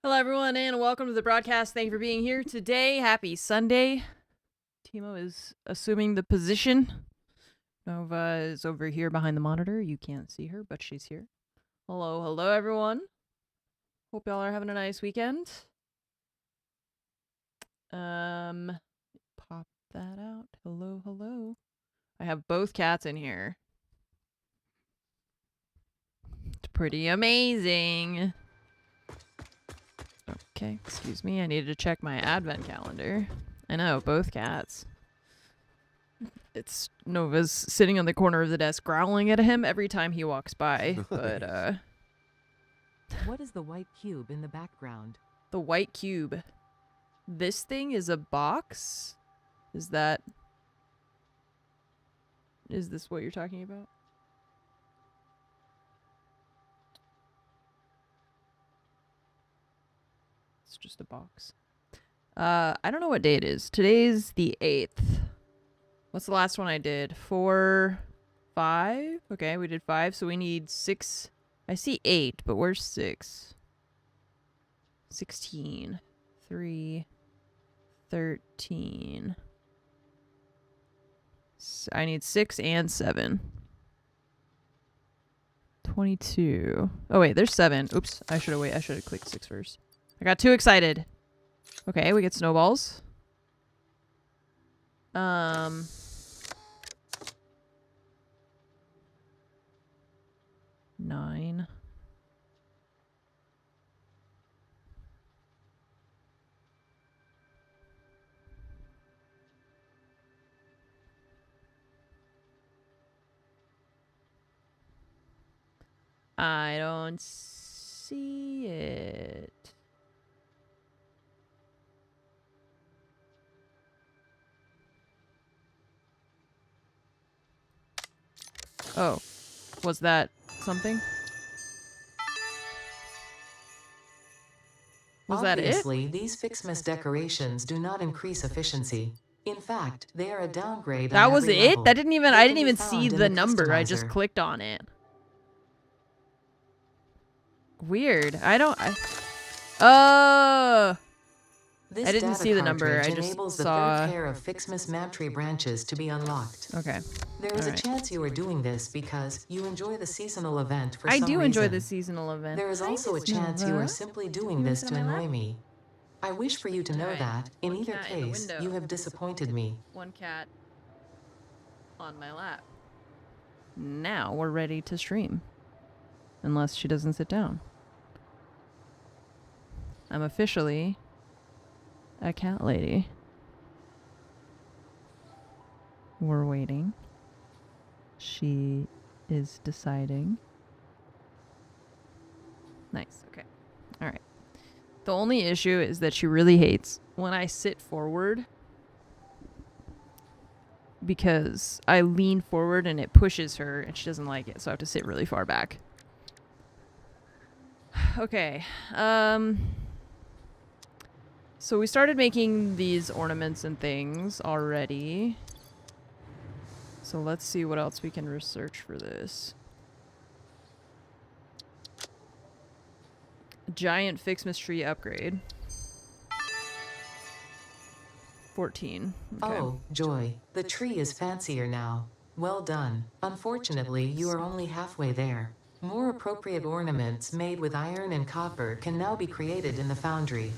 Hello, everyone, and welcome to the broadcast. Thank you for being here today. Happy Sunday. Timo is assuming the position. Nova is over here behind the monitor. You can't see her, but she's here. Hello, everyone. Hope y'all are having a nice weekend. Pop that out. Hello. I have both cats in here. It's pretty amazing. Okay, excuse me. I needed to check my advent calendar. I know, both cats. It's Nova's sitting on the corner of the desk growling at him every time he walks by, but What is the white cube in the background? the white cube. This thing is a box? Is this what you're talking about? It's just a box. I don't know what day it is. Today's the 8th. What's the last one I did? 4, 5? Okay, we did 5, so we need 6. I see 8, but where's 6? 16. 3. 13. I need 6 and 7. 22. Oh, wait, there's 7. Oops, I should have clicked 6 first. I got too excited. Okay, we get snowballs. 9. I don't see it. Oh, was that something? Was that it? Obviously, these Fixmas decorations do not increase efficiency. In fact, they are a downgrade. That on was every it? level. I didn't even see found in the the number. I just customizer. clicked on it. Weird. Oh! This I didn't data see the number. cartridge I just enables saw. the third pair of Fixmas map tree branches to be unlocked. Okay. There is Alright. a chance you are doing this because you enjoy the seasonal event for I some do reason. enjoy the seasonal event. There is also a chance you are simply doing this to annoy me. I wish for you to know Alright. that, in One either cat in the case, window. you have disappointed me. One cat on my lap. Now we're ready to stream. Unless she doesn't sit down. I'm officially a cat lady. We're waiting. She is deciding. Nice. Okay. All right. The only issue is that she really hates when I sit forward because I lean forward and it pushes her and she doesn't like it, so I have to sit really far back. Okay. So we started making these ornaments and things already. So let's see what else we can research for this. Giant Fixmas tree upgrade. 14. Okay. Oh, joy. The tree is fancier now. Well done. Unfortunately, you are only halfway there. More appropriate ornaments made with iron and copper can now be created in the foundry.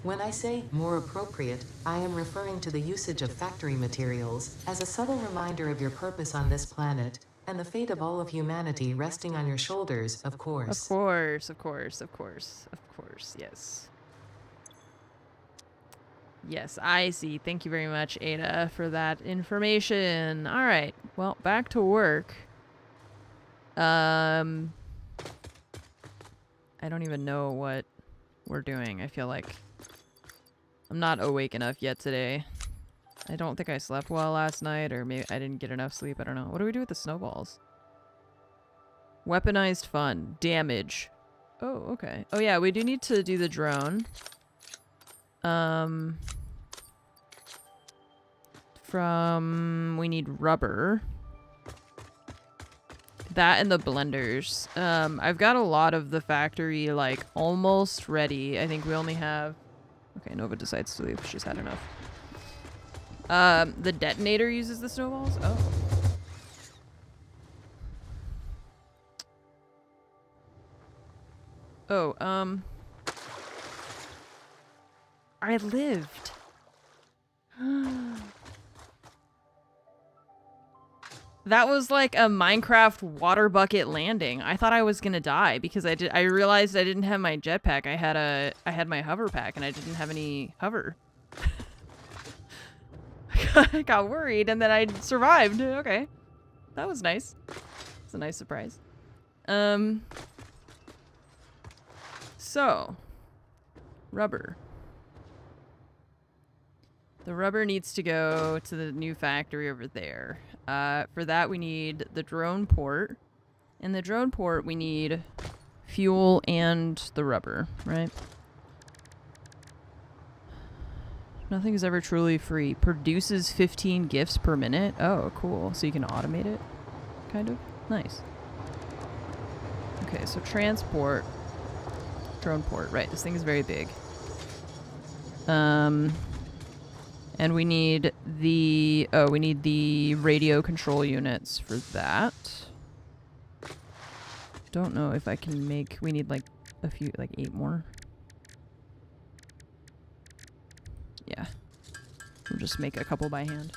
When I say more appropriate, I am referring to the usage of factory materials as a subtle reminder of your purpose on this planet and the fate of all of humanity resting on your shoulders, of course. Of course, yes. Yes, I see. Thank you very much, Ada, for that information. All right. Well, back to work. I don't even know what we're doing. I feel like I'm not awake enough yet today. I don't think I slept well last night, or maybe I didn't get enough sleep. I don't know. What do we do with the snowballs? Weaponized fun. Damage. Oh, okay. Oh, yeah, we do need to do the drone. We need rubber. That and the blenders. I've got a lot of the factory, like, almost ready. I think we only have... Okay, Nova decides to leave. She's had enough. The detonator uses the snowballs? Oh. Oh, I lived. That was like a Minecraft water bucket landing. I thought I was gonna die because I realized I didn't have my jetpack. I had my hover pack and I didn't have any hover. I got worried and then I survived. Okay. That was nice. It's a nice surprise. So rubber. The rubber needs to go to the new factory over there. For that, we need the drone port. In the drone port, we need fuel and the rubber, right? Nothing is ever truly free. Produces 15 gifts per minute. Oh, cool. So you can automate it, kind of? Nice. Okay, so transport. Drone port. Right, this thing is very big. And we need the... Oh, we need the radio control units for that. Don't know if I can make... We need like a few, like 8 more. Yeah. We'll just make a couple by hand.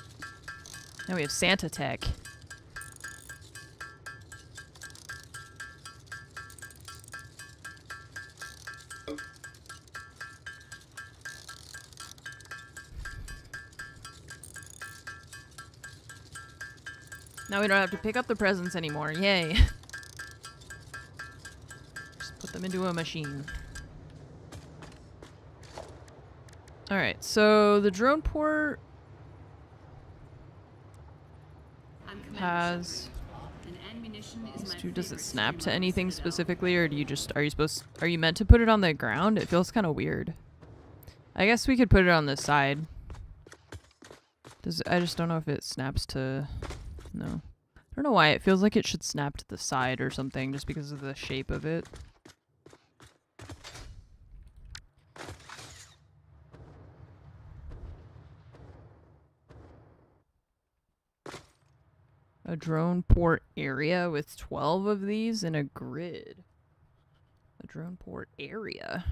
Now we have Santa Tech. Now we don't have to pick up the presents anymore. Yay. Just put them into a machine. Alright, so the drone port has... Does it snap to anything specifically, or do you just... Are you meant to put it on the ground? It feels kind of weird. I guess we could put it on the side. I just don't know if it snaps to... No. I don't know why. It feels like it should snap to the side or something, just because of the shape of it. A drone port area with 12 of these in a grid. A drone port area.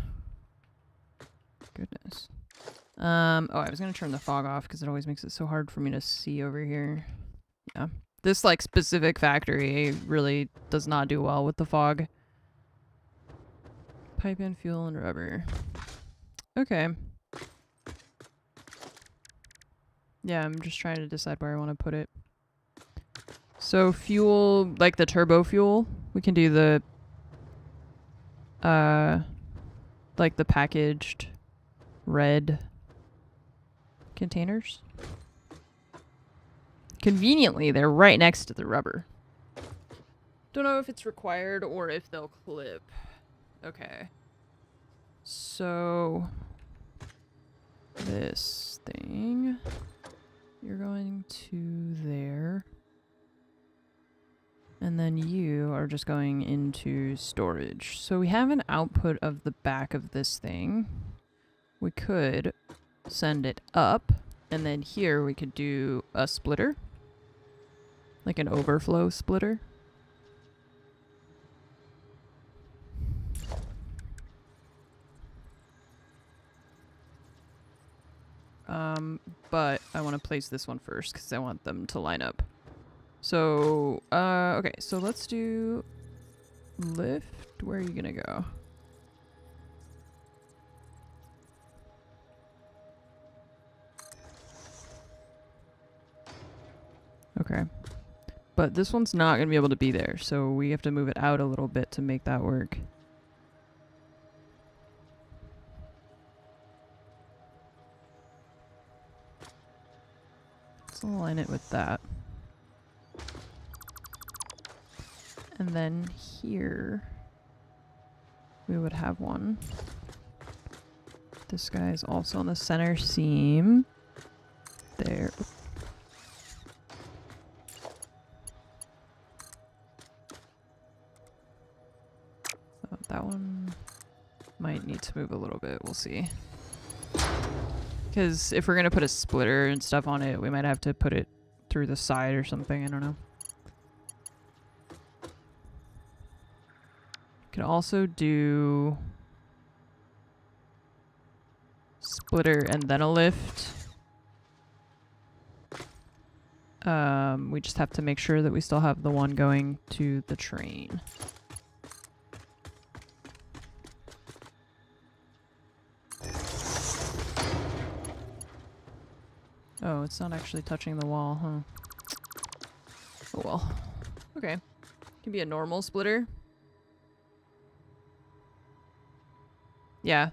Goodness. Oh, I was gonna turn the fog off because it always makes it so hard for me to see over here. Yeah. This, like, specific factory really does not do well with the fog. Pipe in fuel and rubber. Okay. Yeah, I'm just trying to decide where I want to put it. So fuel, like the turbo fuel, we can do the, like the packaged red containers. Conveniently, they're right next to the rubber. Don't know if it's required or if they'll clip. Okay. So this thing, you're going to there. And then you are just going into storage. So we have an output of the back of this thing. We could send it up, and then here we could do a splitter. Like an overflow splitter. But I want to place this one first because I want them to line up. So, okay, so let's do lift. Where are you gonna go? Okay. But this one's not gonna be able to be there, so we have to move it out a little bit to make that work. Let's align it with that. And then here, we would have one. This guy is also on the center seam. There. That one might need to move a little bit. We'll see. Because if we're going to put a splitter and stuff on it, we might have to put it through the side or something. I don't know. Can also do splitter and then a lift. We just have to make sure that we still have the one going to the train. Oh, it's not actually touching the wall, huh? Oh well. Okay. Can be a normal splitter. Yeah,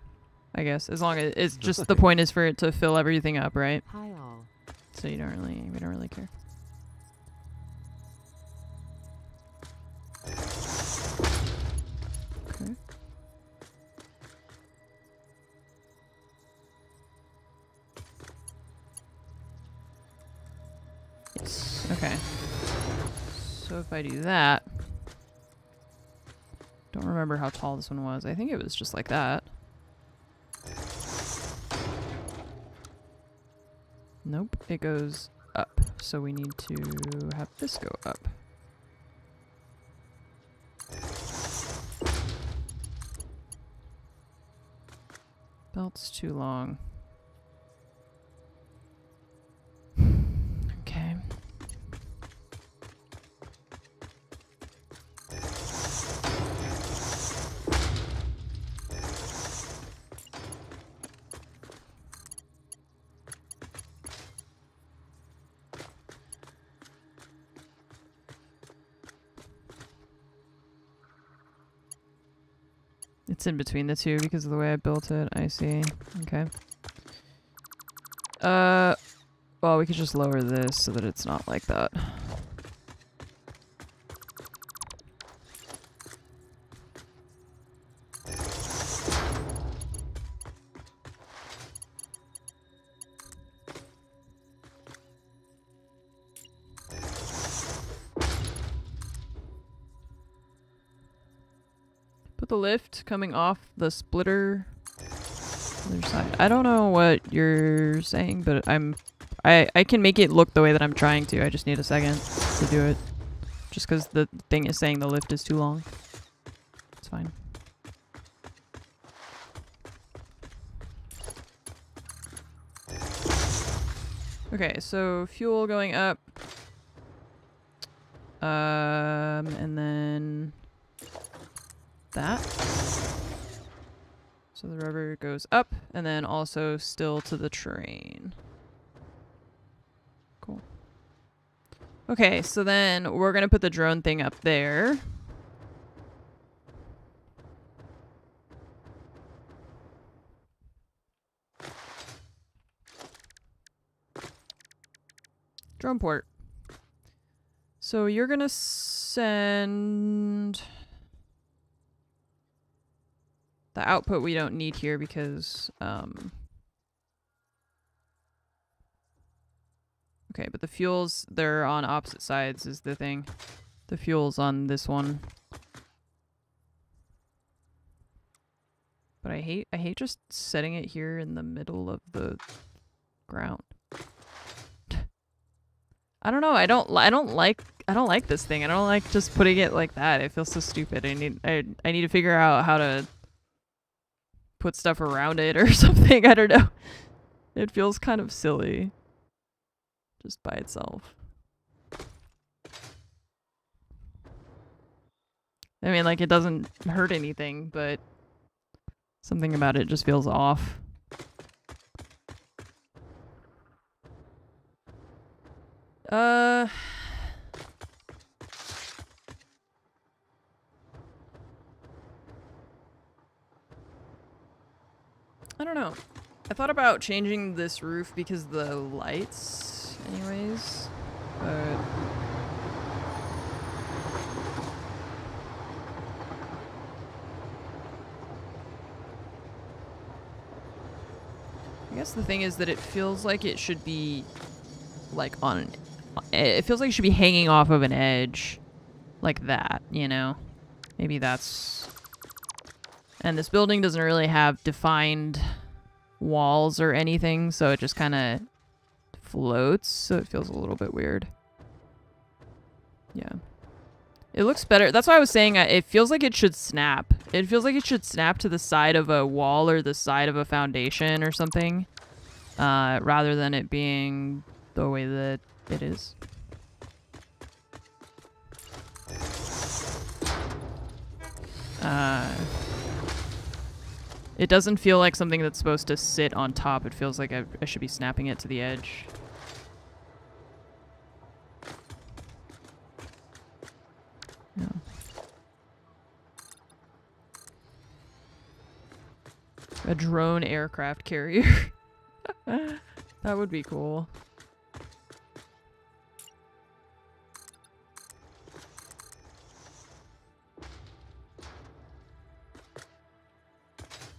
I guess. As long as it's just the point is for it to fill everything up, right? Hi all. So we don't really care. Okay. Yes. Okay. So if I do that, don't remember how tall this one was. I think it was just like that. Nope, it goes up. So we need to have this go up. Belt's too long. Okay. It's in between the two because of the way I built it. I see. Okay. Well, we could just lower this so that it's not like that. Put the lift coming off the splitter other side. I don't know what you're saying, but I can make it look the way that I'm trying to. I just need a second to do it. Just because the thing is saying the lift is too long. It's fine. Okay, so fuel going up. And then that. So the rubber goes up and then also still to the train. Cool. Okay, so then we're gonna put the drone thing up there. Drone port. So you're gonna send the output we don't need here because okay, but the fuels, they're on opposite sides is the thing. The fuel's on this one. But I hate just setting it here in the middle of the ground. I don't know. I don't like this thing. I don't like just putting it like that. It feels so stupid. I need to figure out how to put stuff around it or something. I don't know. It feels kind of silly just by itself. I mean, like, it doesn't hurt anything, but something about it just feels off. I don't know. I thought about changing this roof because of the lights anyways, but I guess the thing is that it feels like it should be like it feels like it should be hanging off of an edge like that, you know? Maybe that's And this building doesn't really have defined walls or anything, so it just kind of floats, so it feels a little bit weird. Yeah. It looks better. That's why I was saying it feels like it should snap. It feels like it should snap to the side of a wall or the side of a foundation or something, rather than it being the way that it is. It doesn't feel like something that's supposed to sit on top. It feels like I should be snapping it to the edge. Yeah. A drone aircraft carrier. That would be cool.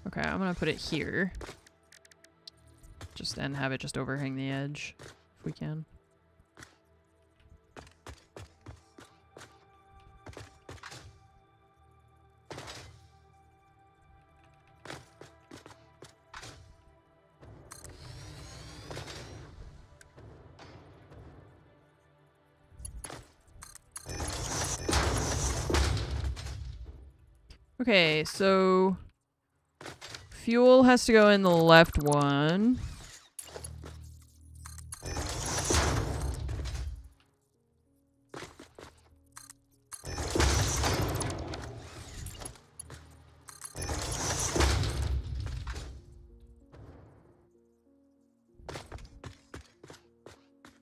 Okay, I'm gonna put it here. And have it just overhang the edge, if we can. Okay, so fuel has to go in the left one.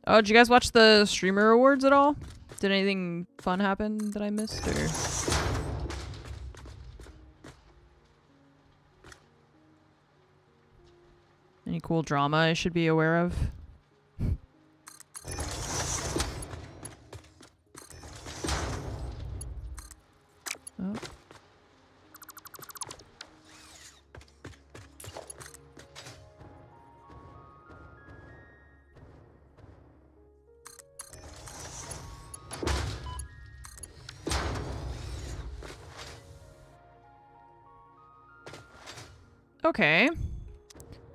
Oh, did you guys watch the streamer awards at all? Did anything fun happen that I missed, or? Any cool drama I should be aware of? Oh. Okay.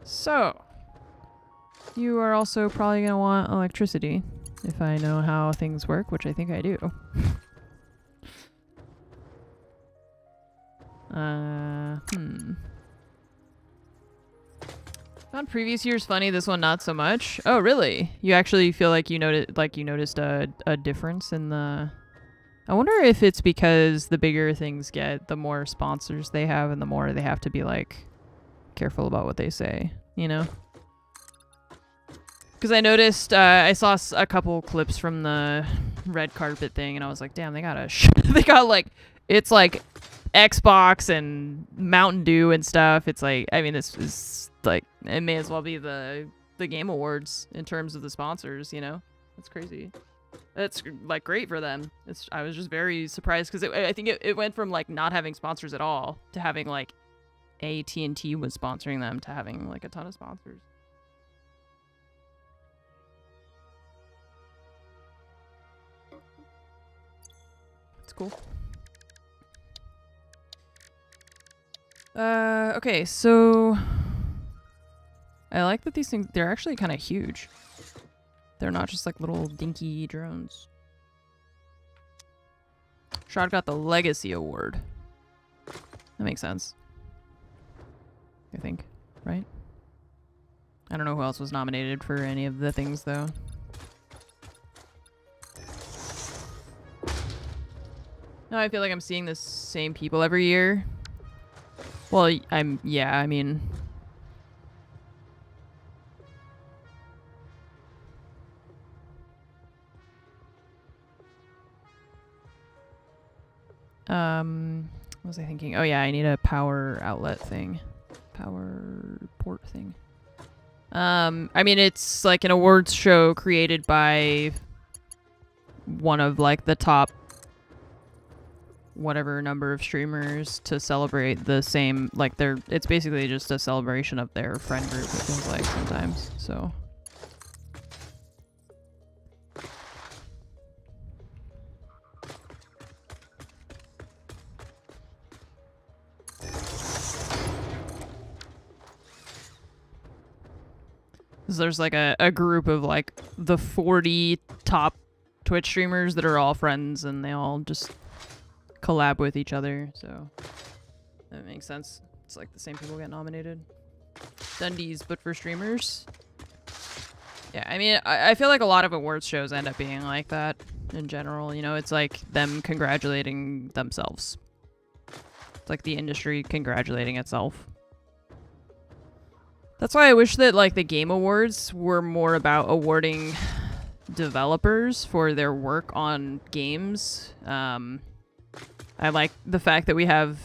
So, you are also probably going to want electricity, if I know how things work, which I think I do. Found previous years funny, this one not so much. Oh, really? You actually feel like you noticed a difference in the... I wonder if it's because the bigger things get, the more sponsors they have, and the more they have to be, like, careful about what they say, you know? Because I noticed, I saw a couple clips from the red carpet thing, and I was like, damn, they got they got, like, it's, like, Xbox and Mountain Dew and stuff. It's, like, I mean, this is, like, it may as well be the Game Awards in terms of the sponsors, you know? That's crazy. That's, like, great for them. I was just very surprised, because I think it went from, like, not having sponsors at all to having, like, AT&T was sponsoring them to having, like, a ton of sponsors. It's cool. Okay, so I like that these things, they're actually kind of huge. They're not just like little dinky drones. Shroud got the Legacy Award. That makes sense. I think, right? I don't know who else was nominated for any of the things, though. No, I feel like I'm seeing the same people every year. Well, yeah, I mean... what was I thinking? Oh yeah, I need a power outlet thing. Power port thing. I mean, it's like an awards show created by one of like the top whatever number of streamers to celebrate the same, like it's basically just a celebration of their friend group, it feels like sometimes, so. There's like a group of like the 40 top Twitch streamers that are all friends and they all just collab with each other, so that makes sense. It's like the same people get nominated. Dundies, but for streamers. Yeah, I mean, I feel like a lot of awards shows end up being like that in general. You know, it's like them congratulating themselves. It's like the industry congratulating itself. That's why I wish that like the Game Awards were more about awarding developers for their work on games. I like the fact that we have...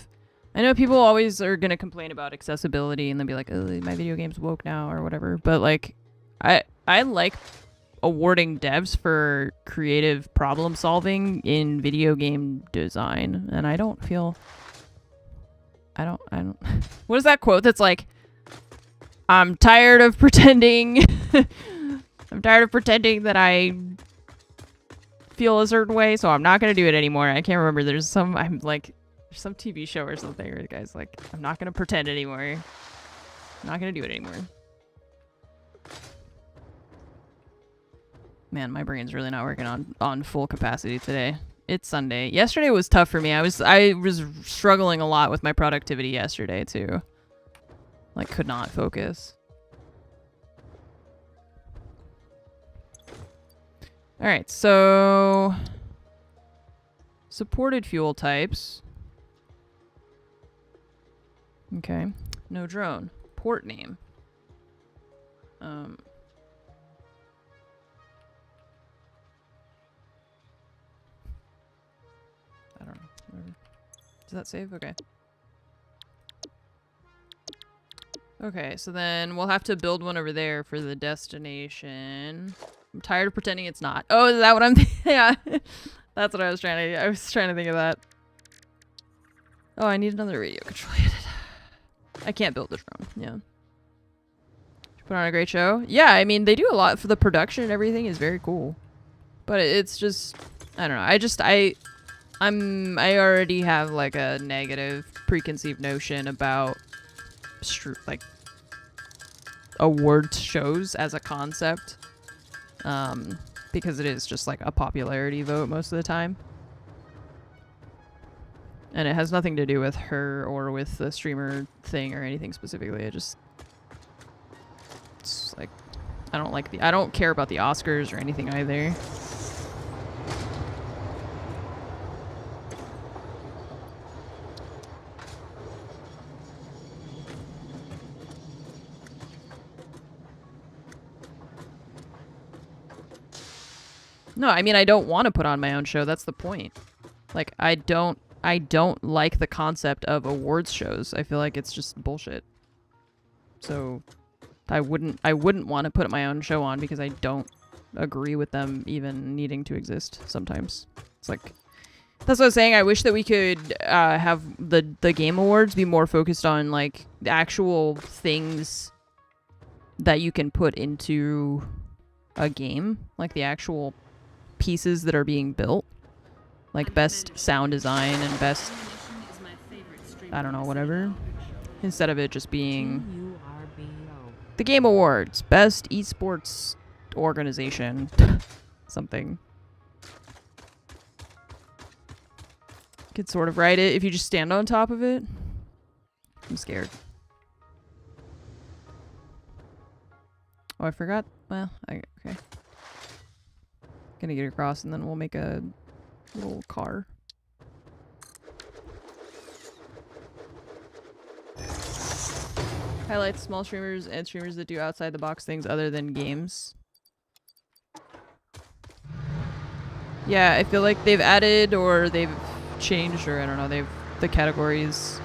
I know people always are going to complain about accessibility and they'll be like, oh, my video game's woke now or whatever. But like, I like awarding devs for creative problem solving in video game design. And I don't feel... I don't... What is that quote that's like, I'm tired of pretending... I'm tired of pretending that I feel a certain way, so I'm not gonna do it anymore. I can't remember. There's some TV show or something where the guy's like, I'm not gonna pretend anymore. I'm not gonna do it anymore. Man, my brain's really not working on full capacity today. It's Sunday. Yesterday was tough for me. I was struggling a lot with my productivity yesterday too. Like, could not focus. All right, so supported fuel types. Okay, no drone. Port name. I don't know. Whatever. Does that save? Okay. Okay, so then we'll have to build one over there for the destination. I'm tired of pretending it's not. Oh, is that what I'm yeah. That's what I was trying to think of that. Oh, I need another radio control unit. I can't build the drone. Yeah. Put on a great show. Yeah, I mean, they do a lot for the production and everything is very cool. But it's just, I don't know. I already have like a negative preconceived notion about like awards shows as a concept. Because it is just like a popularity vote most of the time. And it has nothing to do with her or with the streamer thing or anything specifically. It's like, I don't care about the Oscars or anything either. No, I mean, I don't want to put on my own show. That's the point. Like, I don't like the concept of awards shows. I feel like it's just bullshit. So I wouldn't want to put my own show on because I don't agree with them even needing to exist sometimes. It's like, that's what I was saying. I wish that we could have the Game Awards be more focused on like the actual things that you can put into a game, like the actual pieces that are being built, like best sound design and best, I don't know, whatever, instead of it just being the Game Awards, best esports organization, something. You could sort of write it if you just stand on top of it. I'm scared. Oh, I forgot. Well, okay. Gonna get across and then we'll make a little car. Highlights small streamers and streamers that do outside the box things other than games. Yeah, I feel like they've added or they've changed, or I don't know, the categories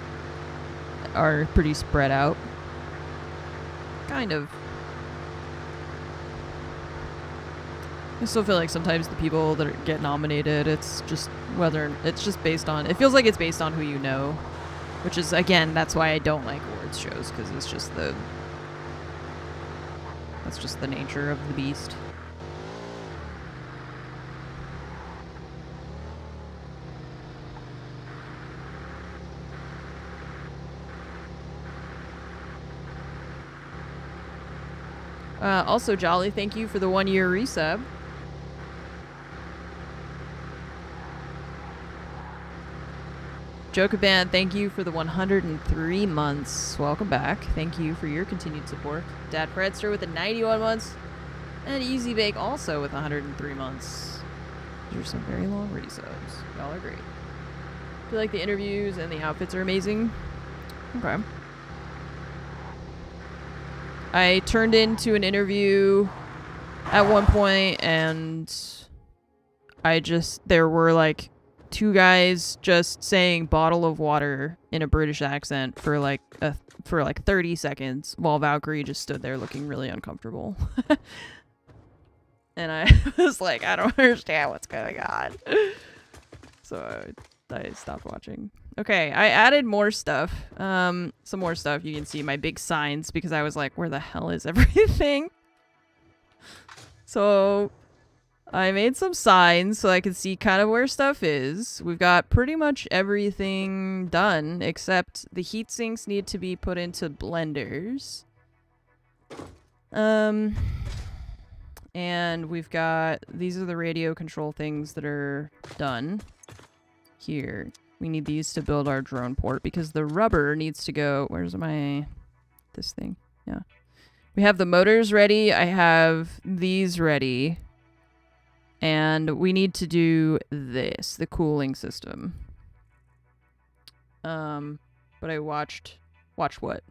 are pretty spread out. Kind of. I still feel like sometimes the people that get nominated, it's just based on, it feels like it's based on who you know, which is, again, that's why I don't like awards shows, because it's just that's just the nature of the beast. Also, Jolly, thank you for the 1-year resub. Jokaban, thank you for the 103 months. Welcome back. Thank you for your continued support. Dad Fredster with the 91 months. And Easy Bake also with 103 months. These are some very long resubs. Y'all are great. I feel like the interviews and the outfits are amazing. Okay. I turned into an interview at one point and there were like 2 guys just saying bottle of water in a British accent for like 30 seconds while Valkyrie just stood there looking really uncomfortable. And I was like, I don't understand what's going on. So I stopped watching. Okay, I added more stuff. Some more stuff. You can see my big signs because I was like, where the hell is everything? So I made some signs so I could see kind of where stuff is. We've got pretty much everything done except the heat sinks need to be put into blenders. And we've got, these are the radio control things that are done here. We need these to build our drone port because the rubber needs to go, where's this thing? Yeah. We have the motors ready. I have these ready. And we need to do this, the cooling system. But I watched what?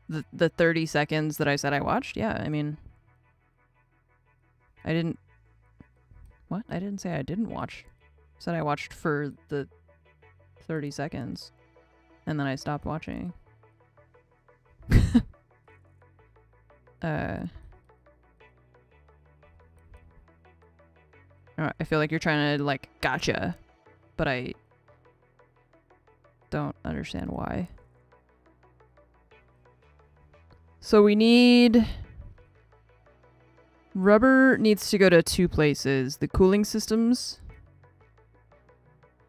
The 30 seconds that I said I watched? Yeah, I mean, I didn't say I didn't watch. I said I watched for the 30 seconds. And then I stopped watching. I feel like you're trying to, like, gotcha. But I don't understand why. So we need... Rubber needs to go to 2 places. The cooling systems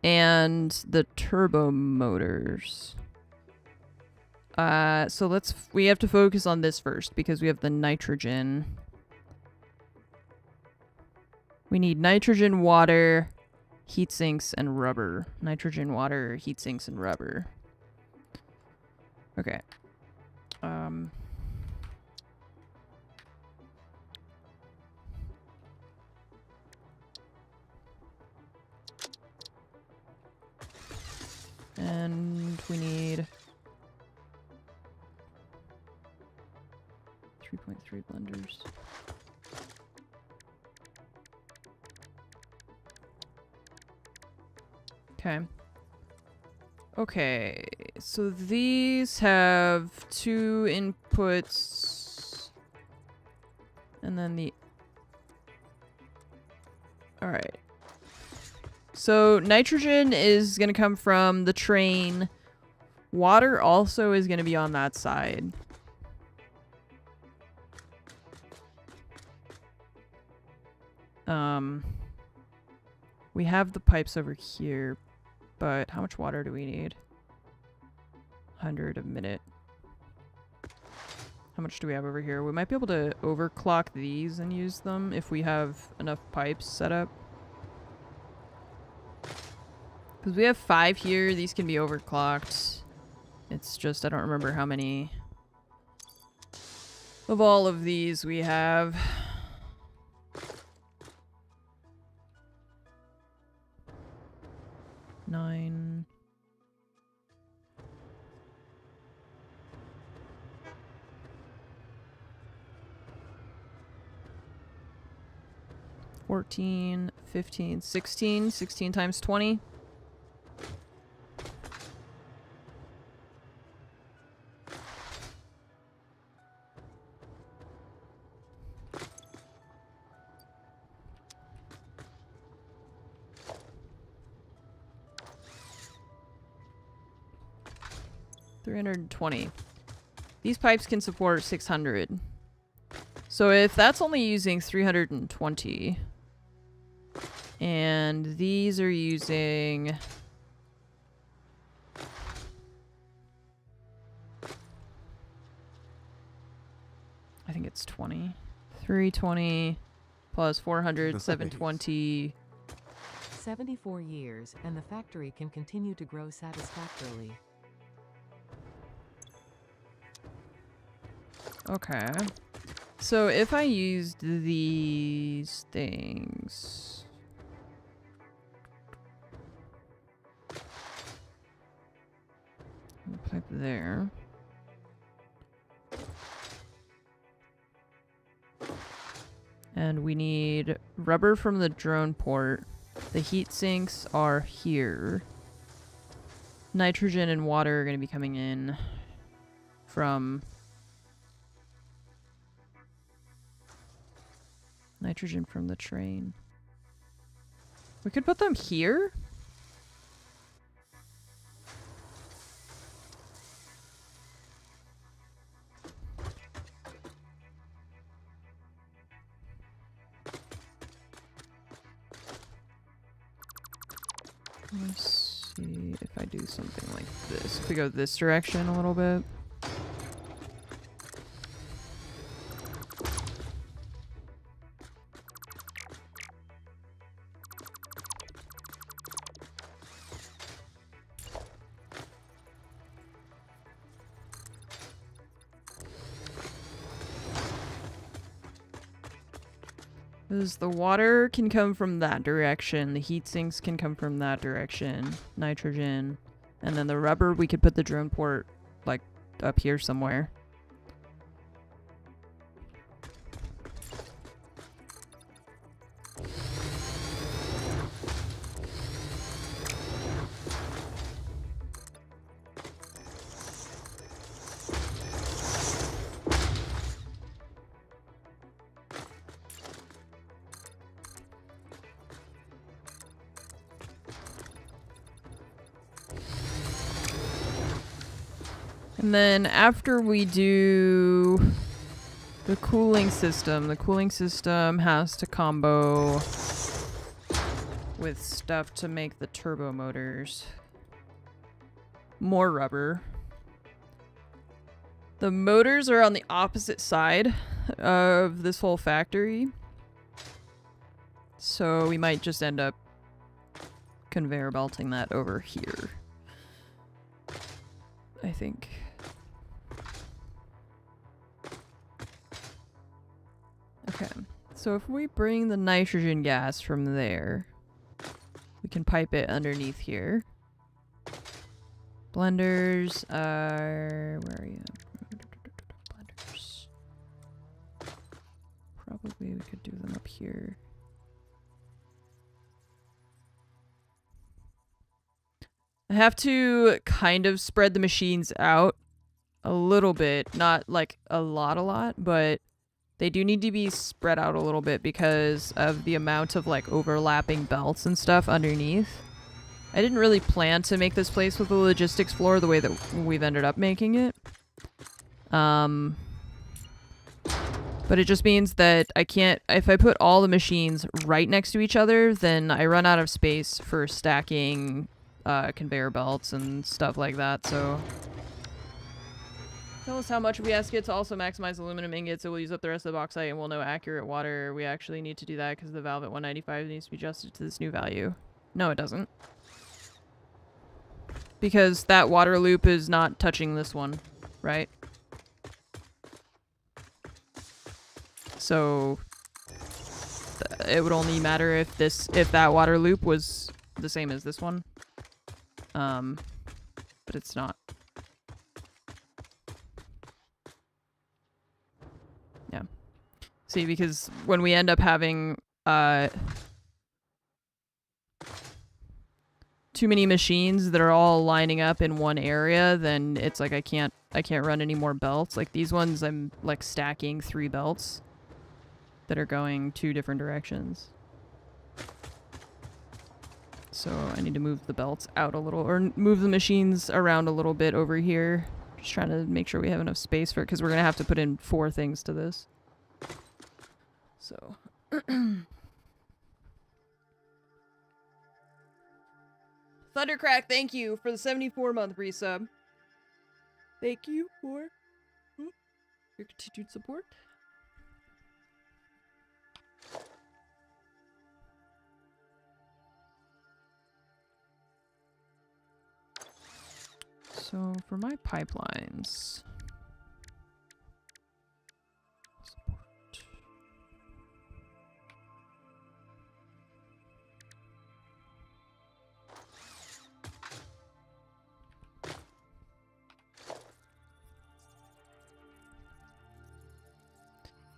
and the turbo motors. So we have to focus on this first because we have the nitrogen. We need nitrogen, water, heat sinks, and rubber. Nitrogen, water, heat sinks, and rubber. Okay. And we need 3.3 blenders. Okay. Okay, so these have 2 inputs. And then the... Alright. So nitrogen is going to come from the train. Water also is going to be on that side. We have the pipes over here, but how much water do we need? 100 a minute. How much do we have over here? We might be able to overclock these and use them if we have enough pipes set up. Because we have 5 here, these can be overclocked. It's just, I don't remember how many of all of these we have. Nine. $14, $15, $16. 16 times 20. $320. These pipes can support 600. So if that's only using 320, and these are using... I I think it's 20. 320 plus 400, 720. 74 years, and the factory can continue to grow satisfactorily. Okay. So if I used these things... Pipe there. And we need rubber from the drone port. The heat sinks are here. Nitrogen and water are going to be coming in from... Nitrogen from the train. We could put them here? Let's see if I do something like this. If we go this direction a little bit. Because the water can come from that direction, the heat sinks can come from that direction, nitrogen, and then the rubber, we could put the drone port, like, up here somewhere. And then after we do the cooling system has to combo with stuff to make the turbo motors. More rubber. The motors are on the opposite side of this whole factory. So we might just end up conveyor belting that over here, I think. Okay, so if we bring the nitrogen gas from there, we can pipe it underneath here. Blenders are... where are you? Blenders. Probably we could do them up here. I have to kind of spread the machines out a little bit. Not like a lot, but they do need to be spread out a little bit because of the amount of like overlapping belts and stuff underneath. I didn't really plan to make this place with the logistics floor the way that we've ended up making it. But it just means that I can't, if I put all the machines right next to each other, then I run out of space for stacking conveyor belts and stuff like that, so... Tell us how much we ask it to also maximize aluminum ingots, so we'll use up the rest of the bauxite and we'll know accurate water. We actually need to do that because the valve at 195 needs to be adjusted to this new value. No, it doesn't. Because that water loop is not touching this one, right? So it would only matter if that water loop was the same as this one. But it's not. Yeah. See, because when we end up having too many machines that are all lining up in one area, then it's like I can't run any more belts. Like these ones, I'm like stacking 3 belts that are going 2 different directions. So I need to move the belts out a little, or move the machines around a little bit over here. Just trying to make sure we have enough space for it, because we're going to have to put in 4 things to this. So... Thundercrack, thank you for the 74-month resub. Thank you for your continued support. So for my pipelines, support.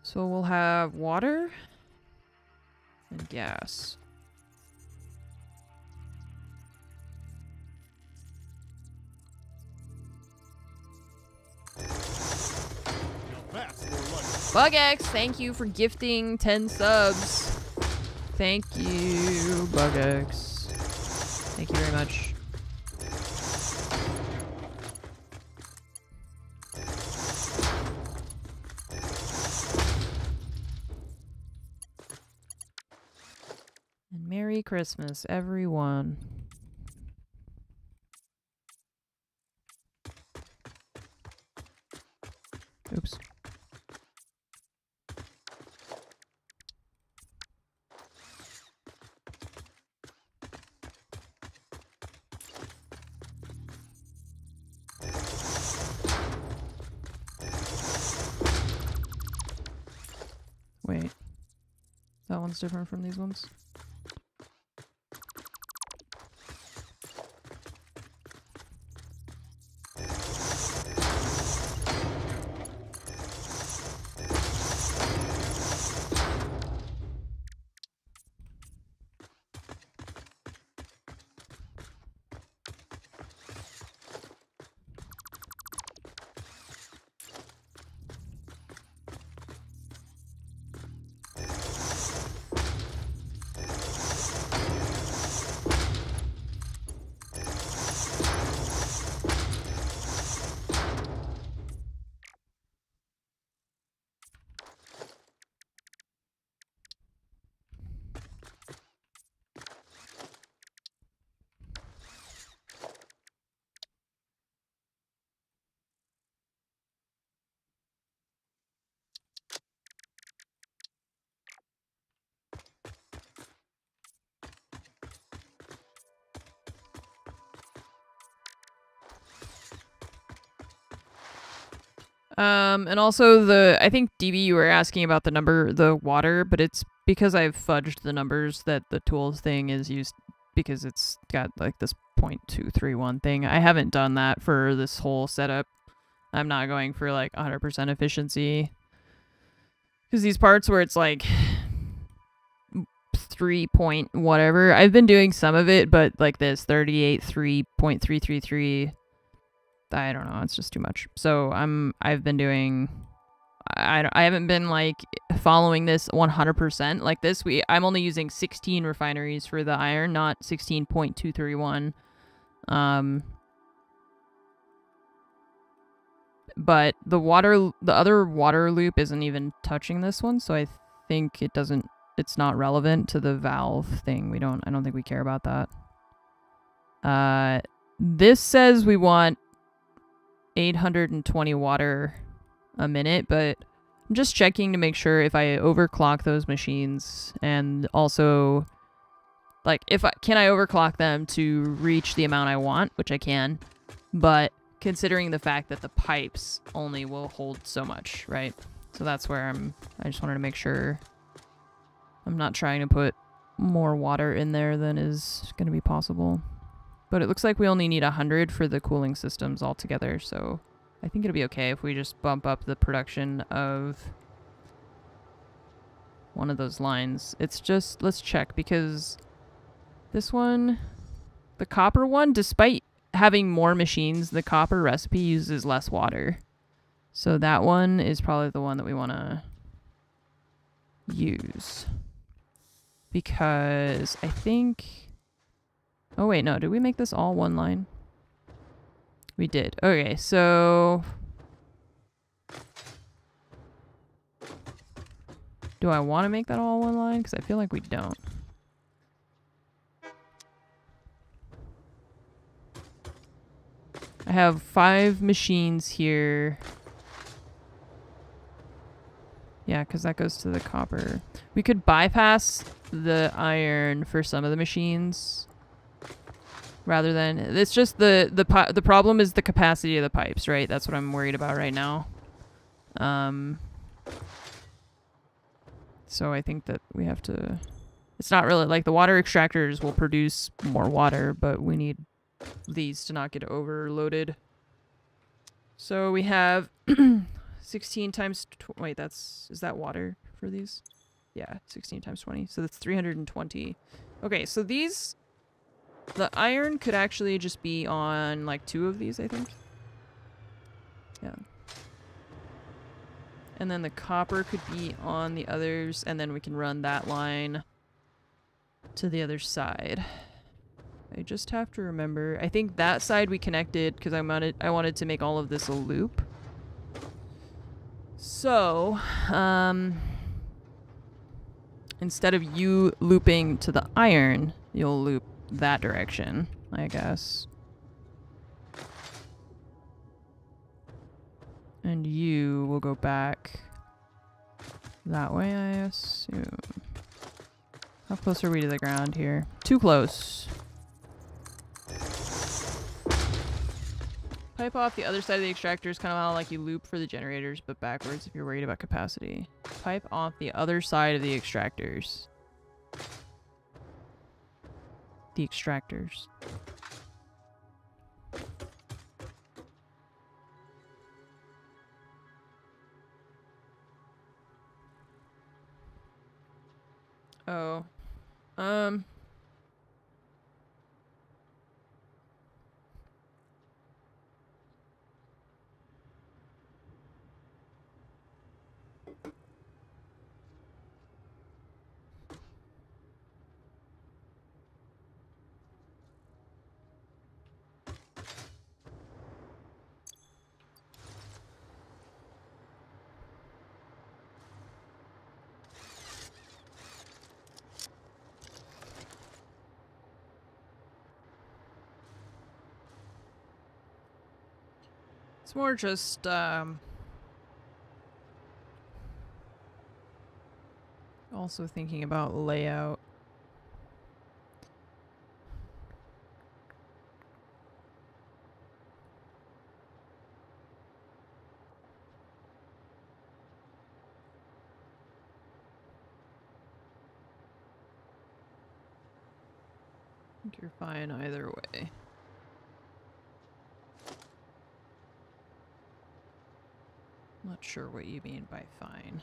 So we'll have water and gas. Bugex, thank you for gifting 10 subs. Thank you, Bugex. Thank you very much. And Merry Christmas, everyone. Oops. Wait. That one's different from these ones? And also I think DB, you were asking about the water, but it's because I've fudged the numbers that the tools thing is used because it's got like this 0.231 thing. I haven't done that for this whole setup. I'm not going for like 100% efficiency. Because these parts where it's like 3 point whatever, I've been doing some of it, but like this 38.3.333, I don't know, it's just too much. So I've been doing, I haven't been like following this 100%. Like this I'm only using 16 refineries for the iron, not 16.231. But the other water loop isn't even touching this one, so I think it's not relevant to the valve thing. I don't think we care about that. This says we want 820 water a minute, but I'm just checking to make sure if I overclock those machines, and also like can I overclock them to reach the amount I want, which I can, but considering the fact that the pipes only will hold so much, right? So that's where I just wanted to make sure I'm not trying to put more water in there than is going to be possible. But it looks like we only need 100 for the cooling systems altogether, so I think it'll be okay if we just bump up the production of one of those lines. It's just, let's check, because this one, the copper one, despite having more machines, the copper recipe uses less water. So that one is probably the one that we want to use. Because I think... Oh, wait, no. Did we make this all one line? We did. Okay, so... Do I want to make that all one line? Because I feel like we don't. I have 5 machines here. Yeah, because that goes to the copper. We could bypass the iron for some of the machines. rather than it's just the problem is the capacity of the pipes, right? That's what I'm worried about right now. So I think that we have to. It's not really like the water extractors will produce more water, but we need these to not get overloaded. So we have 16 times. Wait, is that water for these? Yeah, 16 times 20. So that's 320. Okay, so these. The iron could actually just be on like 2 of these, I think. Yeah. And then the copper could be on the others, and then we can run that line to the other side. I just have to remember. I think that side we connected because I wanted to make all of this a loop. So, instead of you looping to the iron, you'll loop that direction, I guess. And you will go back that way, I assume. How close are we to the ground here? Too close. Pipe off the other side of the extractors, kind of how like you loop for the generators, but backwards if you're worried about capacity. Pipe off the other side of the extractors. The extractors. Oh. It's more just, also thinking about layout. I think you're fine either way. Not sure what you mean by fine.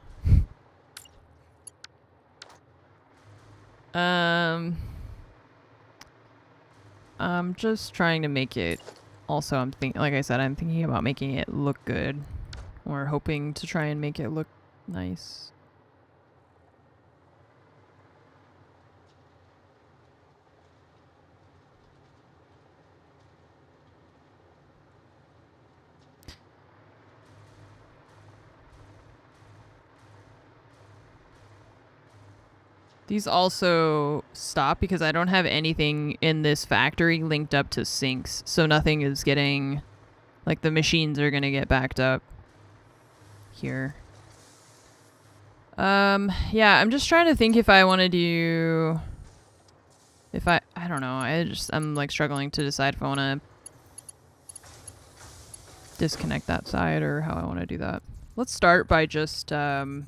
I'm just trying to make it. Also, like I said, I'm thinking about making it look good, or hoping to try and make it look nice. These also stop because I don't have anything in this factory linked up to sinks, so nothing is getting, like the machines are gonna get backed up here. Yeah, I'm just trying to think if I want to do, I don't know, I'm like struggling to decide if I want to disconnect that side or how I want to do that. Let's start by just, this.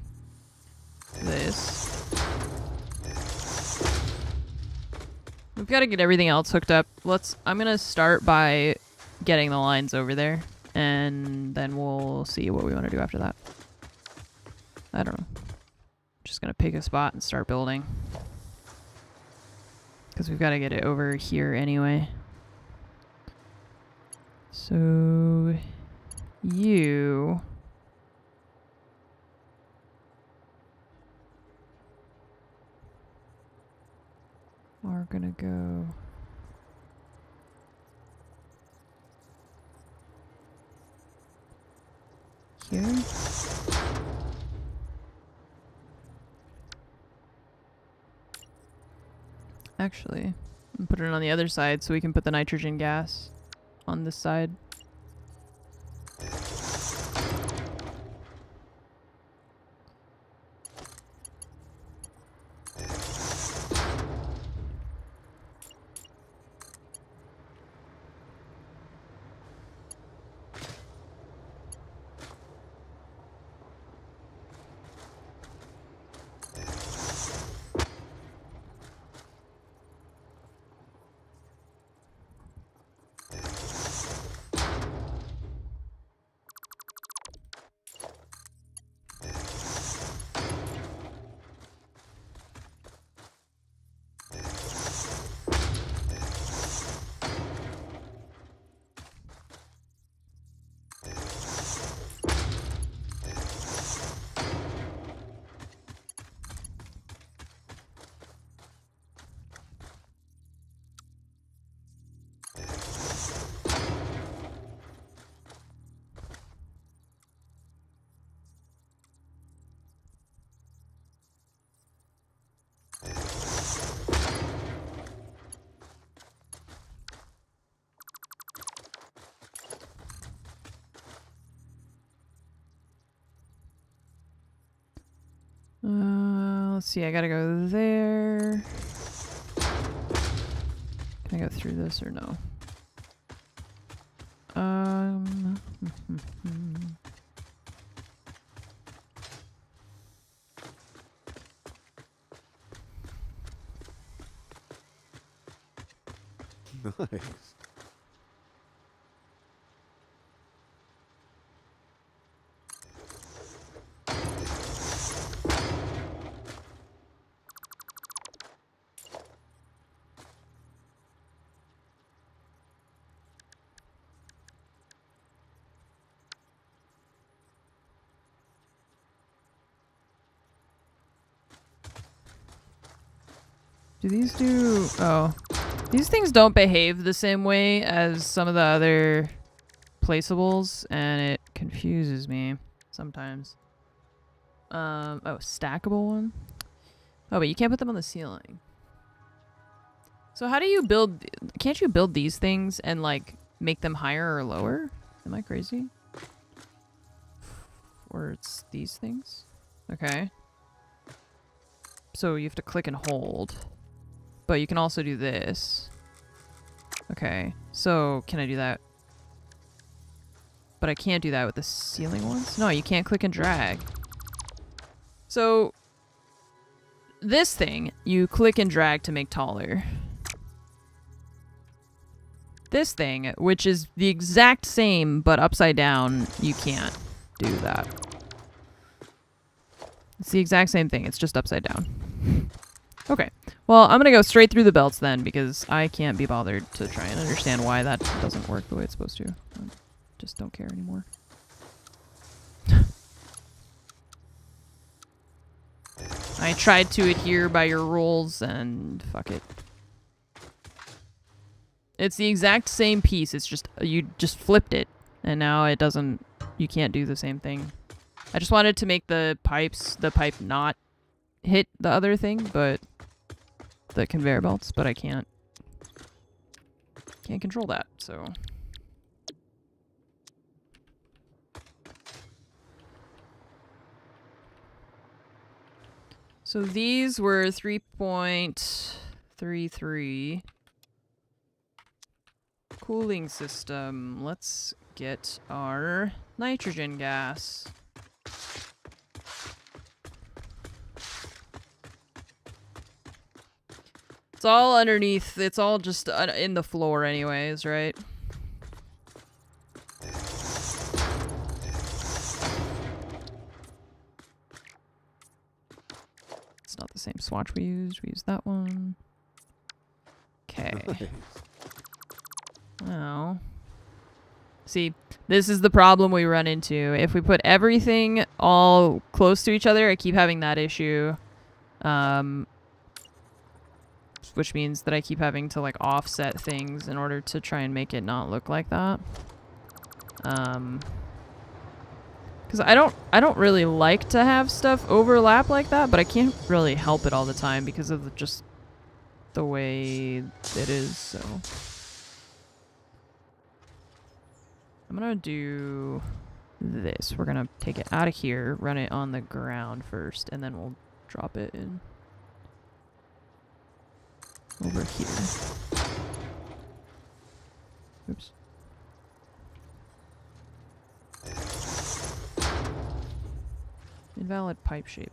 We've got to get everything else hooked up. I'm going to start by getting the lines over there, and then we'll see what we want to do after that. I don't know. Just going to pick a spot and start building. Because we've got to get it over here anyway. So, you... are gonna go here. Actually, and put it on the other side so we can put the nitrogen gas on this side. let's see, I gotta go there. Can I go through this or no? Nice. Do these do... Oh. These things don't behave the same way as some of the other placeables, and it confuses me sometimes. Oh, stackable one? Oh, but you can't put them on the ceiling. So how do you build... Can't you build these things and, like, make them higher or lower? Am I crazy? Or it's these things? Okay. So you have to click and hold. But you can also do this. Okay. So can I do that? But I can't do that with the ceiling ones? No, you can't click and drag. So this thing, you click and drag to make taller. This thing, which is the exact same but upside down, you can't do that. It's the exact same thing, it's just upside down. Okay, well, I'm gonna go straight through the belts then, because I can't be bothered to try and understand why that doesn't work the way it's supposed to. I just don't care anymore. I tried to adhere by your rules, and fuck it. It's the exact same piece, it's just, you just flipped it, and now it doesn't, you can't do the same thing. I just wanted to make the pipe not hit the other thing, but the conveyor belts, but I can't control that, so. So these were 3.33. Cooling system. Let's get our nitrogen gas. It's all underneath. It's all just in the floor anyways, right? It's not the same swatch we used. We used that one. Okay. Nice. Oh. See, this is the problem we run into. If we put everything all close to each other, I keep having that issue. Which means that I keep having to like offset things in order to try and make it not look like that. Because I don't really like to have stuff overlap like that, but I can't really help it all the time because of just the way it is, so. I'm gonna do this. We're gonna take it out of here, run it on the ground first, and then we'll drop it in over here. Oops. Invalid pipe shape.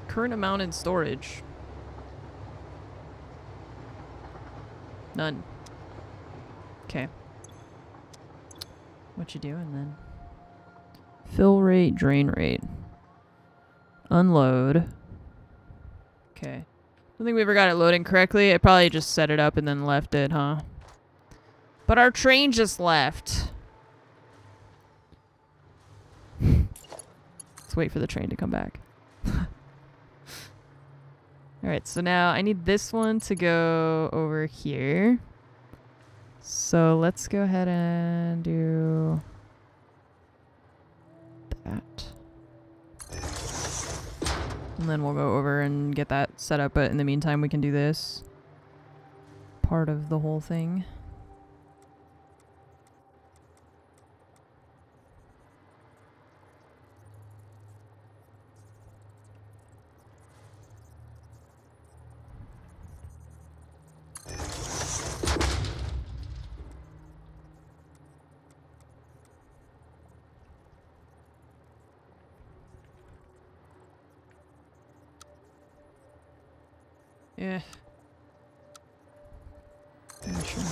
Current amount in storage. None. Okay. What you doing then? Fill rate, drain rate. Unload. Okay. Don't think we ever got it loading correctly. I probably just set it up and then left it, huh? But our train just left. Let's wait for the train to come back. Alright, so now I need this one to go over here. So let's go ahead and do that. And then we'll go over and get that set up, but in the meantime we can do this. part of the whole thing. Yeah. Yeah, sure.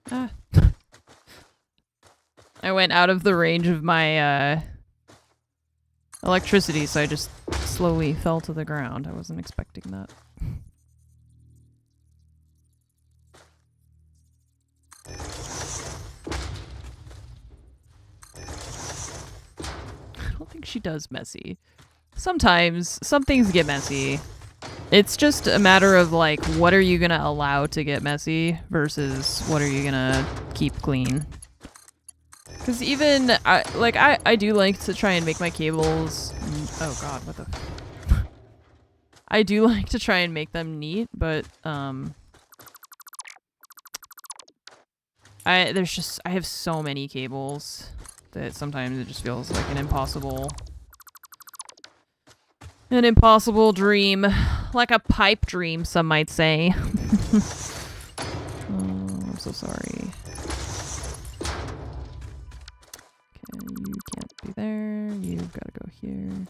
Ah. I went out of the range of my electricity, so I just slowly fell to the ground. I wasn't expecting that. I don't think she does messy. Sometimes some things get messy. It's just a matter of like, what are you gonna allow to get messy versus what are you gonna keep clean? Because even I do like to try and make my cables. Oh God, what the? I do like to try and make them neat, but I have so many cables that sometimes it just feels like an impossible dream, like a pipe dream, some might say. Oh, I'm so sorry. Okay, you can't be there. You've got to go here.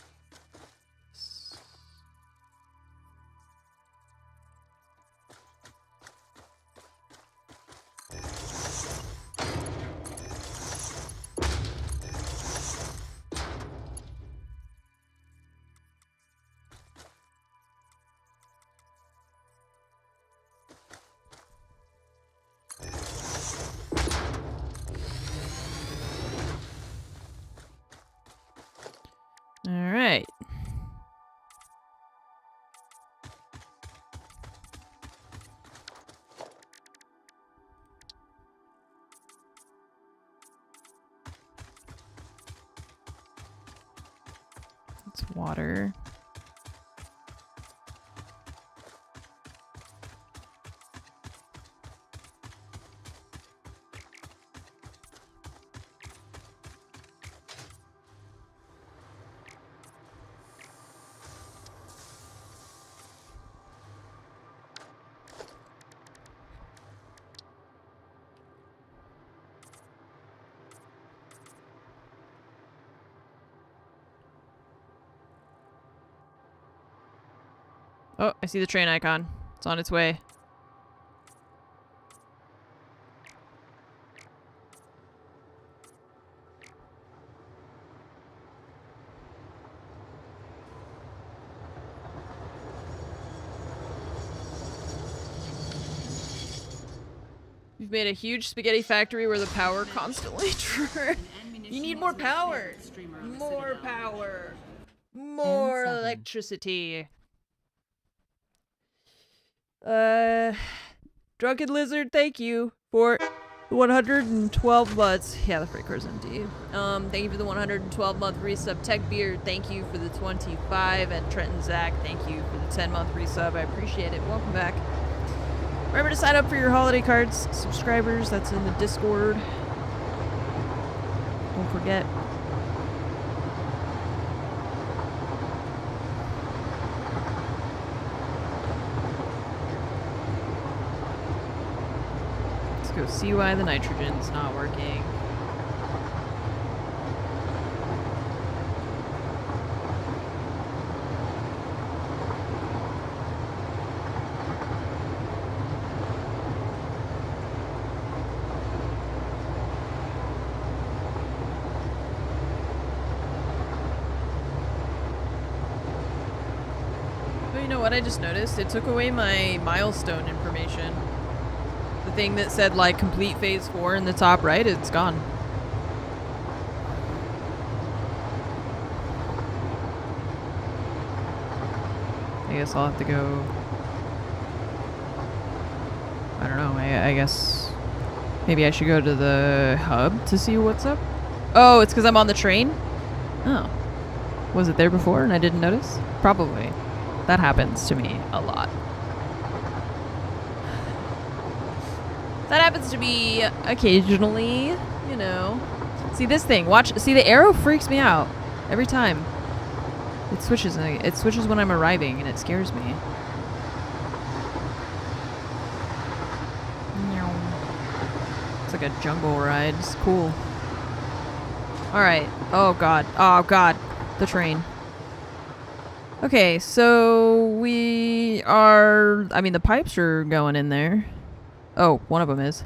All right. It's water. Oh, I see the train icon. It's on its way. You've made a huge spaghetti factory where the power constantly You need more power. More power. More electricity. Drunken Lizard, thank you for the 112 months. Yeah, the freight car's empty. Thank you for the 112-month resub. Tech Beard, thank you for the 25. And Trenton Zach, thank you for the 10-month resub. I appreciate it. Welcome back. Remember to sign up for your holiday cards, subscribers. That's in the Discord. Don't forget. Let's go see why the nitrogen's not working. You know what I just noticed? It took away my milestone information. The thing that said, like, complete phase 4 in the top right, it's gone. I guess I'll have to go... I don't know, I guess... Maybe I should go to the hub to see what's up? Oh, it's because I'm on the train? Oh. Was it there before and I didn't notice? Probably. That happens to me a lot. That happens to me occasionally, you know. See this thing, watch, see the arrow freaks me out every time. It switches when I'm arriving and it scares me. It's like a jungle ride, it's cool. Alright, oh god, the train. Okay, so we are, I mean the pipes are going in there. Oh, one of them is.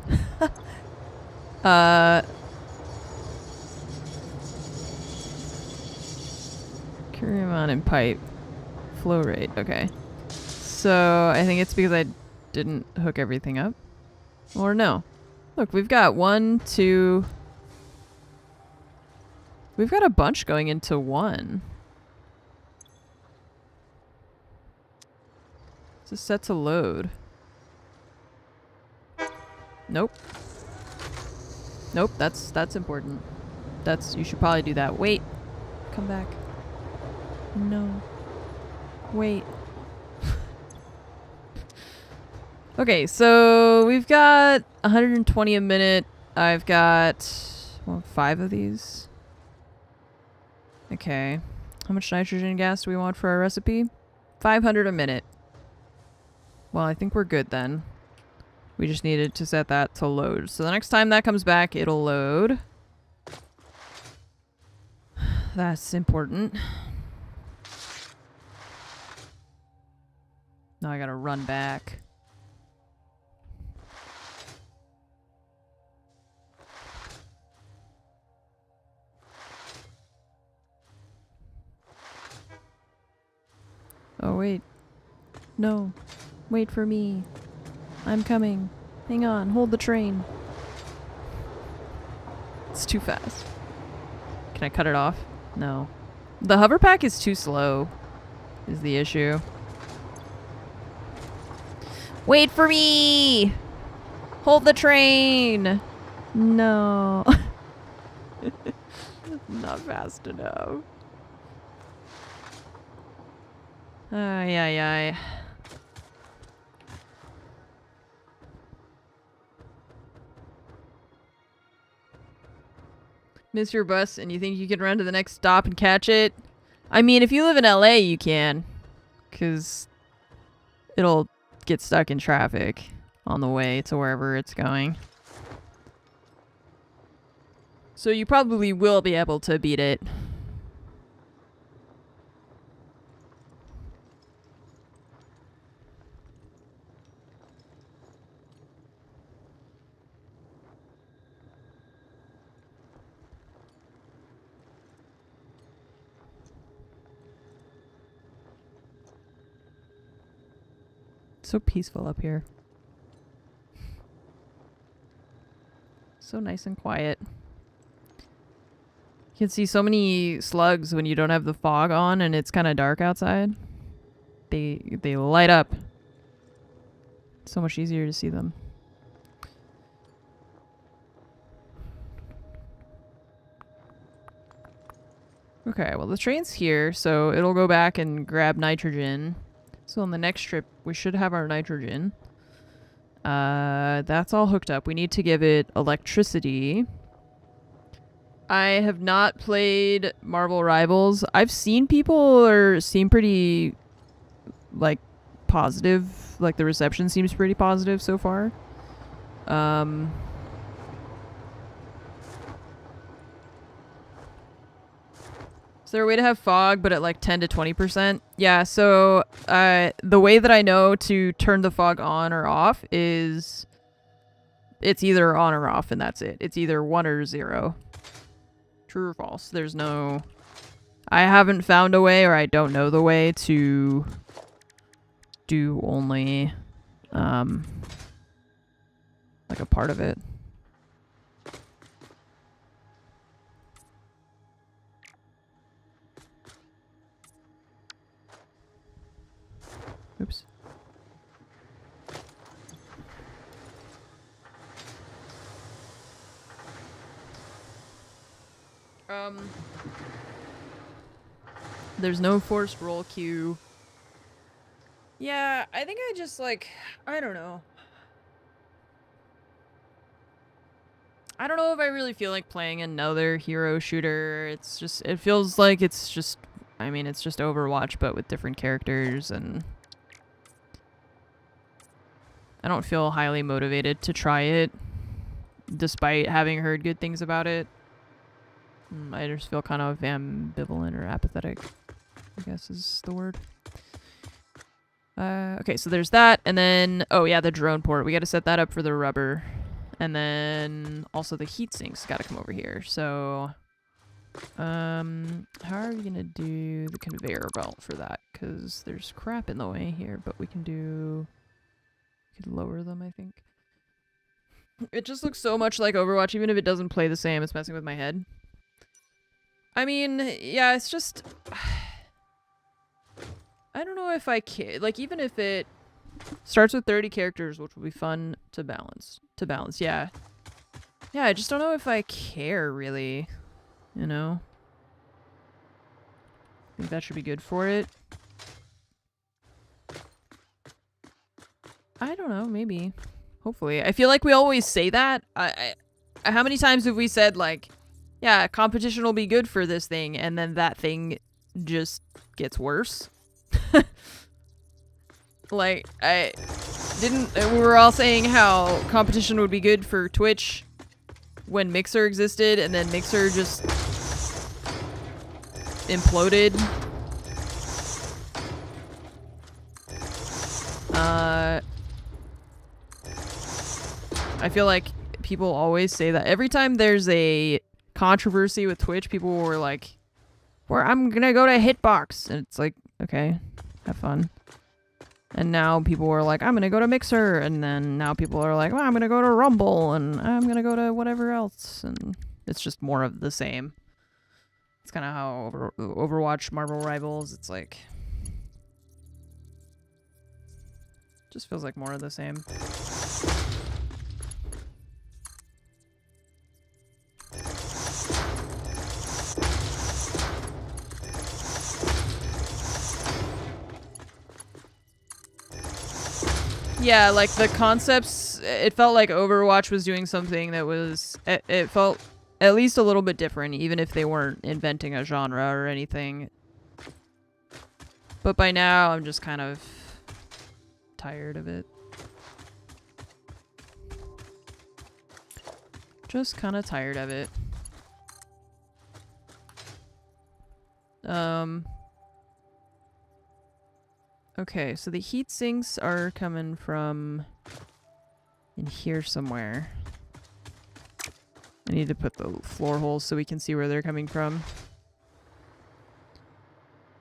Carry on in pipe. Flow rate, okay. So, I think it's because I didn't hook everything up. Or no. Look, we've got 1, 2... We've got a bunch going into 1. Is this set to load? Nope. Nope, that's important. You should probably do that. Wait. Come back. No. Wait. Okay, so we've got 120 a minute. I've got 5 of these. Okay. How much nitrogen gas do we want for our recipe? 500 a minute. Well, I think we're good then. We just needed to set that to load. So the next time that comes back, it'll load. That's important. Now I gotta run back. Oh, wait. No. Wait for me. I'm coming. Hang on. Hold the train. It's too fast. Can I cut it off? No. The hover pack is too slow, is the issue. Wait for me! Hold the train! No. Not fast enough. Ay, ay, ay. Miss your bus and you think you can run to the next stop and catch it? I mean, if you live in LA, you can. 'Cause it'll get stuck in traffic on the way to wherever it's going. So you probably will be able to beat it. So peaceful up here. So nice and quiet. You can see so many slugs when you don't have the fog on and it's kind of dark outside. They light up. It's so much easier to see them. Okay, well the train's here, so it'll go back and grab nitrogen. So on the next trip, we should have our nitrogen. That's all hooked up. We need to give it electricity. I have not played Marvel Rivals. I've seen people seem pretty, like, positive. Like, the reception seems pretty positive so far. Is there a way to have fog, but at like 10 to 20%? Yeah, so the way that I know to turn the fog on or off is it's either on or off, and that's it. It's either 1 or 0. True or false. There's no... I haven't found a way, or I don't know the way to do only like a part of it. Oops. There's no forced roll queue. Yeah, I think I just like, I don't know. I don't know if I really feel like playing another hero shooter. It's just, it feels like it's just, I mean, it's just Overwatch, but with different characters, and I don't feel highly motivated to try it, despite having heard good things about it. I just feel kind of ambivalent or apathetic, I guess is the word. Okay, so there's that, and then, oh yeah, the drone port. We gotta set that up for the rubber. And then also the heat sinks gotta come over here. So, how are we gonna do the conveyor belt for that? Because there's crap in the way here, but we can do, we could lower them, I think. It just looks so much like Overwatch, even if it doesn't play the same. It's messing with my head. I mean, yeah, it's just, I don't know if I care. Like, even if it starts with 30 characters, which will be fun to balance. Yeah. Yeah, I just don't know if I care, really. You know? I think that should be good for it. I don't know, maybe. Hopefully. I feel like we always say that. How many times have we said, like, yeah, competition will be good for this thing, and then that thing just gets worse? Like, we were all saying how competition would be good for Twitch when Mixer existed, and then Mixer just imploded. I feel like people always say that. Every time there's a controversy with Twitch, people were like, I'm gonna go to Hitbox. And it's like, okay, have fun. And now people are like, I'm gonna go to Mixer, and then now people are like, well, I'm gonna go to Rumble, and I'm gonna go to whatever else, and it's just more of the same. It's kind of how Overwatch, Marvel Rivals, it's like, just feels like more of the same. Yeah, like the concepts, it felt like Overwatch was doing something that was, it felt at least a little bit different, even if they weren't inventing a genre or anything. But by now, I'm just kind of tired of it. Just kind of tired of it. Okay, so the heat sinks are coming from in here somewhere. I need to put the floor holes so we can see where they're coming from.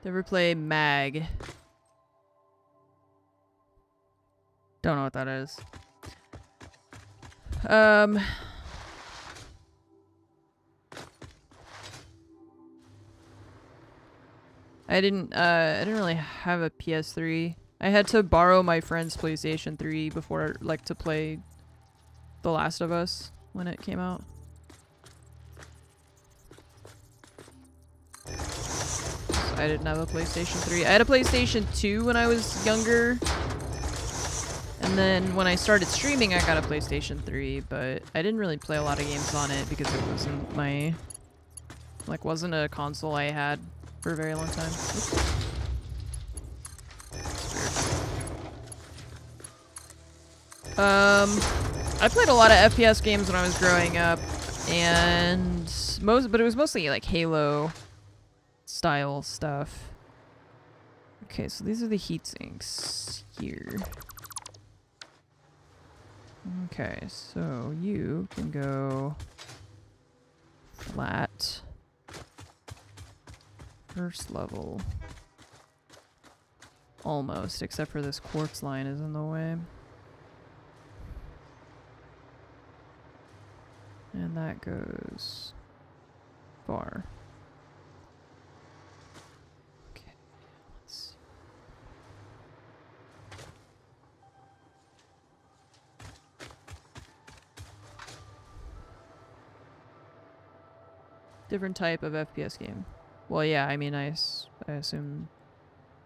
Ever play Mag? Don't know what that is. I didn't really have a PS3. I had to borrow my friend's PlayStation 3 before, like, to play The Last of Us when it came out. So I didn't have a PlayStation 3. I had a PlayStation 2 when I was younger. And then when I started streaming, I got a PlayStation 3, but I didn't really play a lot of games on it because it wasn't my, like, wasn't a console I had for a very long time. Oops. I played a lot of FPS games when I was growing up, and but it was mostly like Halo style stuff. Okay, so these are the heat sinks here. Okay, so you can go flat. First level. Almost, except for this quartz line is in the way. And that goes far. Okay, let's see. Different type of FPS game. Well, yeah, I mean, I assume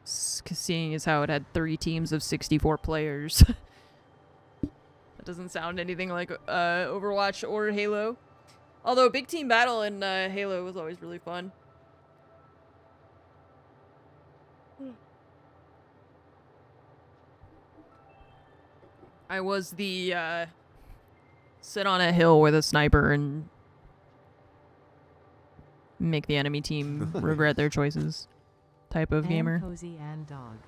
seeing as how it had 3 teams of 64 players. That doesn't sound anything like Overwatch or Halo. Although big team battle in Halo was always really fun. I was the sit on a hill with a sniper and make the enemy team regret their choices type of gamer. Cozy and dog.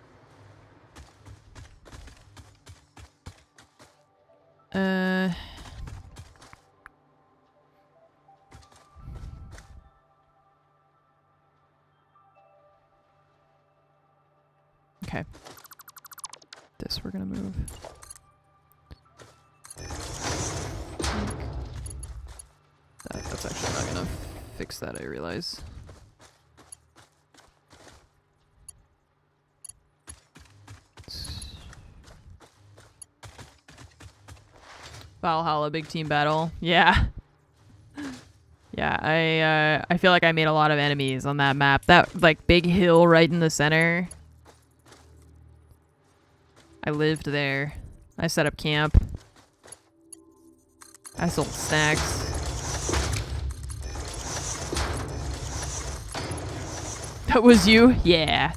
Okay. This we're gonna move. That's actually not gonna fix that, I realize. Valhalla big team battle. Yeah. Yeah, I feel like I made a lot of enemies on that map. That like big hill right in the center. I lived there. I set up camp. I sold snacks. That was you? Yeah.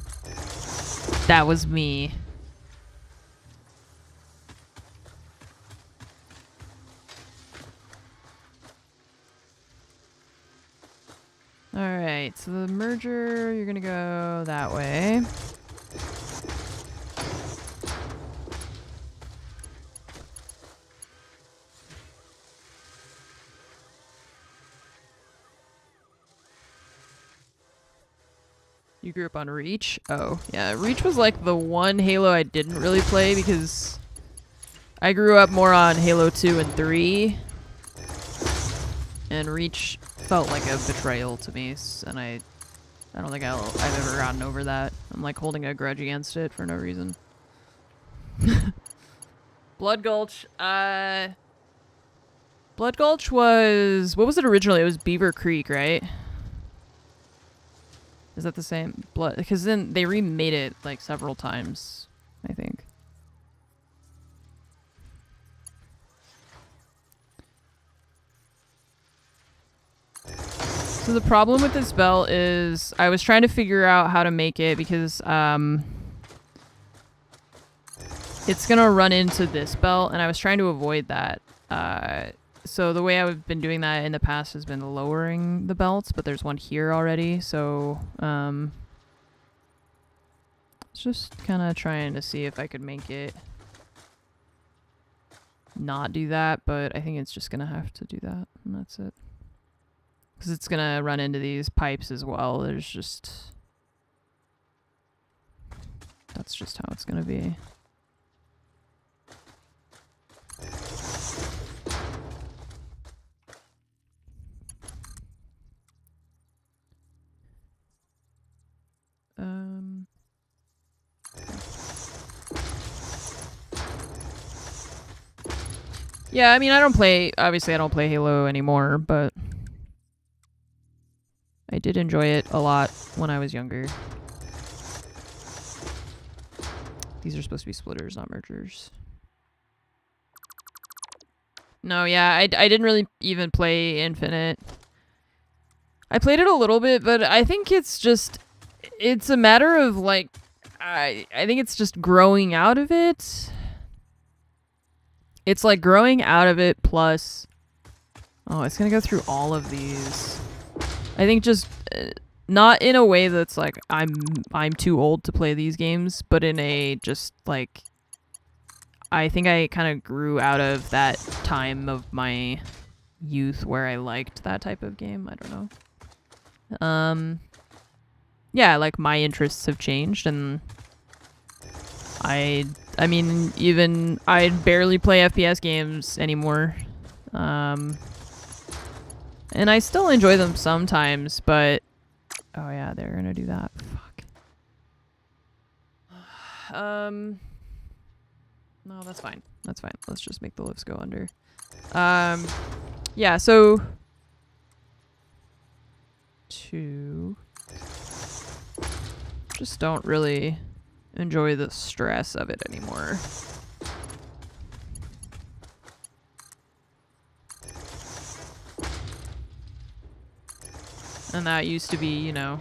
That was me. Alright, so the merger, you're gonna go that way. You grew up on Reach? Oh, yeah. Reach was like the one Halo I didn't really play because I grew up more on Halo 2 and 3. And Reach felt like a betrayal to me, and I don't think I've ever gotten over that. I'm like holding a grudge against it for no reason. Blood Gulch. Blood Gulch was... What was it originally? It was Beaver Creek, right? Is that the same? Blood? Because then they remade it like several times, I think. So the problem with this belt is I was trying to figure out how to make it because it's gonna run into this belt, and I was trying to avoid that. So the way I've been doing that in the past has been lowering the belts, but there's one here already, so just kind of trying to see if I could make it not do that, but I think it's just gonna have to do that, and that's it. Because it's gonna run into these pipes as well. There's just... That's just how it's gonna be. Yeah, I mean, obviously I don't play Halo anymore, but I did enjoy it a lot when I was younger. These are supposed to be splitters, not mergers. No, yeah, I didn't really even play Infinite. I played it a little bit, but I think it's a matter of, like, I think it's just growing out of it. It's like growing out of it plus... Oh, it's gonna go through all of these. I think just... not in a way that's like, I'm too old to play these games, but in a just, like... I think I kind of grew out of that time of my youth where I liked that type of game. I don't know. Yeah, like my interests have changed, and I mean, even I barely play FPS games anymore. And I still enjoy them sometimes, but oh yeah, they're gonna do that. Fuck. No, that's fine. That's fine. Let's just make the lifts go under. Yeah, so just don't really enjoy the stress of it anymore. And that used to be, you know,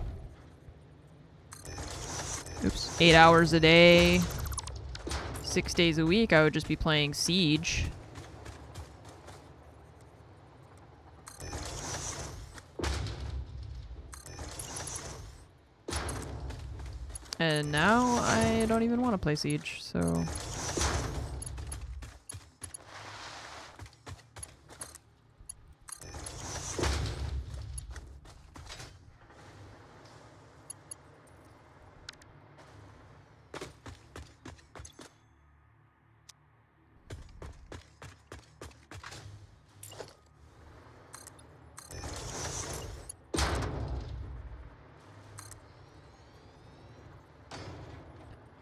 8 hours a day, 6 days a week, I would just be playing Siege. And now I don't even want to play Siege, so...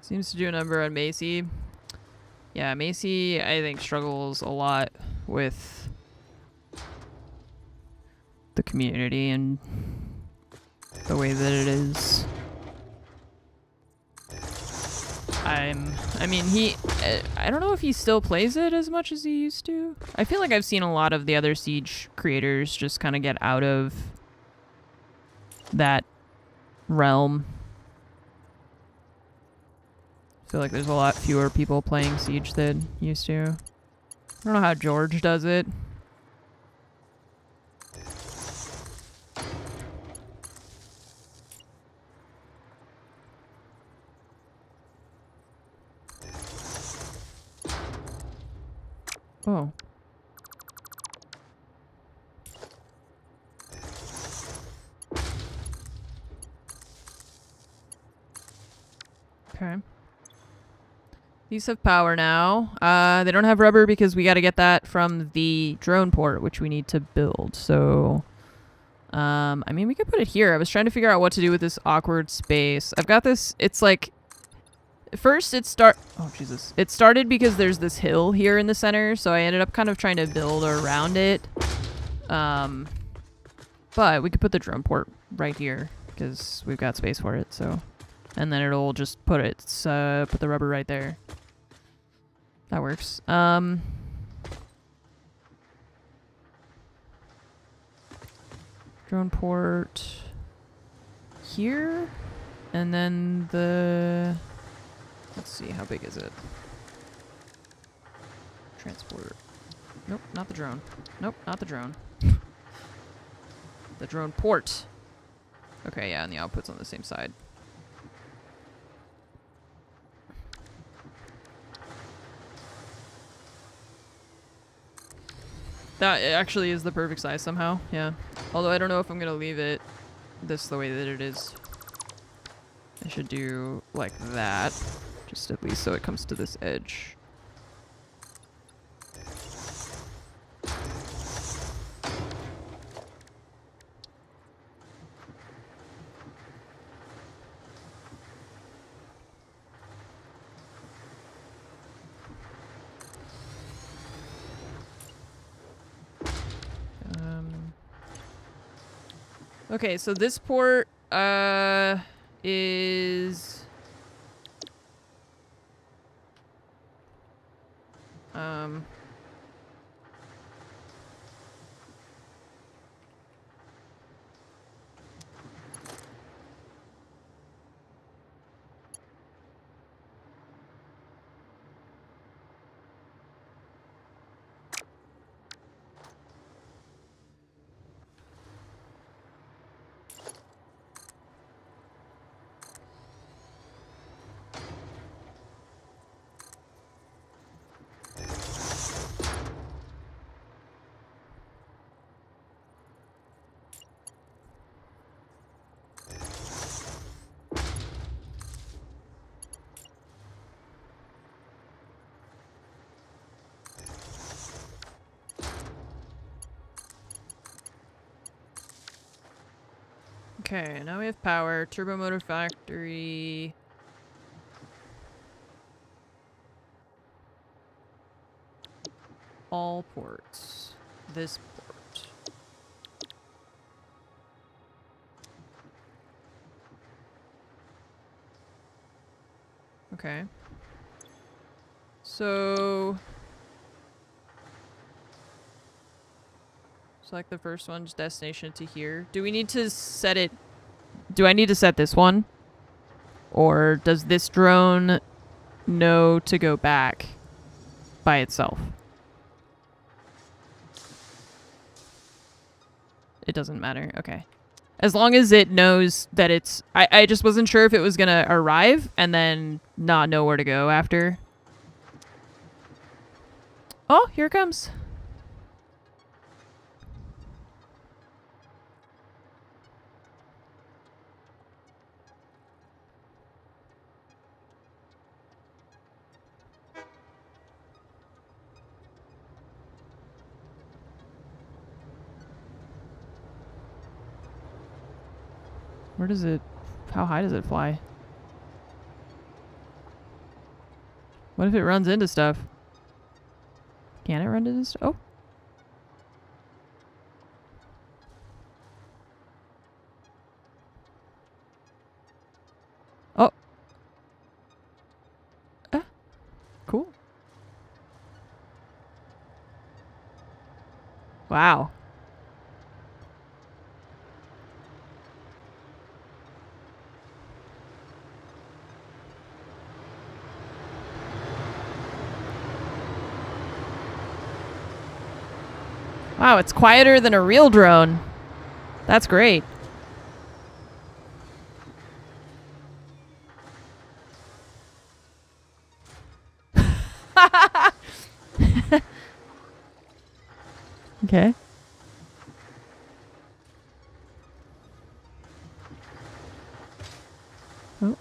Seems to do a number on Macy. Yeah, Macy, I think, struggles a lot with the community and the way that it is. I mean, I don't know if he still plays it as much as he used to. I feel like I've seen a lot of the other Siege creators just kind of get out of that realm. I feel like there's a lot fewer people playing Siege than used to. I don't know how George does it. Oh. Okay. These have power now. They don't have rubber because we got to get that from the drone port, which we need to build. So, I mean, we could put it here. I was trying to figure out what to do with this awkward space. I've got this. It's like, first it oh, Jesus. It started because there's this hill here in the center. So I ended up kind of trying to build around it. But we could put the drone port right here because we've got space for it. So. And then it'll just put the rubber right there. That works. Drone port here. And then let's see, how big is it? Transport. Nope, not the drone. Nope, not the drone. The drone port. Okay, yeah, and the output's on the same side. That actually is the perfect size somehow, yeah. Although I don't know if I'm gonna leave it this the way that it is. I should do like that, just at least so it comes to this edge. Okay, so this port is Okay, now we have power. Turbo motor factory. All ports. This port. Okay. So... select the first one, just destination to here. Do we need to set it... do I need to set this one? Or does this drone know to go back by itself? It doesn't matter. Okay. As long as it knows that it's... I just wasn't sure if it was going to arrive and then not know where to go after. Oh, here it comes. Where does it... how high does it fly? What if it runs into stuff? Can it run into stuff? Oh. Oh. Cool. Wow. Wow, it's quieter than a real drone. That's great. Okay. Oh.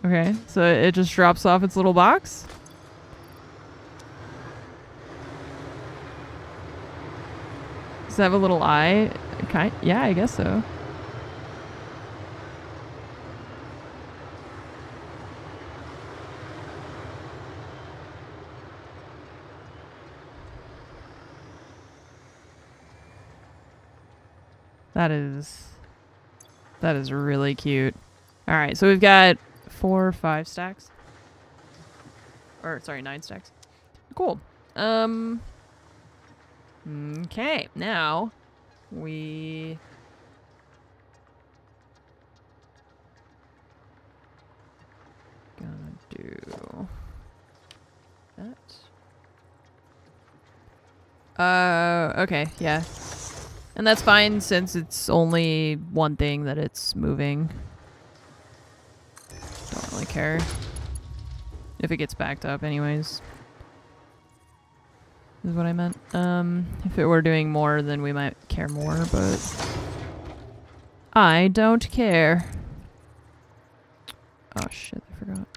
Okay, so it just drops off its little box? Does it have a little eye? Yeah, I guess so. That is really cute. All right, so we've got 4 or 5 stacks. Or sorry, 9 stacks. Cool. Okay, now we gonna do that. Okay, yeah. And that's fine since it's only one thing that it's moving. Don't really care if it gets backed up anyways. Is what I meant. If it were doing more, then we might care more, but I don't care. Oh shit, I forgot.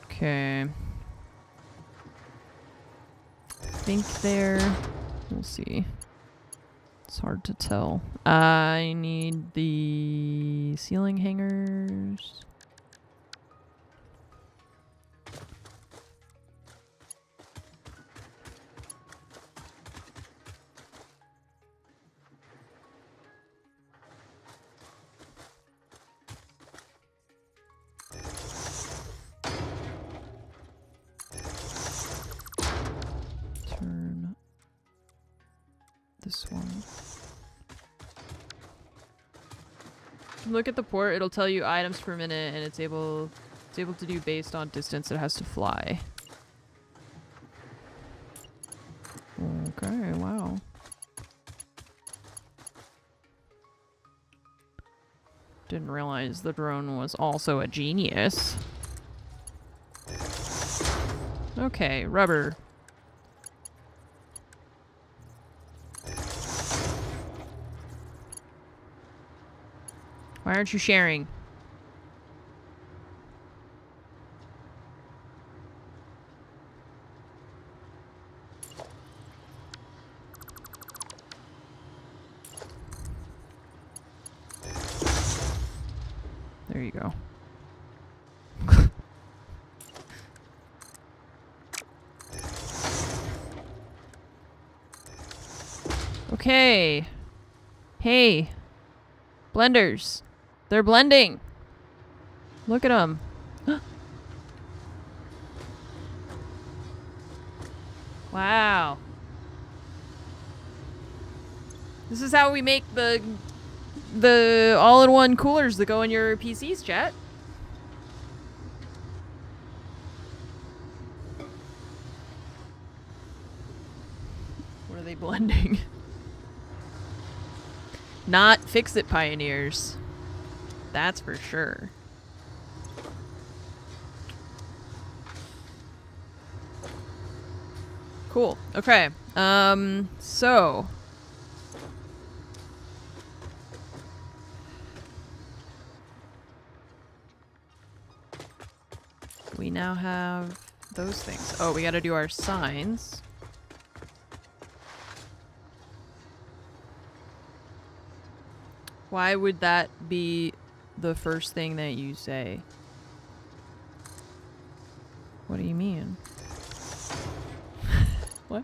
Okay. I think there... we'll see. It's hard to tell. I need the ceiling hangers. This one. Look at the port, it'll tell you items per minute and it's able to do based on distance it has to fly. Okay, wow. Didn't realize the drone was also a genius. Okay, rubber. Why aren't you sharing? you go. Okay. Hey. Blenders. They're blending. Look at them. Wow. This is how we make the all-in-one coolers that go in your PCs, chat. What are they blending? Not fix-it pioneers. That's for sure. Cool. Okay. So we now have those things. Oh, we gotta do our signs. Why would that be the first thing that you say? What do you mean? What?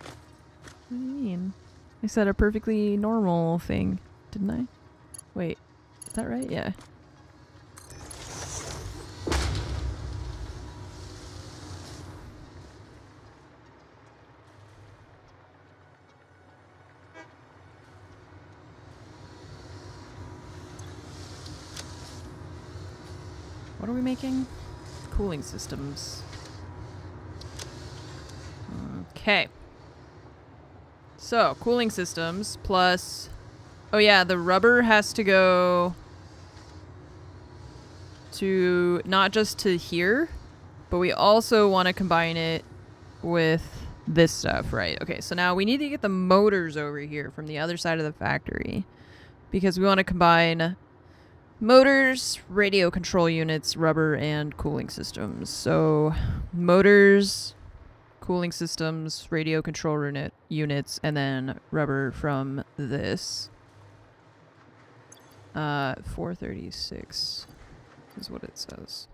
What do you mean? I said a perfectly normal thing, didn't I? Wait, is that right? Yeah. What are we making? Cooling systems. Okay. So, cooling systems plus... Oh yeah, the rubber has to go to not just to here, but we also want to combine it with this stuff, right? Okay, so now we need to get the motors over here from the other side of the factory because we want to combine motors, radio control units, rubber, and cooling systems. So motors, cooling systems, radio control units, and then rubber from this. 436 is what it says.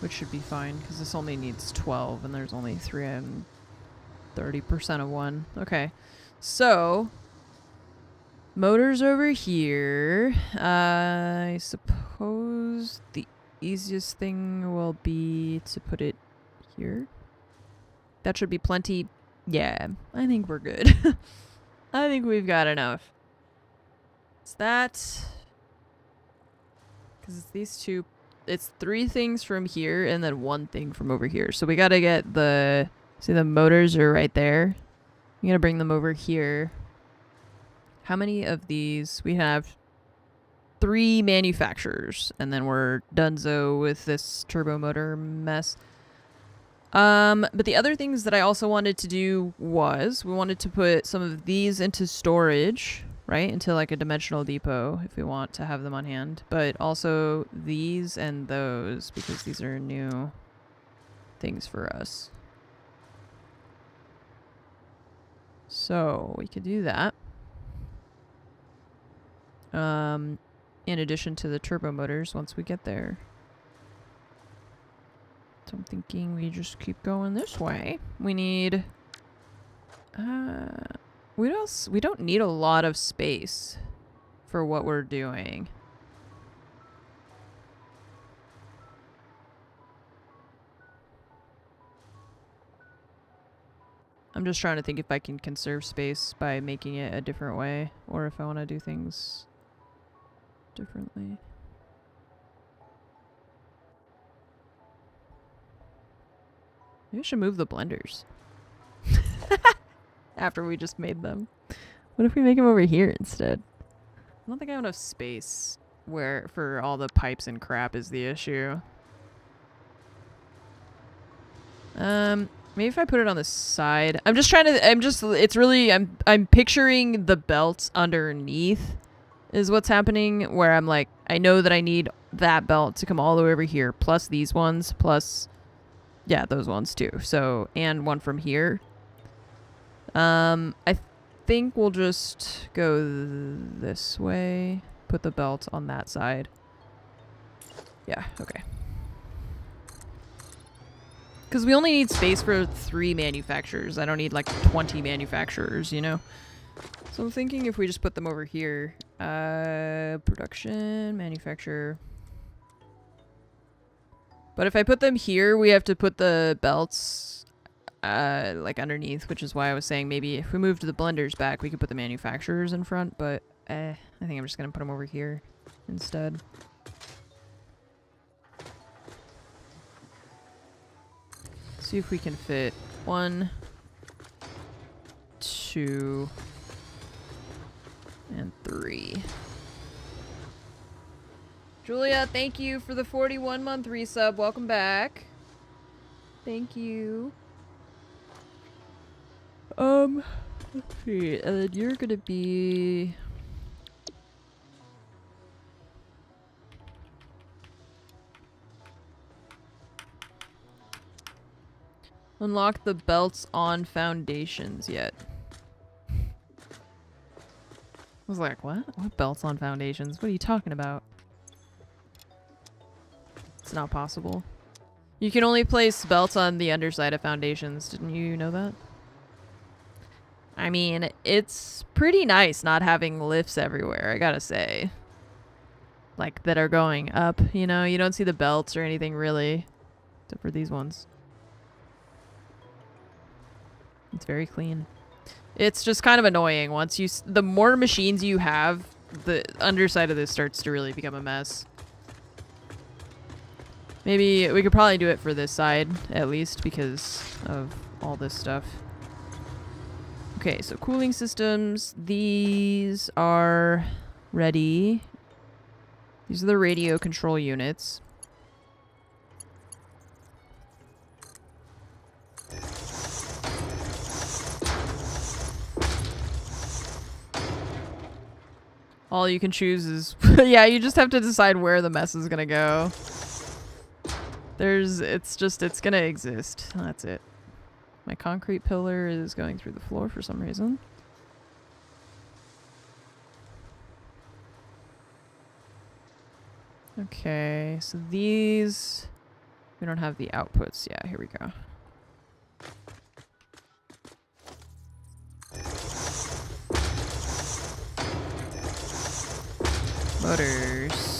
Which should be fine, because this only needs 12, and there's only 330% of one. Okay, so... motors over here. I suppose the easiest thing will be to put it here. That should be plenty. Yeah, I think we're good. I think we've got enough. It's that. Because it's these two. It's 3 things from here and then 1 thing from over here. So we gotta get the... See, the motors are right there. You gotta bring them over here. How many of these? We have 3 manufacturers, and then we're donezo with this turbo motor mess. But the other things that I also wanted to do was we wanted to put some of these into storage, right? Into like a dimensional depot if we want to have them on hand. But also these and those because these are new things for us. So we could do that. In addition to the turbo motors once we get there. So I'm thinking we just keep going this way. We need... we don't need a lot of space for what we're doing. I'm just trying to think if I can conserve space by making it a different way, or if I want to do things differently. Maybe I should move the blenders. After we just made them. What if we make them over here instead? I don't think I have enough space where for all the pipes and crap is the issue. Maybe if I put it on the side. I'm picturing the belt underneath is what's happening, where I'm like, I know that I need that belt to come all the way over here, plus these ones, plus, yeah, those ones too. So, and one from here. I think we'll just go this way. Put the belt on that side. Yeah, okay. Because we only need space for 3 manufacturers. I don't need like 20 manufacturers, you know? So I'm thinking if we just put them over here. Production, manufacturer. But if I put them here, we have to put the belts like underneath, which is why I was saying maybe if we moved the blenders back, we could put the manufacturers in front, but I think I'm just going to put them over here instead. See if we can fit 1, 2, and 3. Julia, thank you for the 41-month resub. Welcome back. Thank you. Let's see. And then you're gonna be... Unlock the belts on foundations yet. I was like, what? What belts on foundations? What are you talking about? It's not possible. You can only place belts on the underside of foundations. Didn't you know that? I mean, it's pretty nice not having lifts everywhere, I gotta say. Like, that are going up, you know? You don't see the belts or anything really. Except for these ones. It's very clean. It's just kind of annoying. Once you... the more machines you have, the underside of this starts to really become a mess. Maybe we could probably do it for this side, at least, because of all this stuff. Okay, so cooling systems. These are ready. These are the radio control units. All you can choose is... yeah, you just have to decide where the mess is gonna go. It's gonna exist. That's it. My concrete pillar is going through the floor for some reason. Okay, so these... we don't have the outputs. Yeah, here we go. Motors.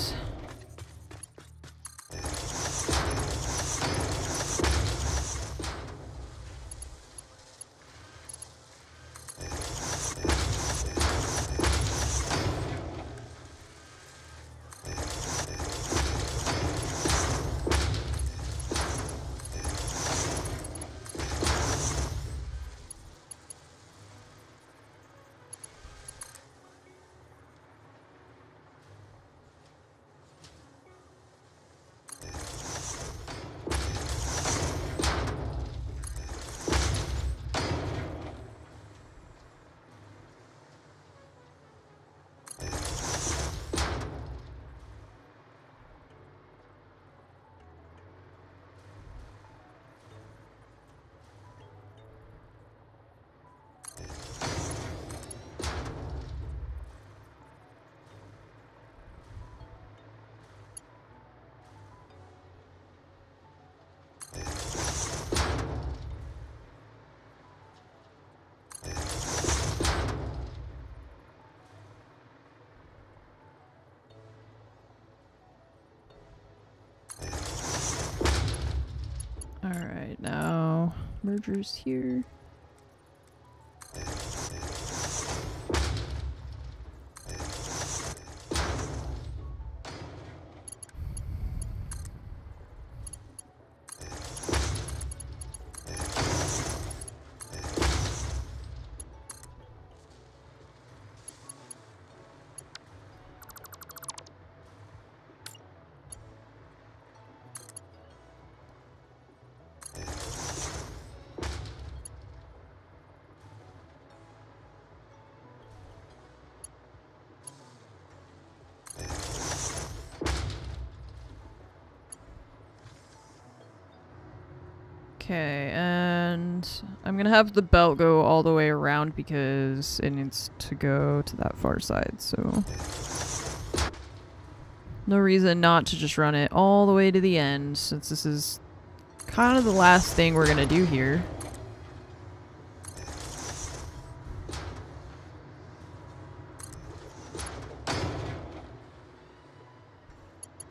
Alright, now mergers here. Okay, and And I'm gonna have the belt go all the way around because it needs to go to that far side, so no reason not to just run it all the way to the end, since this is kind of the last thing we're gonna do here.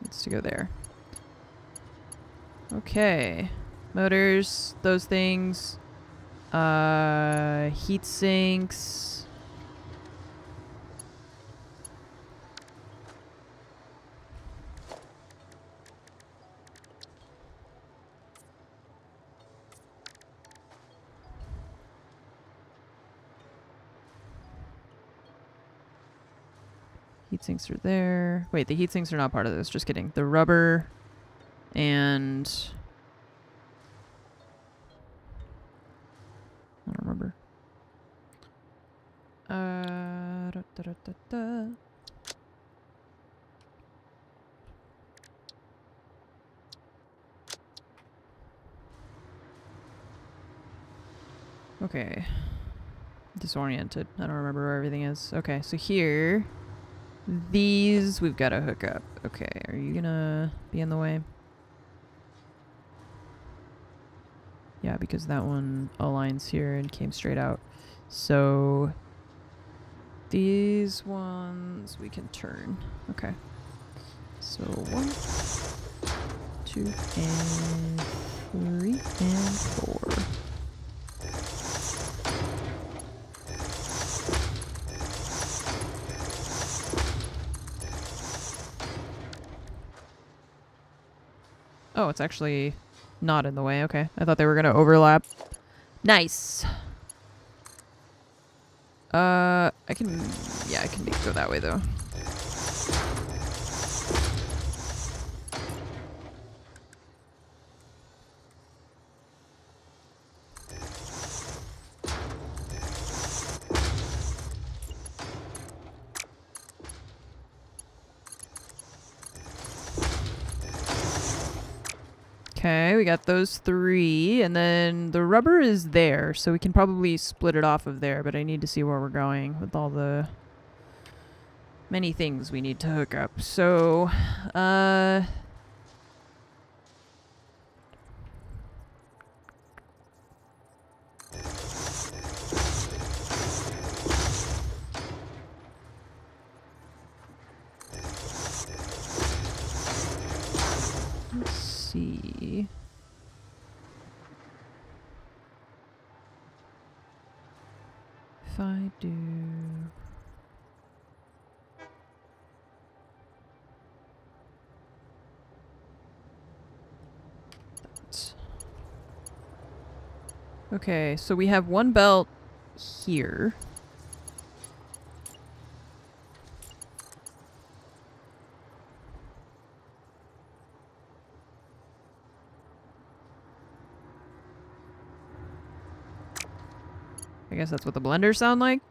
Needs to go there. Okay. Motors, those things. Heat sinks. Heat sinks are there. Wait, the heat sinks are not part of this. Just kidding. The rubber and I don't remember. Da, da, da, da, da. Okay. Disoriented. I don't remember where everything is. Okay, so here, these we've got to hook up. Okay, are you gonna be in the way? Yeah, because that one aligns here and came straight out. So these ones we can turn. Okay. So 1, 2, and 3, and 4. Oh, it's actually not in the way. Okay. I thought they were going to overlap. Nice. I can go that way though. Okay, we got those 3, and then the rubber is there, so we can probably split it off of there, but I need to see where we're going with all the many things we need to hook up. So, let's see. If I do... that. Okay, so we have one belt here. I guess that's what the blenders sound like.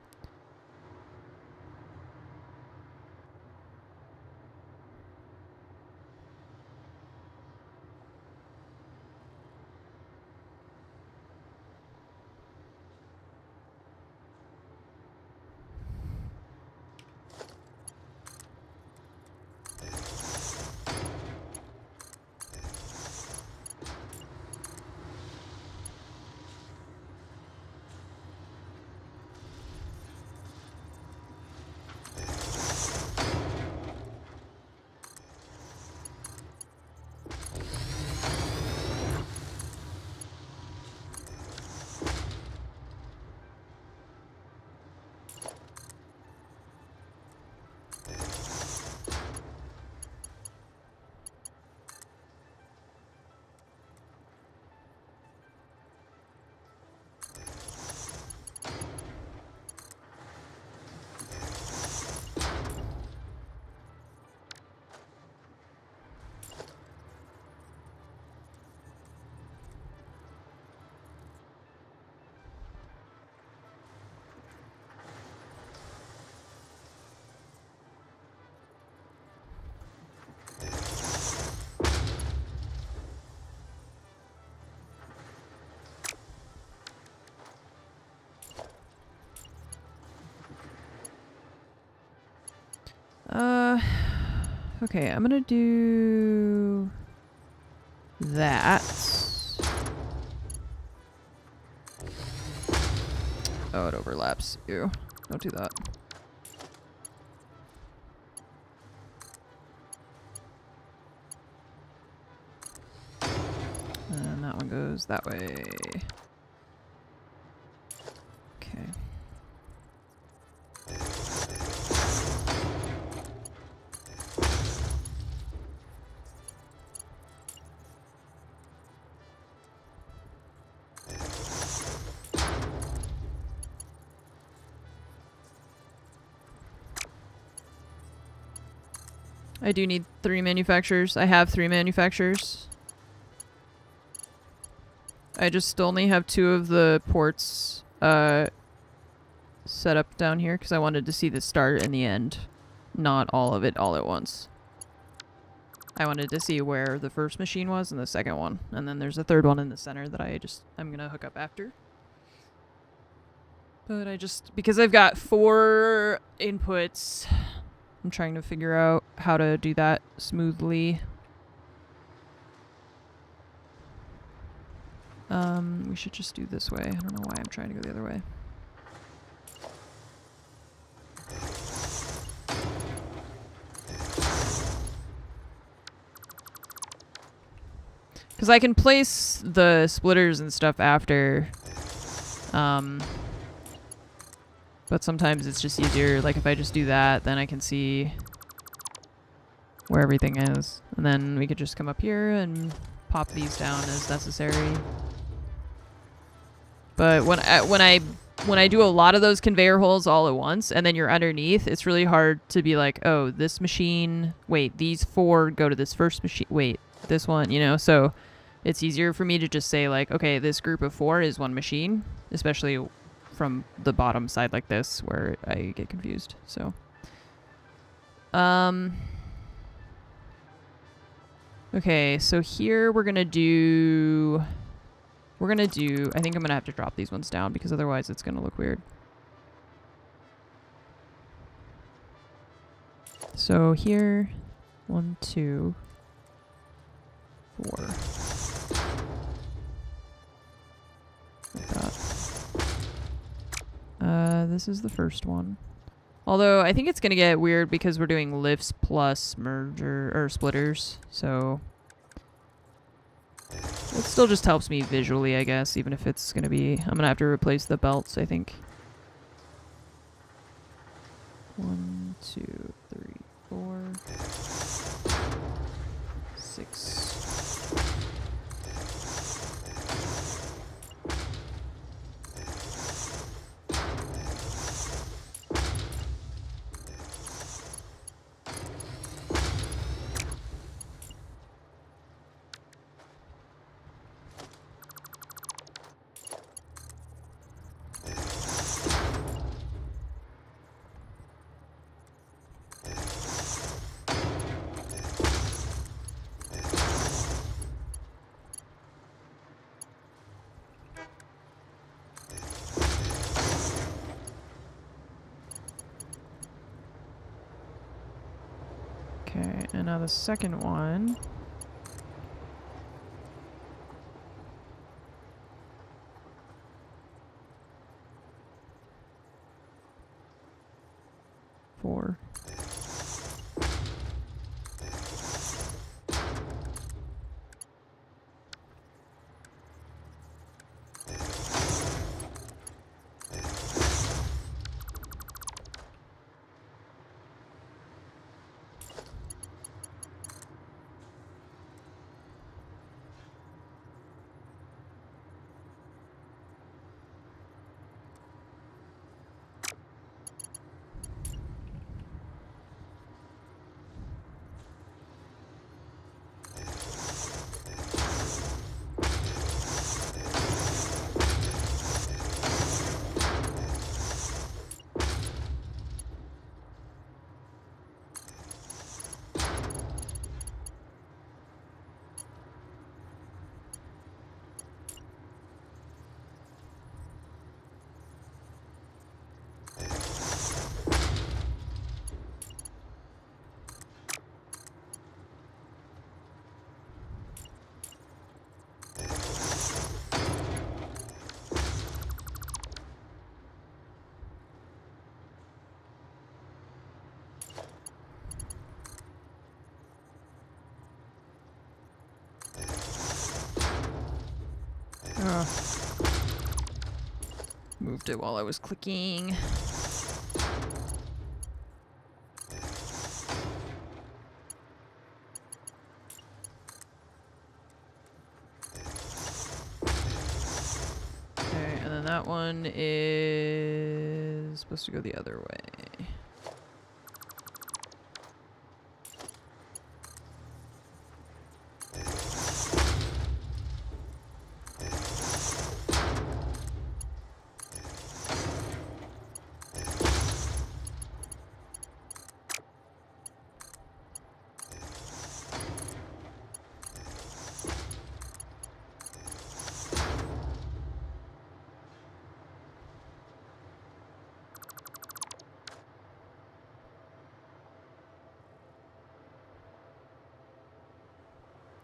Okay, I'm gonna do that. Oh, it overlaps. Ew. Don't do that. And that one goes that way. Okay. I do need 3 manufacturers. I have 3 manufacturers. I just only have 2 of the ports set up down here because I wanted to see the start and the end. Not all of it all at once. I wanted to see where the first machine was and the second one. And then there's a third one in the center that I'm going to hook up after. But because I've got 4 inputs, I'm trying to figure out how to do that smoothly. We should just do this way. I don't know why I'm trying to go the other way. Because I can place the splitters and stuff after. But sometimes it's just easier, like if I just do that, then I can see where everything is. And then we could just come up here and pop these down as necessary. But when I do a lot of those conveyor holes all at once, and then you're underneath, it's really hard to be like, oh, this machine, wait, these 4 go to this first machine, wait, this one, you know? So it's easier for me to just say like, okay, this group of 4 is one machine, especially from the bottom side like this where I get confused. So okay, so here I think I'm gonna have to drop these ones down because otherwise it's gonna look weird. So here, 1, 2, 4. Like that. This is the first one. Although I think it's gonna get weird because we're doing lifts plus merger or splitters, so it still just helps me visually, I guess, even if it's gonna be. I'm gonna have to replace the belts, I think. 1, 2, 3, 4, 6. Okay, and now the second one. Four. moved it while I was clicking. Okay, and then that one is supposed to go the other way.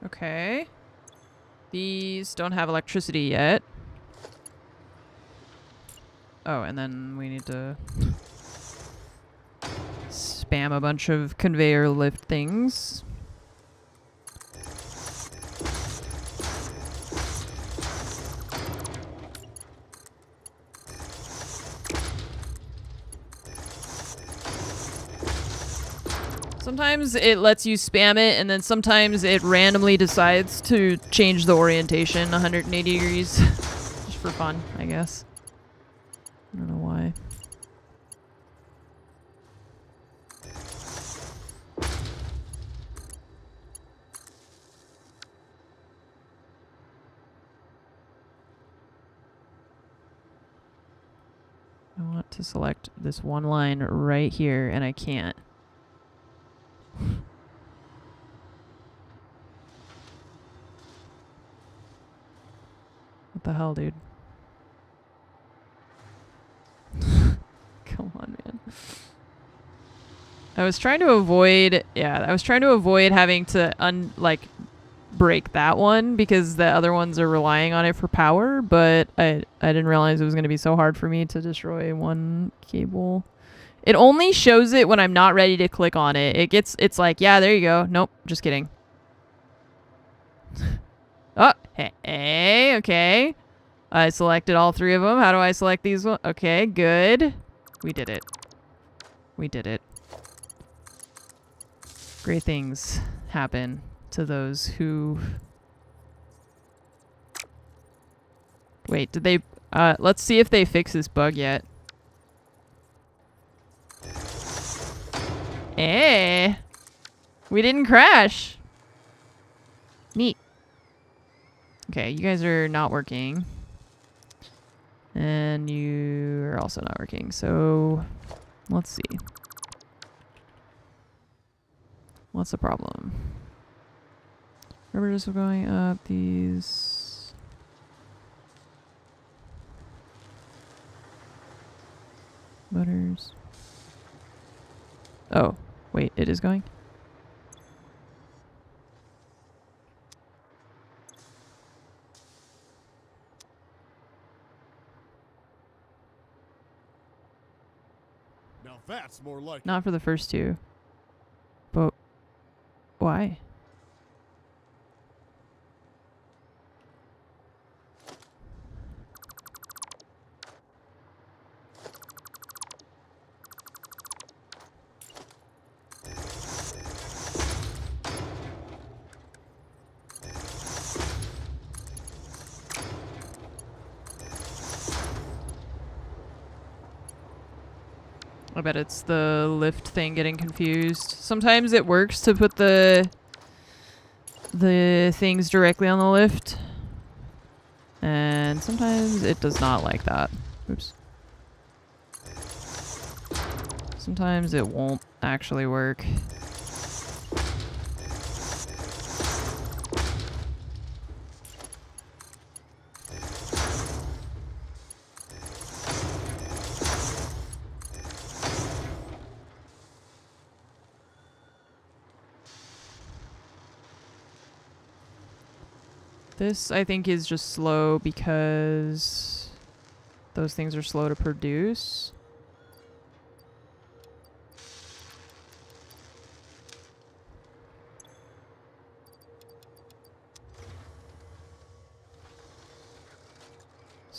Okay. These don't have electricity yet. Oh, and then we need to spam a bunch of conveyor lift things. Sometimes it lets you spam it, and then sometimes it randomly decides to change the orientation 180 degrees. Just for fun, I guess. I don't know why. I want to select this one line right here, and I can't. What the hell, dude? Come on, man. I was trying to avoid, having to break that one because the other ones are relying on it for power, but I didn't realize it was going to be so hard for me to destroy one cable. It only shows it when I'm not ready to click on it. It's like, yeah, there you go. Nope, just kidding. Oh, hey, okay. I selected all three of them. How do I select these ones? Okay, good. We did it. We did it. Great things happen to those who... Wait, did they... let's see if they fix this bug yet. Eh. We didn't crash. Neat. Okay, you guys are not working. And you are also not working. So, let's see. What's the problem? Remember just going up these... motors. Oh, wait, it is going? Now that's more like Not for the first two. But why? I bet it's the lift thing getting confused. Sometimes it works to put the things directly on the lift. And sometimes it does not like that. Oops. Sometimes it won't actually work. This, I think, is just slow because those things are slow to produce.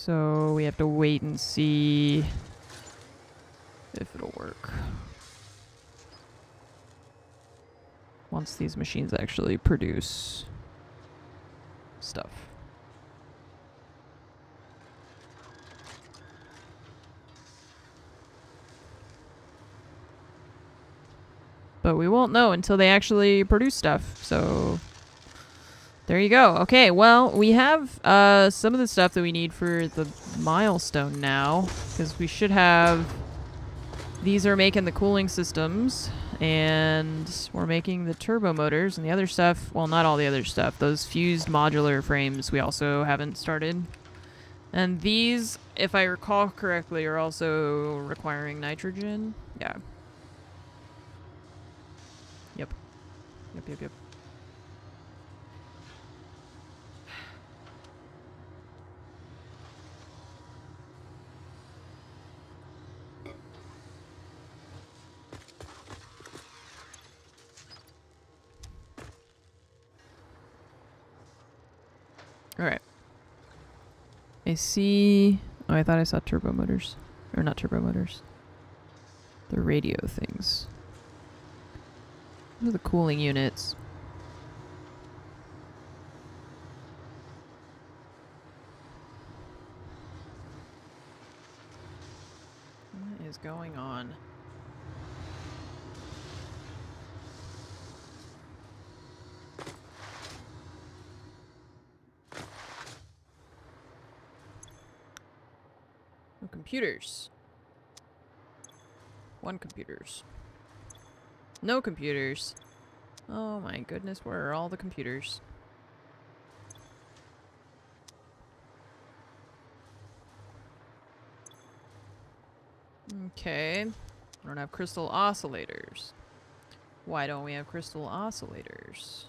So we have to wait and see if it'll work. Once these machines actually produce stuff. But we won't know until they actually produce stuff, so there you go. Okay, well, we have some of the stuff that we need for the milestone now, because we should have... These are making the cooling systems, and we're making the turbo motors, and the other stuff, well, not all the other stuff. Those fused modular frames we also haven't started. And these, if I recall correctly, are also requiring nitrogen. Yeah. Yep. Yep. Alright. I see... Oh, I thought I saw turbo motors. Or not turbo motors. The radio things. Those are the cooling units. What is going on? No computers. One computers. No computers. Oh my goodness, where are all the computers? Okay. I don't have crystal oscillators. Why don't we have crystal oscillators?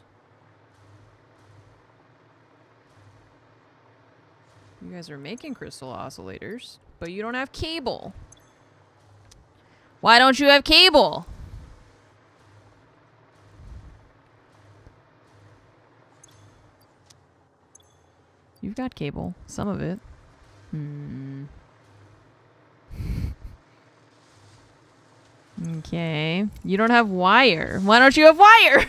You guys are making crystal oscillators, but you don't have cable. Why don't you have cable? You've got cable. Some of it. Okay. You don't have wire. Why don't you have wire?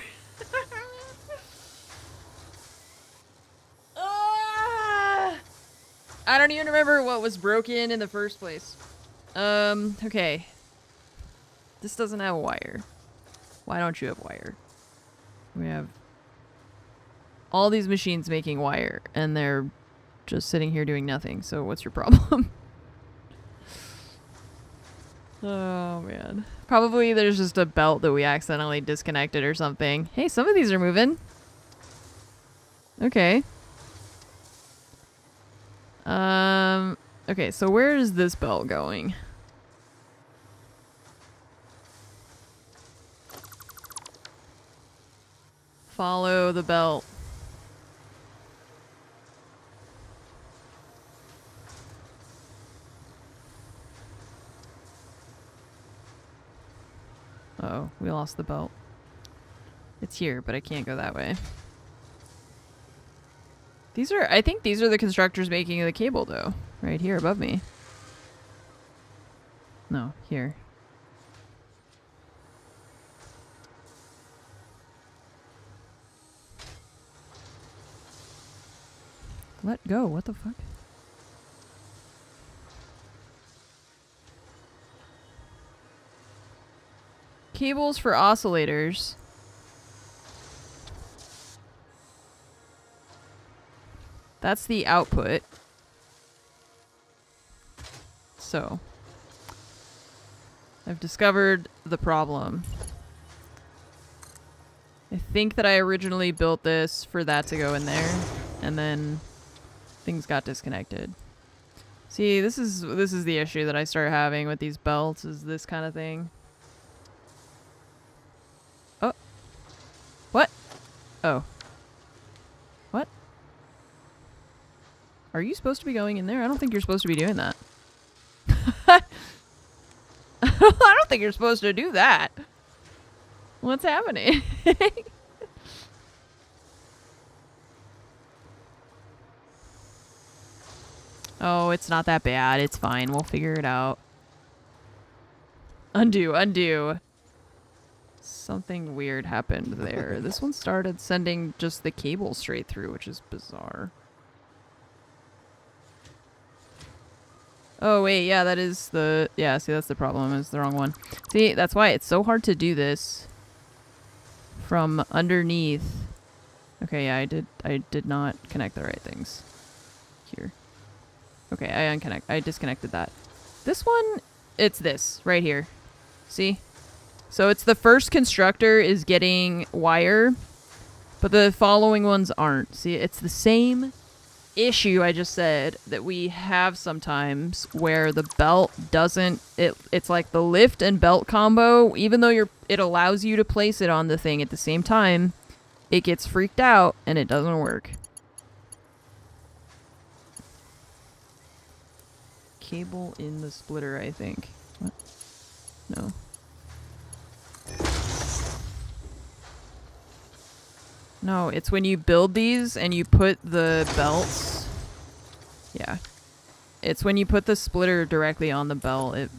I don't even remember what was broken in the first place. Okay. This doesn't have wire. Why don't you have wire? We have all these machines making wire, and they're just sitting here doing nothing. So what's your problem? Oh, man. Probably there's just a belt that we accidentally disconnected or something. Hey, some of these are moving. Okay. Okay, so where is this belt going? Follow the belt. Uh-oh, we lost the belt. It's here, but I can't go that way. These are, I think these are the constructors making the cable, though. Right here above me. No, here. Let go, what the fuck? Cables for oscillators. That's the output. So, I've discovered the problem. I think that I originally built this for that to go in there, and then things got disconnected. See, this is the issue that I start having with these belts, is this kind of thing. Oh. What? Oh. What? Are you supposed to be going in there? I don't think you're supposed to be doing that. I don't think you're supposed to do that. What's happening? Oh, it's not that bad. It's fine. We'll figure it out. Undo, undo. Something weird happened there. This one started sending just the cable straight through, which is bizarre. Oh, wait, yeah, that is the... Yeah, see, that's the problem. It's the wrong one. See, that's why it's so hard to do this from underneath. Okay, yeah, I did not connect the right things here. Okay, I disconnected that. This one, it's this right here. See? So it's the first constructor is getting wire, but the following ones aren't. See, it's the same issue I just said that we have sometimes where the belt doesn't... It's like the lift and belt combo, even though it allows you to place it on the thing at the same time, it gets freaked out and it doesn't work. Cable in the splitter, I think. What? No. No, it's when you build these and you put the belts. Yeah. It's when you put the splitter directly on the belt, it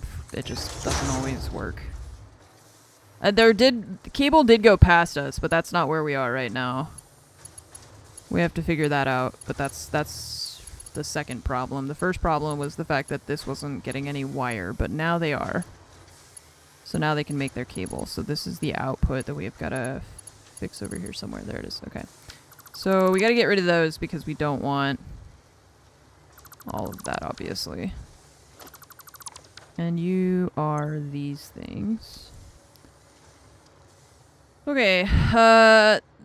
just doesn't always work. The cable did go past us, but that's not where we are right now. We have to figure that out, but that's the second problem. The first problem was the fact that this wasn't getting any wire, but now they are. So now they can make their cable. So this is the output that we've got to fix over here somewhere. There it is. Okay. So we got to get rid of those because we don't want all of that, obviously. And you are these things. Okay.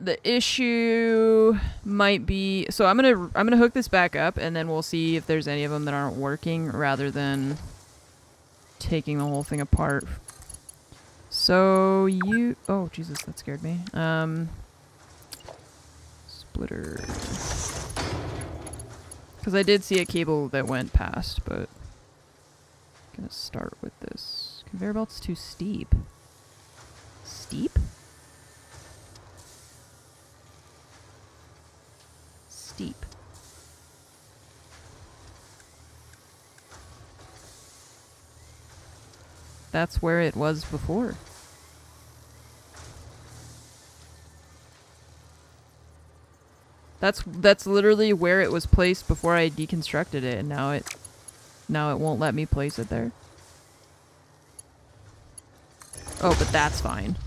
The issue might be... So I'm gonna hook this back up, and then we'll see if there's any of them that aren't working, rather than taking the whole thing apart. So you... Oh, Jesus, that scared me. Splitter. Because I did see a cable that went past, but... I'm gonna start with this. Conveyor belt's too steep. Steep? Steep. That's where it was before. That's literally where it was placed before I deconstructed it, and now it won't let me place it there. Oh, but that's fine.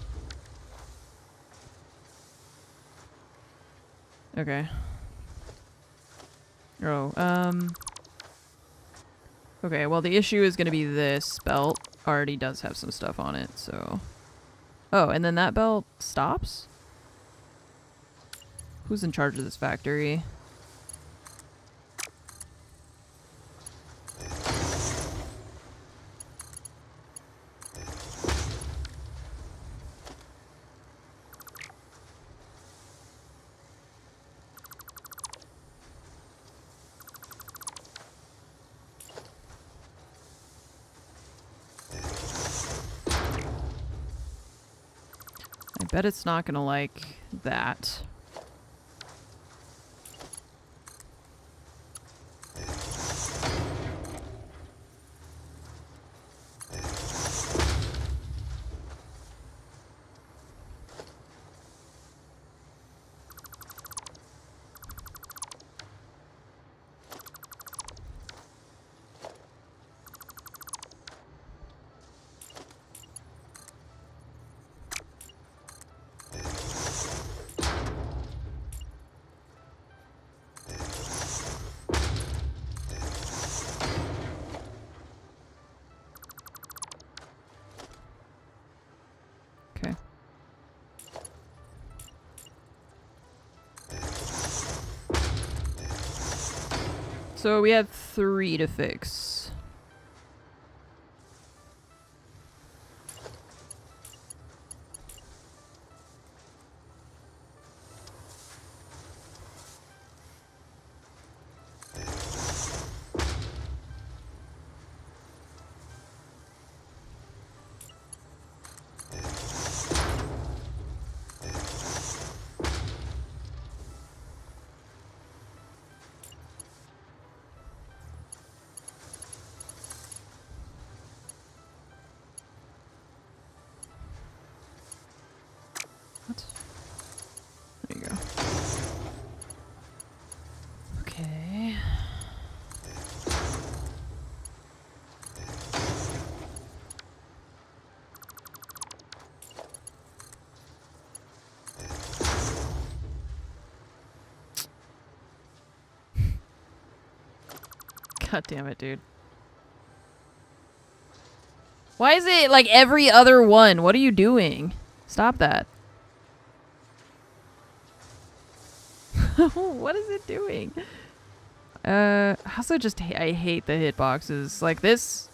Okay. Oh, okay, well the issue is gonna be this belt already does have some stuff on it, so... Oh, and then that belt stops? Who's in charge of this factory? I bet it's not gonna like that. Okay. So we have 3 to fix. God damn it, dude. Why is it like every other one? What are you doing? Stop that. What is it doing? Also just I hate the hitboxes. Like this.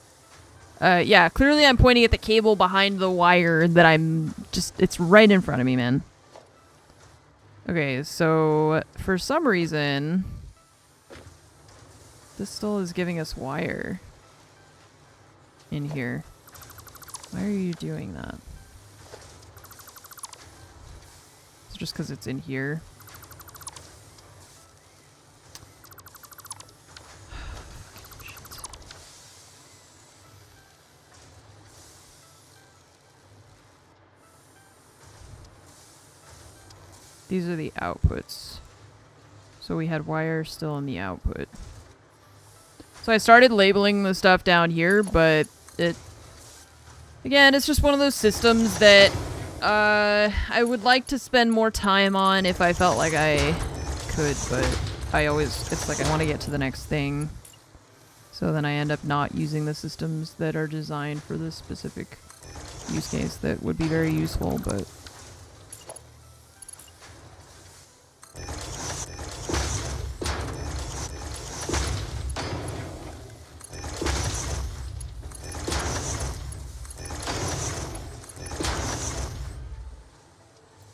Yeah, clearly I'm pointing at the cable behind the wire that I'm just... It's right in front of me, man. Okay, so for some reason... This still is giving us wire in here. Why are you doing that? It's just because it's in here. These are the outputs. So we had wire still in the output. So I started labeling the stuff down here, but it... Again, it's just one of those systems that I would like to spend more time on if I felt like I could, but I always... It's like I want to get to the next thing. So then I end up not using the systems that are designed for this specific use case that would be very useful, but...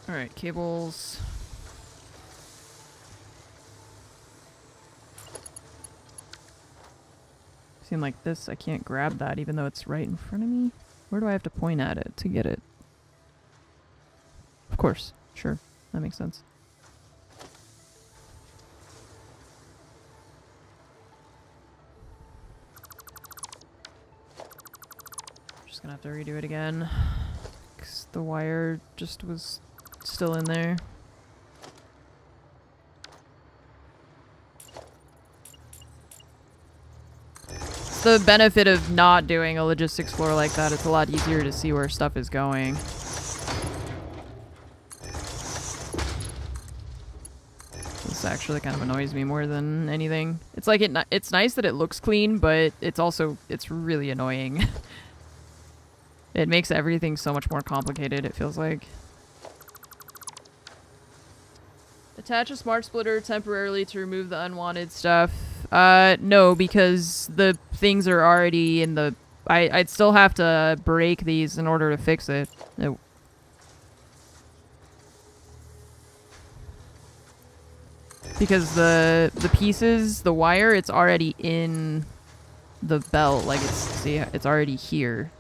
Alright, cables. Seem like this, I can't grab that even though it's right in front of me. Where do I have to point at it to get it? Of course, sure, that makes sense. Just gonna have to redo it again. 'Cause the wire just was still in there. It's the benefit of not doing a logistics floor like that. It's a lot easier to see where stuff is going. This actually kind of annoys me more than anything. It's like it's nice that it looks clean, but it's also, it's really annoying. It makes everything so much more complicated, it feels like. Attach a smart splitter temporarily to remove the unwanted stuff. No, because the things are already in the... I'd still have to break these in order to fix it. No. Because the pieces, the wire, it's already in the belt. Like, it's already here.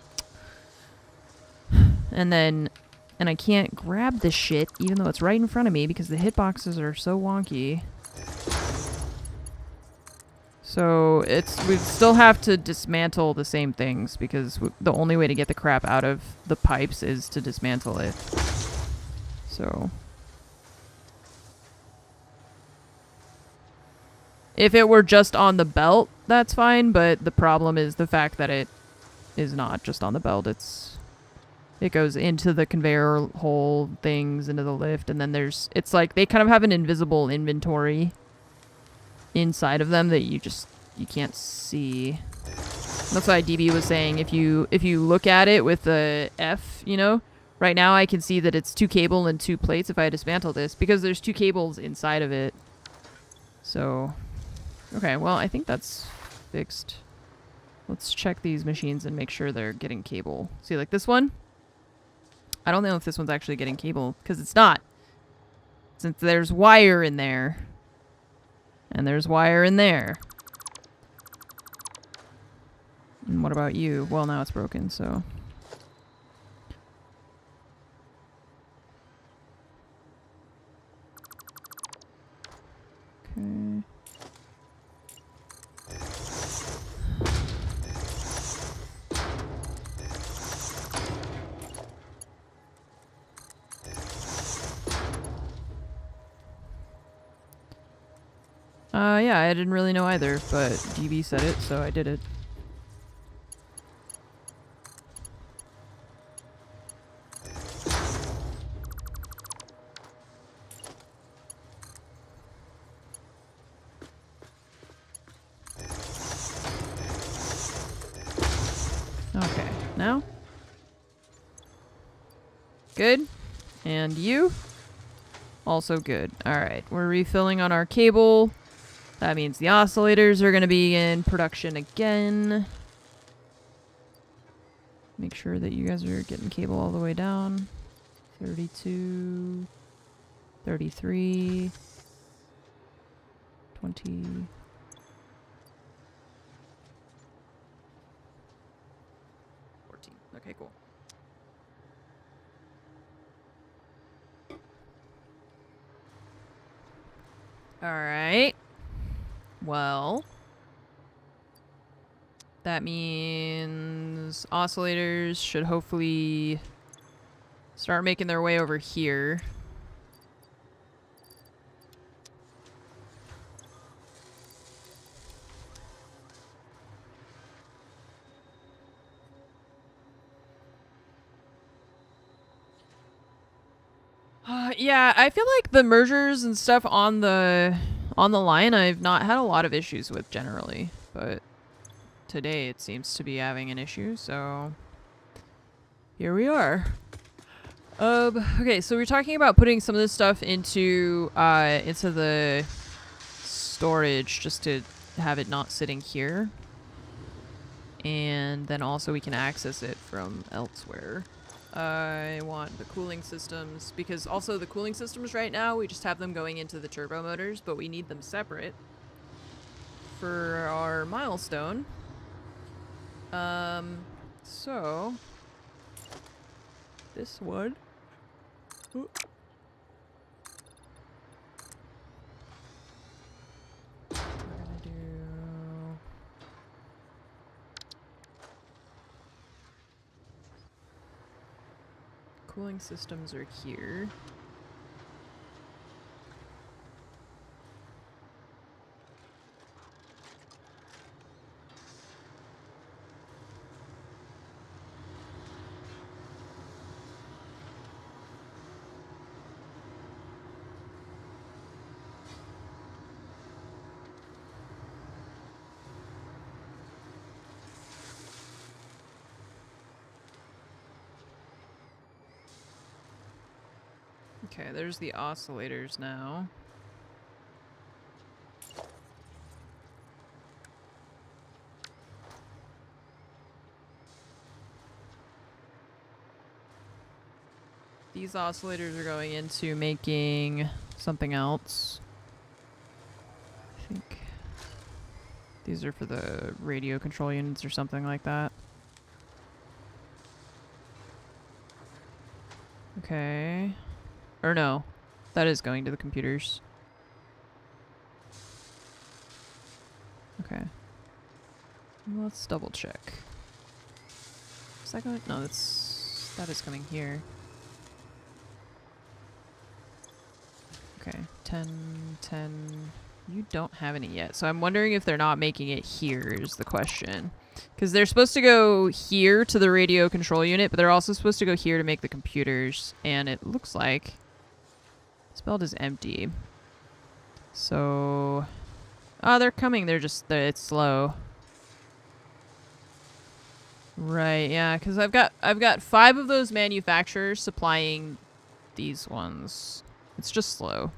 And then... And I can't grab this shit, even though it's right in front of me, because the hitboxes are so wonky. So we still have to dismantle the same things, because the only way to get the crap out of the pipes is to dismantle it. So... If it were just on the belt, that's fine, but the problem is the fact that it is not just on the belt. It goes into the conveyor hole things, into the lift, and then it's like they kind of have an invisible inventory inside of them that you can't see. That's why DB was saying if you look at it with the F, you know, right now I can see that it's 2 cable and 2 plates if I dismantle this, because there's 2 cables inside of it. So, okay, well, I think that's fixed. Let's check these machines and make sure they're getting cable. See, like this one? I don't know if this one's actually getting cable, because it's not. Since there's wire in there. And there's wire in there. And what about you? Well, now it's broken, so... Okay... Yeah, I didn't really know either, but DB said it, so I did it. now. Good. And you? Also good. Alright, we're refilling on our cable. That means the oscillators are going to be in production again. Make sure that you guys are getting cable all the way down. 32, 33, 20. Okay, cool. Alright. Well, that means oscillators should hopefully start making their way over here. Yeah, I feel like the mergers and stuff on the line I've not had a lot of issues with generally, but today it seems to be having an issue, so here we are. Okay, so we're talking about putting some of this stuff into the storage just to have it not sitting here. And then also we can access it from elsewhere. I want the cooling systems, because also the cooling systems right now, we just have them going into the turbo motors, but we need them separate for our milestone. So this one. Ooh. We're gonna do cooling systems are here. Okay, there's the oscillators now. These oscillators are going into making something else. I think these are for the radio control units or something like that. Okay. Or no, that is going to the computers. Okay. Let's double check. Is that going? No, that is coming here. Okay, 10, 10. You don't have any yet, so I'm wondering if they're not making it here is the question. Because they're supposed to go here to the radio control unit, but they're also supposed to go here to make the computers. And it looks like this belt is empty. So, oh, they're coming. It's slow. Right, yeah, because I've got 5 of those manufacturers supplying these ones. It's just slow.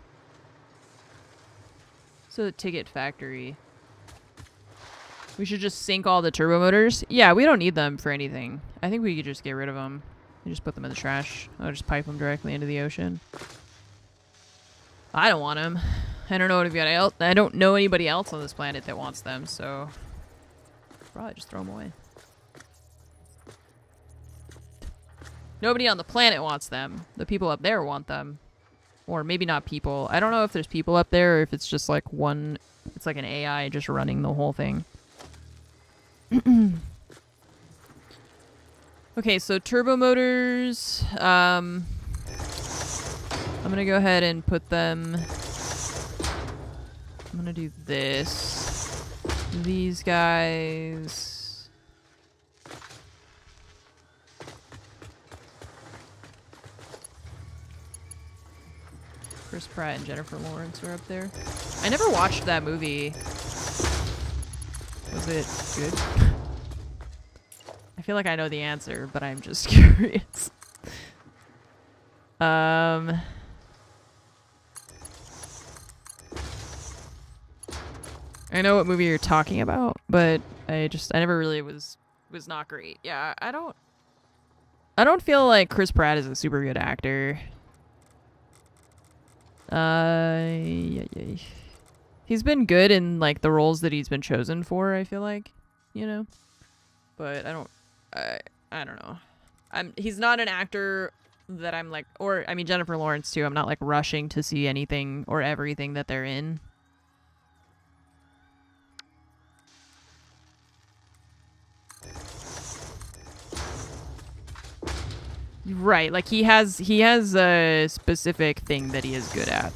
So the ticket factory. We should just sink all the turbo motors. Yeah, we don't need them for anything. I think we could just get rid of them and just put them in the trash. I'll just pipe them directly into the ocean. I don't want them. I don't know anybody else. I don't know anybody else on this planet that wants them, so probably just throw them away. Nobody on the planet wants them. The people up there want them. Or maybe not people. I don't know if there's people up there or if it's just like one... It's like an AI just running the whole thing. Okay, so turbo motors. I'm gonna go ahead and put them... I'm gonna do this. These guys... Chris Pratt and Jennifer Lawrence are up there. I never watched that movie. Was it good? feel like I know the answer, but I'm just curious. I know what movie you're talking about, but I never really was not great. Yeah, I don't feel like Chris Pratt is a super good actor. Yeah. He's been good in like the roles that he's been chosen for, I feel like, you know. But I don't know. He's not an actor that I'm like, or I mean Jennifer Lawrence too. I'm not like rushing to see anything or everything that they're in. Right, like he has a specific thing that he is good at.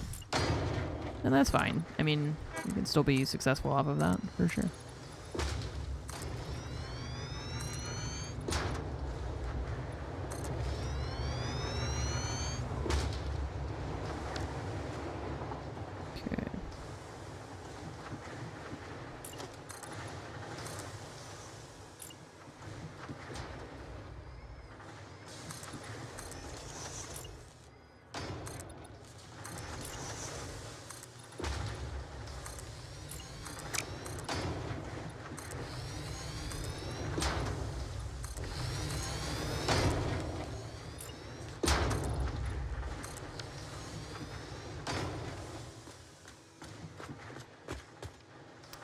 And that's fine. I mean, you can still be successful off of that, for sure. Okay.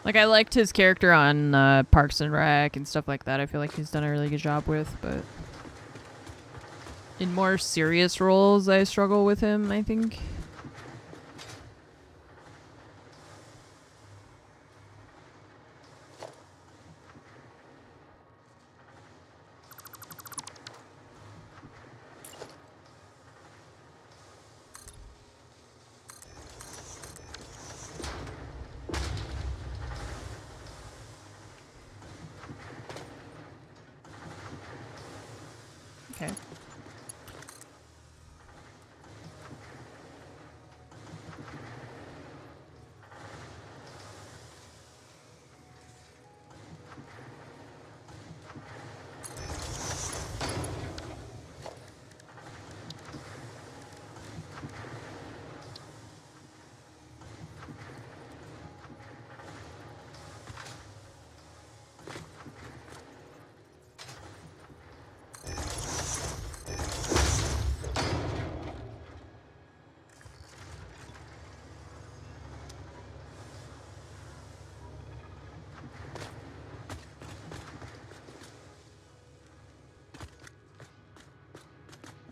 Like, I liked his character on Parks and Rec and stuff like that. I feel like he's done a really good job with, but in more serious roles, I struggle with him, I think. Okay.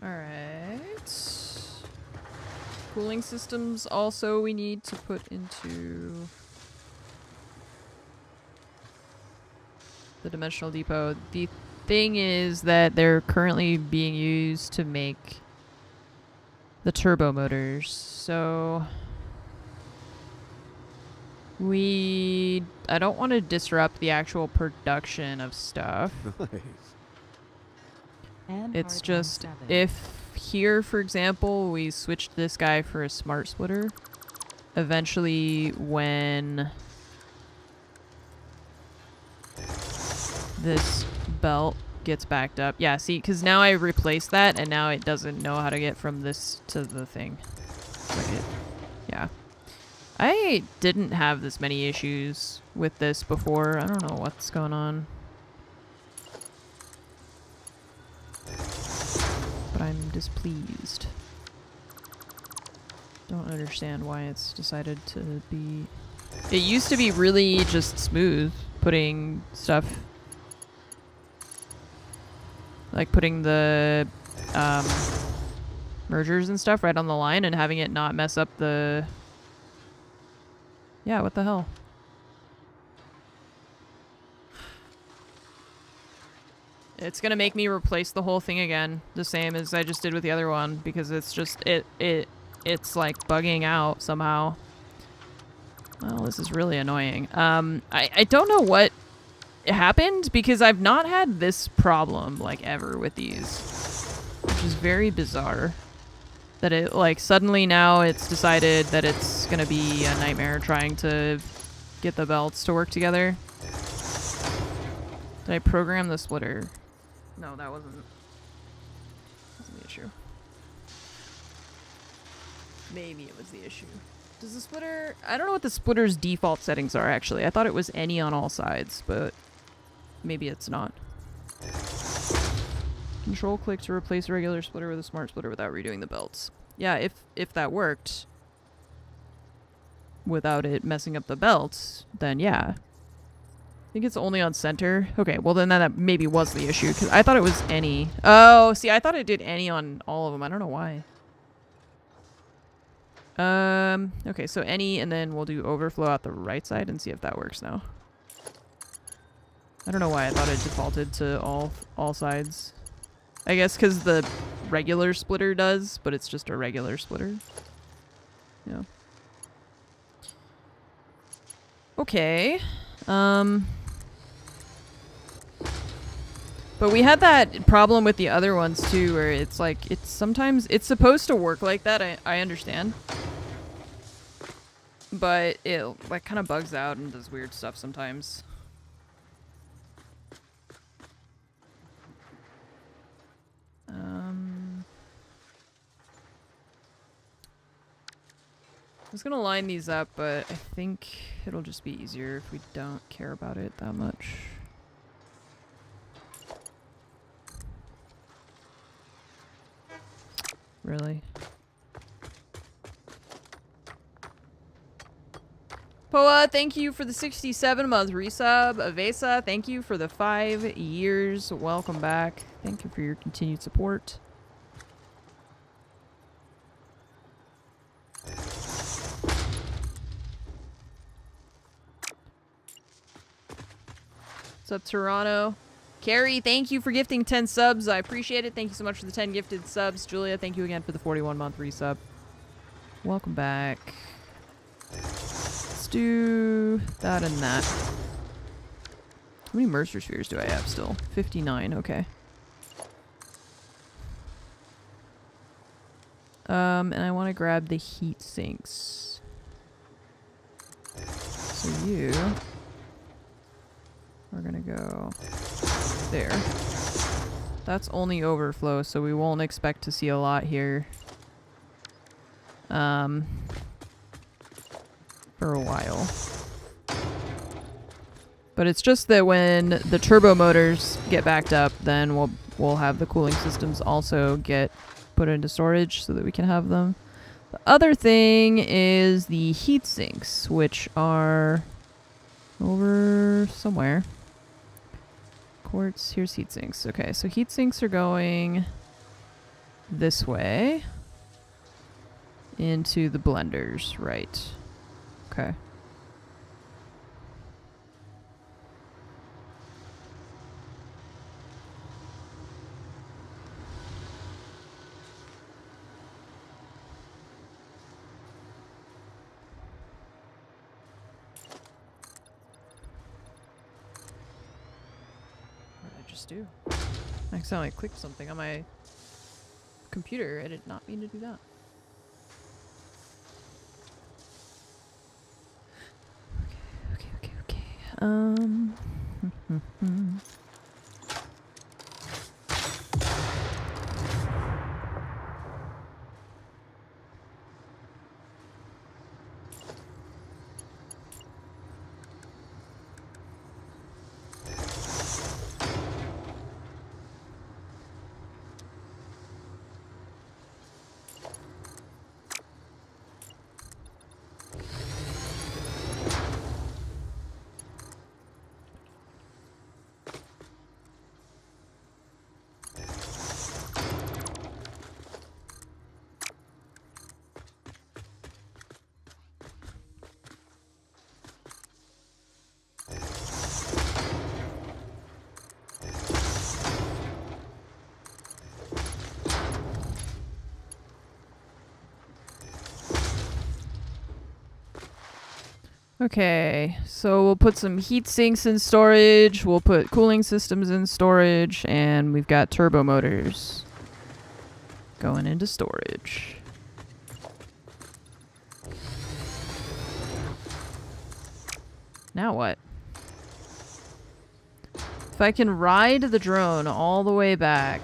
Alright. Cooling systems also we need to put into the dimensional depot. The thing is that they're currently being used to make the turbo motors, so I don't want to disrupt the actual production of stuff. Nice. It's just, if here, for example, we switched this guy for a smart splitter, eventually when this belt gets backed up. Yeah, see, because now I replaced that, and now it doesn't know how to get from this to the thing. Like yeah. I didn't have this many issues with this before. I don't know what's going on. But I'm displeased. Don't understand why it's decided to be... It used to be really just smooth, putting stuff... Like putting the mergers and stuff right on the line and having it not mess up the... Yeah, what the hell? It's gonna make me replace the whole thing again, the same as I just did with the other one, because it's just, it's like bugging out somehow. Well, this is really annoying. I don't know what happened, because I've not had this problem, like, ever with these, which is very bizarre. That it, like, suddenly now it's decided that it's gonna be a nightmare trying to get the belts to work together. Did I program the splitter? No, that wasn't the issue. Maybe it was the issue. Does the splitter... I don't know what the splitter's default settings are, actually. I thought it was any on all sides, but maybe it's not. Control click to replace a regular splitter with a smart splitter without redoing the belts. Yeah, if that worked without it messing up the belts, then yeah. I think it's only on center. Okay, well then that maybe was the issue, because I thought it was any. Oh, see, I thought it did any on all of them. I don't know why. Okay, so any, and then we'll do overflow out the right side and see if that works now. I don't know why I thought it defaulted to all sides. I guess because the regular splitter does, but it's just a regular splitter. Yeah. Okay. But we had that problem with the other ones too, where it's like, it's sometimes, it's supposed to work like that, I understand. But it like kind of bugs out and does weird stuff sometimes. I was gonna line these up, but I think it'll just be easier if we don't care about it that much. Really? Poa, thank you for the 67-month resub. Avesa, thank you for the 5 years. Welcome back. Thank you for your continued support. What's up, Toronto? Carrie, thank you for gifting 10 subs. I appreciate it. Thank you so much for the 10 gifted subs. Julia, thank you again for the 41-month resub. Welcome back. Let's do that and that. How many Mercer Spheres do I have still? 59, okay. And I want to grab the heat sinks. So you... We're gonna go there. That's only overflow, so we won't expect to see a lot here. For a while. But it's just that when the turbo motors get backed up, then we'll have the cooling systems also get put into storage so that we can have them. The other thing is the heat sinks, which are over somewhere. Quartz, here's heat sinks. Okay, so heat sinks are going this way into the blenders, right? Okay. Do. I accidentally clicked something on my computer. I did not mean to do that. Okay. Okay, so we'll put some heat sinks in storage, we'll put cooling systems in storage, and we've got turbo motors going into storage. Now what? If I can ride the drone all the way back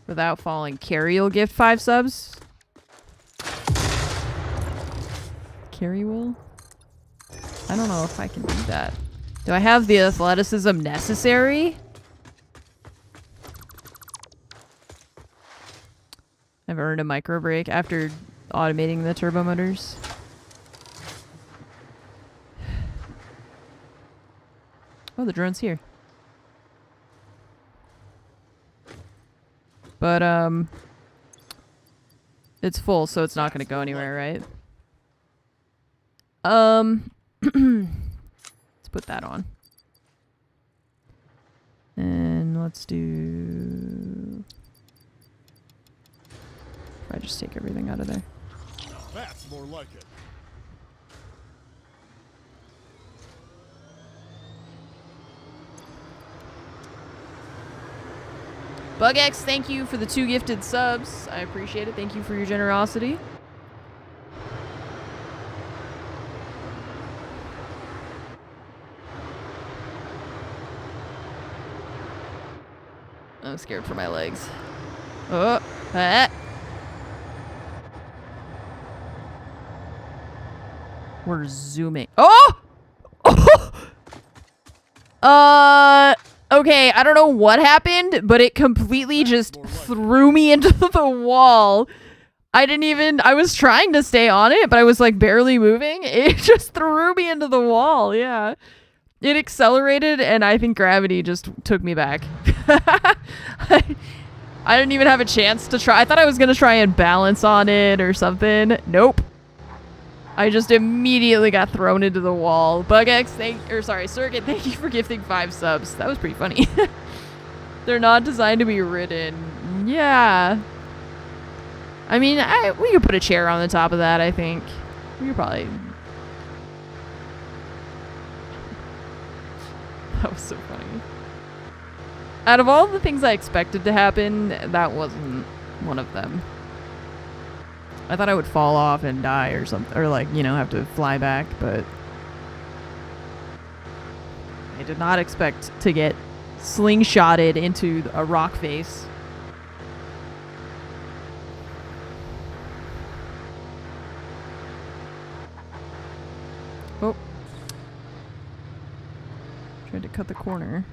without falling, Carrie will gift 5 subs. Carrie will? I don't know if I can do that. Do I have the athleticism necessary? I've earned a micro break after automating the turbo motors. Oh, the drone's here. But, it's full, so it's not gonna go anywhere, right? Let's put that on. And let's do... If I just take everything out of there. That's more like it. BugX, thank you for the 2 gifted subs. I appreciate it. Thank you for your generosity. I'm scared for my legs. Oh, ah. We're zooming. Oh! Okay, I don't know what happened, but it completely just threw me into the wall. I was trying to stay on it, but I was like barely moving. It just threw me into the wall, yeah. It accelerated, and I think gravity just took me back. I didn't even have a chance to try. I thought I was gonna try and balance on it or something. Nope. I just immediately got thrown into the wall. BugX, Circuit, thank you for gifting 5 subs. That was pretty funny. They're not designed to be ridden. Yeah. I mean, we could put a chair on the top of that, I think. We could probably... That was so funny. Out of all the things I expected to happen, that wasn't one of them. I thought I would fall off and die or something, or like, you know, have to fly back, but I did not expect to get slingshotted into a rock face. Oh. Tried to cut the corner.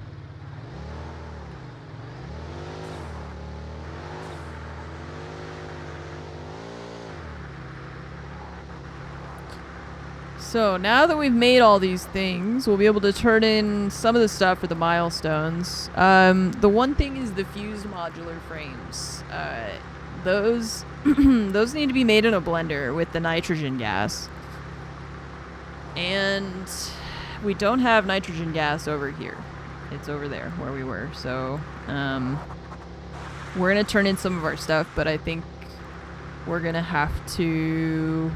So now that we've made all these things, we'll be able to turn in some of the stuff for the milestones. The one thing is the fused modular frames. Those those need to be made in a blender with the nitrogen gas. And we don't have nitrogen gas over here. It's over there where we were. So we're going to turn in some of our stuff, but I think we're going to have to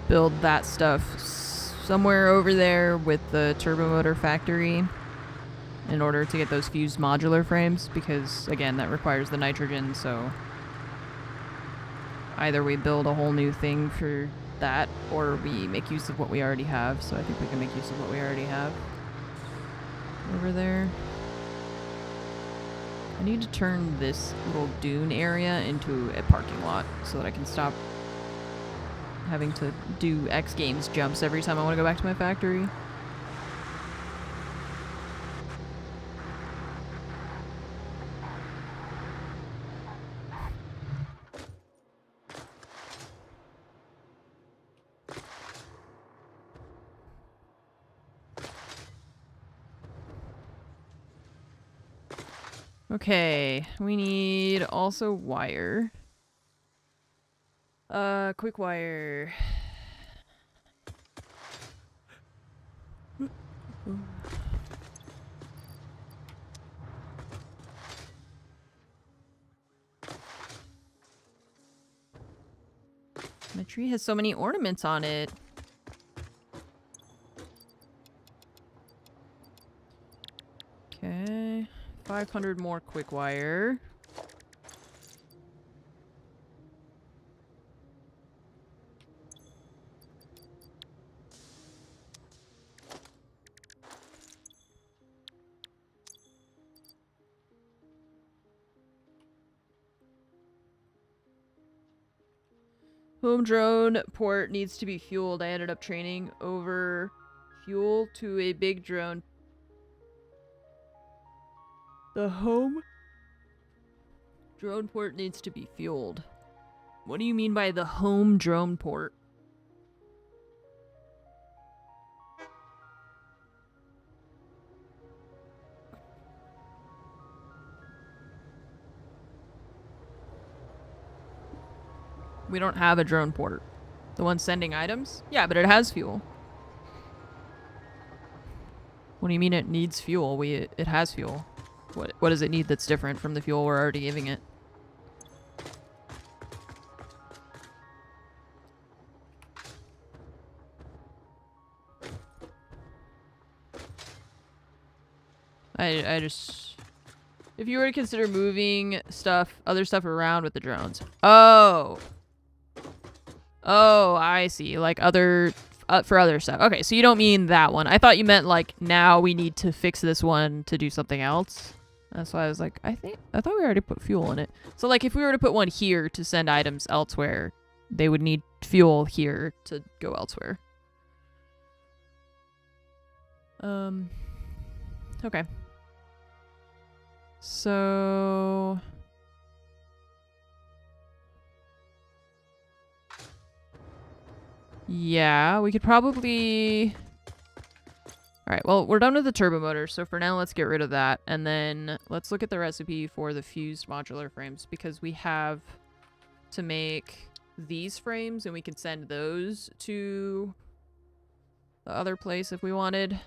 build that stuff somewhere over there with the turbo motor factory in order to get those fused modular frames, because again, that requires the nitrogen. So either we build a whole new thing for that or we make use of what we already have. So I think we can make use of what we already have over there. I need to turn this little dune area into a parking lot so that I can stop having to do X Games jumps every time I want to go back to my factory. Okay, we need also wire. Quick wire. My tree has so many ornaments on it. Okay, 500 more quick wire. Home drone port needs to be fueled. I ended up training over fuel to a big drone. The home drone port needs to be fueled. What do you mean by the home drone port? We don't have a drone port. The one sending items? Yeah, but it has fuel. What do you mean it needs fuel? It has fuel. What does it need that's different from the fuel we're already giving it? I just... If you were to consider moving other stuff around with the drones. Oh! Oh, I see. Like for other stuff. Okay, so you don't mean that one. I thought you meant like now we need to fix this one to do something else. That's why I was like, I thought we already put fuel in it. So like if we were to put one here to send items elsewhere, they would need fuel here to go elsewhere. Okay. So... Yeah, we could probably... Alright, well, we're done with the turbo motor, so for now, let's get rid of that. And then let's look at the recipe for the fused modular frames, because we have to make these frames, and we can send those to the other place if we wanted.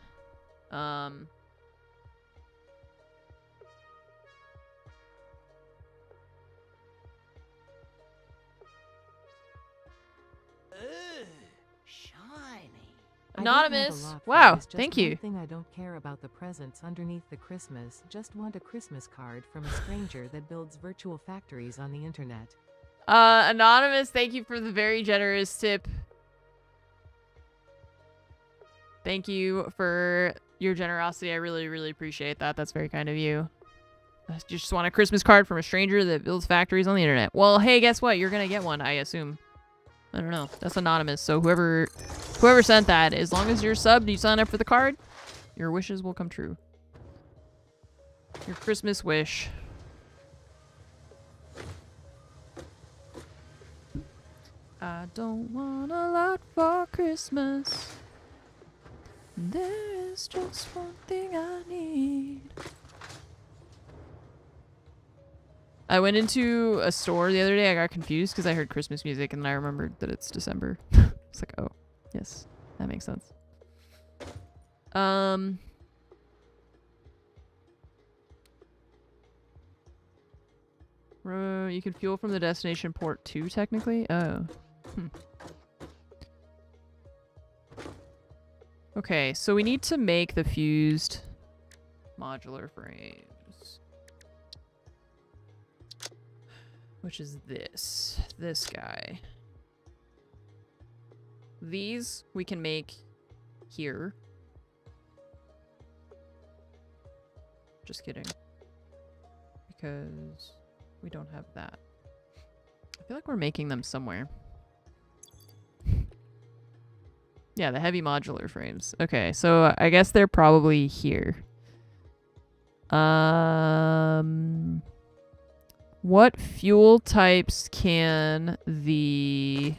Anonymous. Wow, thank you. One thing I don't care about the presents underneath the Christmas. Just want a Christmas card from a stranger that builds virtual factories on the internet. Anonymous, thank you for the very generous tip. Thank you for your generosity. I really, really appreciate that. That's very kind of you. I just want a Christmas card from a stranger that builds factories on the internet. Well, hey, guess what? You're gonna get one, I assume. I don't know. That's anonymous. So whoever sent that, as long as you're subbed, you sign up for the card, your wishes will come true. Your Christmas wish. I don't want a lot for Christmas. There is just one thing I need. I went into a store the other day. I got confused because I heard Christmas music and I remembered that it's December. It's like, oh, yes, that makes sense. You can fuel from the destination port too, technically? Oh. Okay, so we need to make the fused modular frames. Which is this guy. These we can make here. Just kidding. Because we don't have that. I feel like we're making them somewhere. Yeah, the heavy modular frames. Okay, so I guess they're probably here. What fuel types can the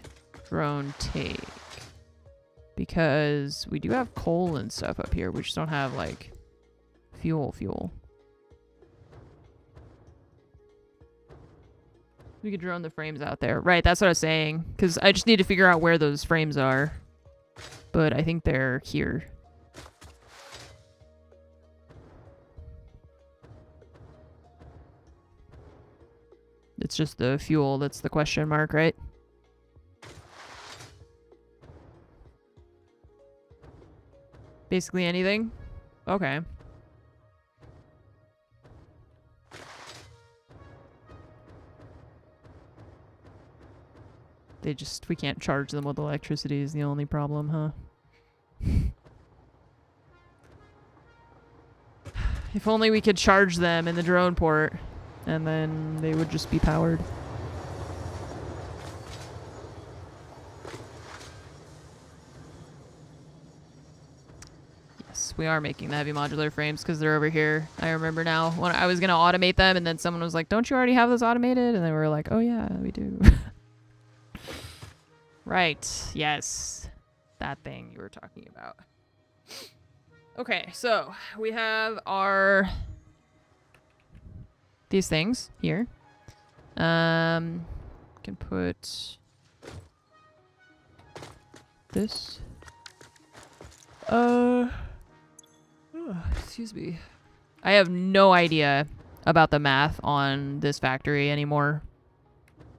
drone take? Because we do have coal and stuff up here. We just don't have, like, fuel. We could drone the frames out there. Right, that's what I was saying. Because I just need to figure out where those frames are. But I think they're here. It's just the fuel that's the question mark, right? Basically anything? Okay. We can't charge them with electricity is the only problem, huh? If only we could charge them in the drone port. And then they would just be powered. Yes, we are making the heavy modular frames because they're over here. I remember now when I was going to automate them and then someone was like, don't you already have those automated? And then we were like, oh yeah, we do. Right. Yes. That thing you were talking about. Okay, so we have these things here. Can put this. Excuse me. I have no idea about the math on this factory anymore.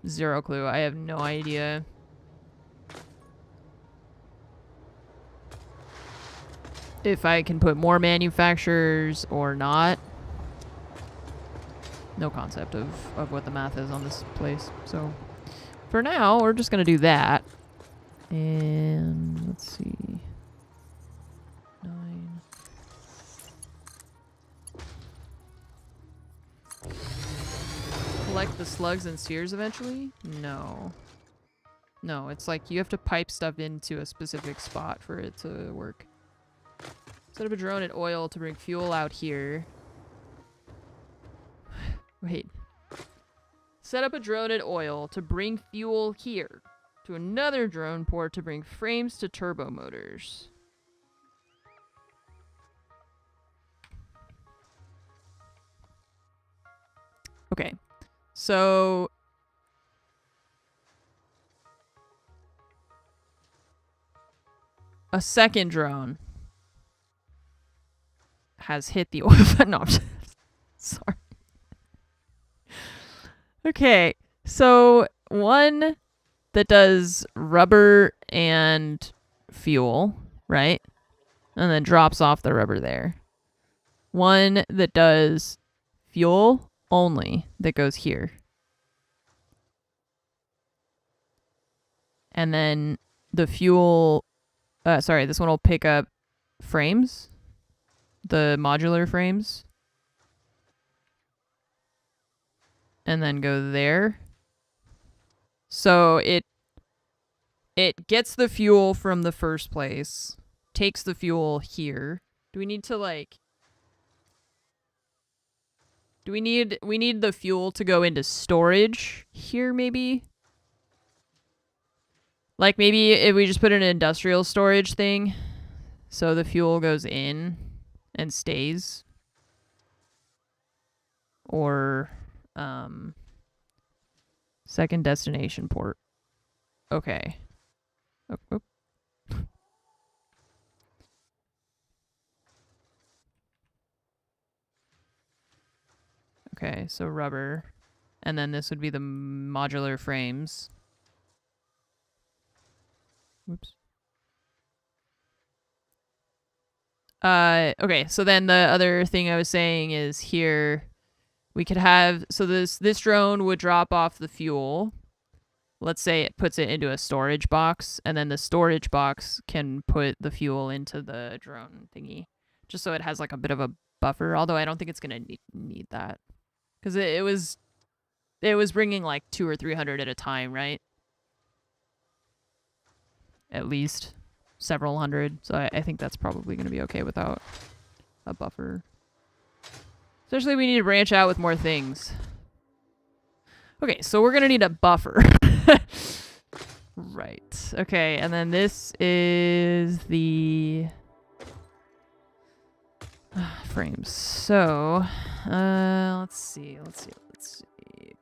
Zero clue. I have no idea. If I can put more manufacturers or not. No concept of what the math is on this place. So for now, we're just going to do that. And let's see. 9. Collect the slugs and sears eventually? No. No, it's like you have to pipe stuff into a specific spot for it to work. Set up a drone at oil to bring fuel out here. Wait. Set up a drone at oil to bring fuel here. To another drone port to bring frames to turbo motors. Okay. So a second drone has hit the oil. No, I'm just, sorry. Okay, so one that does rubber and fuel, right? And then drops off the rubber there. One that does fuel only that goes here. And then the fuel, sorry, this one will pick up frames. The modular frames. And then go there. So it gets the fuel from the first place, takes the fuel here. Do we need to like we need the fuel to go into storage here maybe? Like maybe if we just put an industrial storage thing so the fuel goes in and stays. Or second destination port. Okay. Oh. Okay, so rubber. And then this would be the modular frames. Whoops. Okay, so then the other thing I was saying is here we could have, so this drone would drop off the fuel. Let's say it puts it into a storage box, and then the storage box can put the fuel into the drone thingy. Just so it has like a bit of a buffer, although I don't think it's going to need that. Because it was bringing like 200 or 300 at a time, right? At least several hundred. So I think that's probably going to be okay without a buffer. Especially we need to branch out with more things. Okay, so we're going to need a buffer. Right. Okay, and then this is the frames. So, let's see.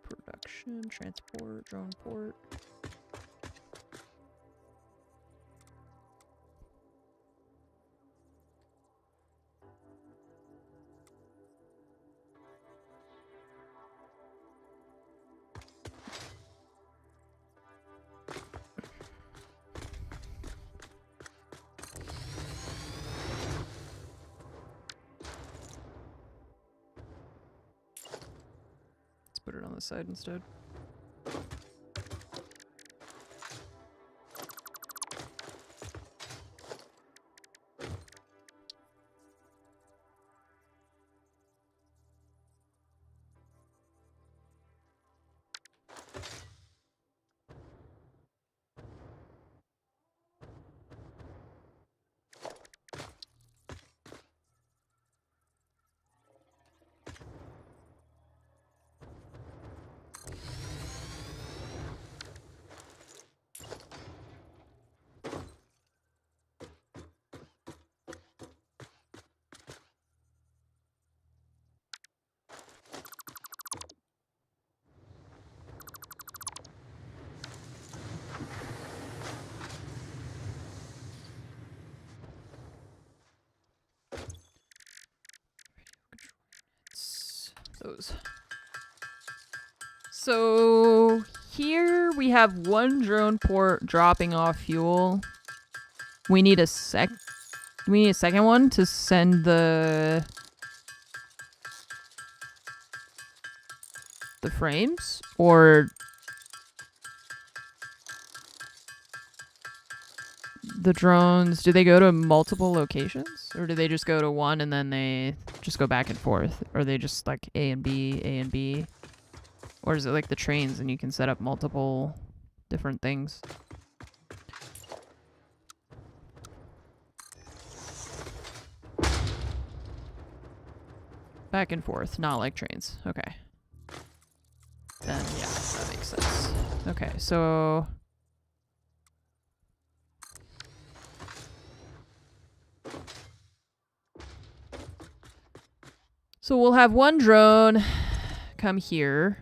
Production, transport, drone port. Put it on the side instead. those. So here we have one drone port dropping off fuel. We need a second one to send the frames, or the drones, do they go to multiple locations, or do they just go to one and then they just go back and forth, or they just like A and B, or is it like the trains and you can set up multiple different things? Back and forth, not like trains. Okay. Then, yeah, that makes sense. Okay, so... So we'll have one drone come here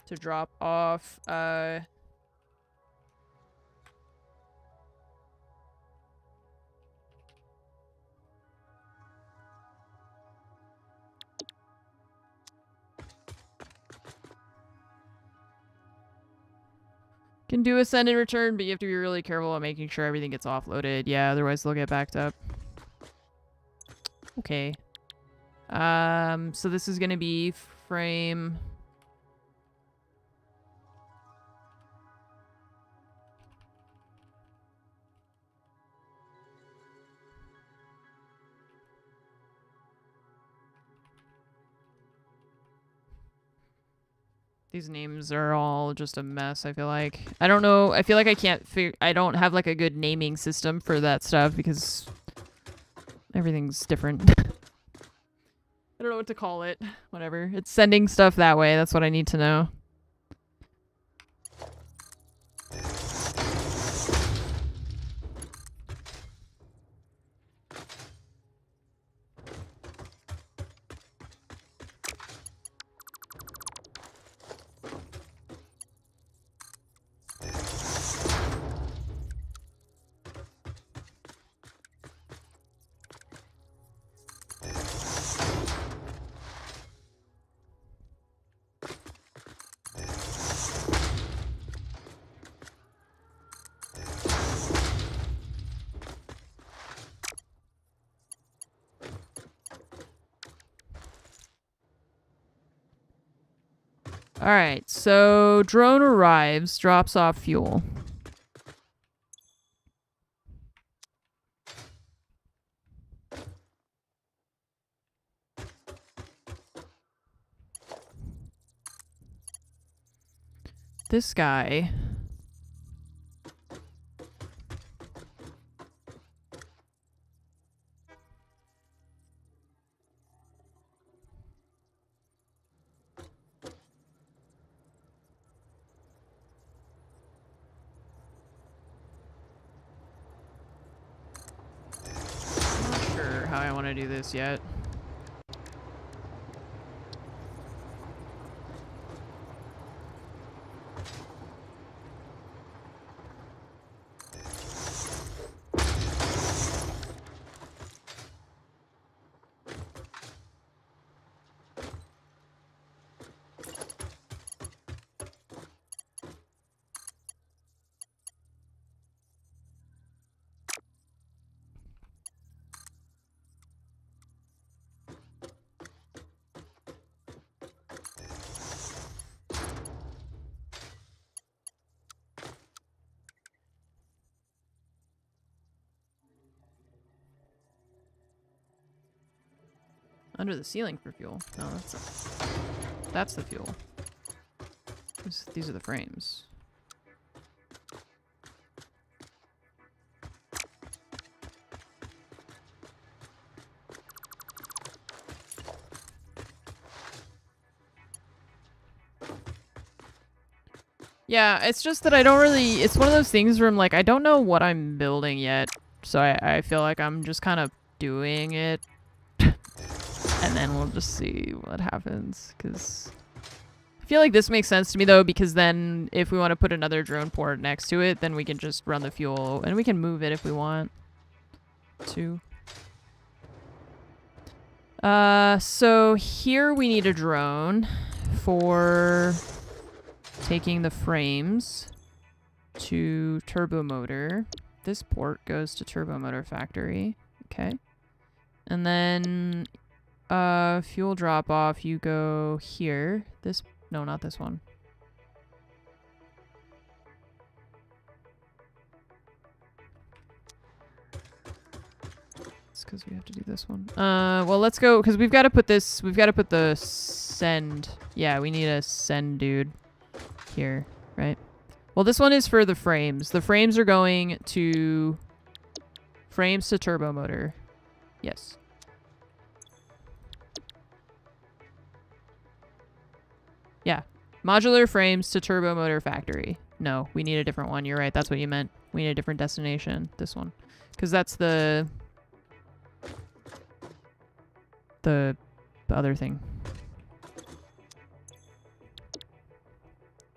to drop off, can do a send and return, but you have to be really careful about making sure everything gets offloaded. Yeah, otherwise they'll get backed up. Okay. So this is gonna be frame... These names are all just a mess, I feel like. I don't know. I feel like I can't figure... I don't have, like, a good naming system for that stuff because everything's different. I don't know what to call it. Whatever. It's sending stuff that way. That's what I need to know. Alright, so drone arrives, drops off fuel. This guy... how I want to do this yet. Under the ceiling for fuel. No, that's the fuel. These are the frames. Yeah, it's just that I don't really... It's one of those things where I'm like, I don't know what I'm building yet. So I feel like I'm just kind of doing it. And then we'll just see what happens, because I feel like this makes sense to me, though, because then if we want to put another drone port next to it, then we can just run the fuel, and we can move it if we want to. So here we need a drone for taking the frames to turbo motor. This port goes to turbo motor factory. Okay. And then fuel drop off, you go here. No, not this one. It's because we have to do this one. Well, let's go, because we've got to put the send. Yeah, we need a send dude here, right? Well, this one is for the frames. The frames are going to turbo motor. Yes. Yeah. Modular frames to turbo motor factory. No, we need a different one. You're right. That's what you meant. We need a different destination. This one. Because that's the other thing.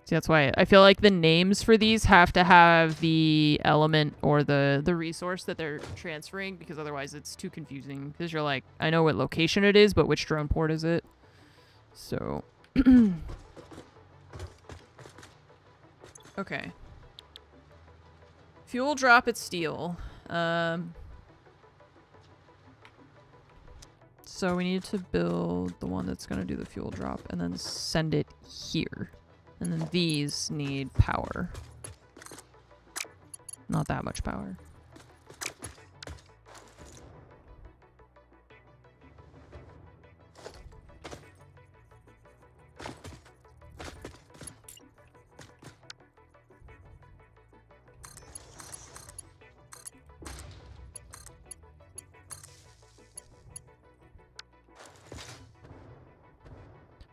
See, that's why I feel like the names for these have to have the element or the resource that they're transferring, because otherwise it's too confusing. Because you're like, I know what location it is, but which drone port is it? So... Okay. Fuel drop at steel. So we need to build the one that's going to do the fuel drop and then send it here. And then these need power. Not that much power.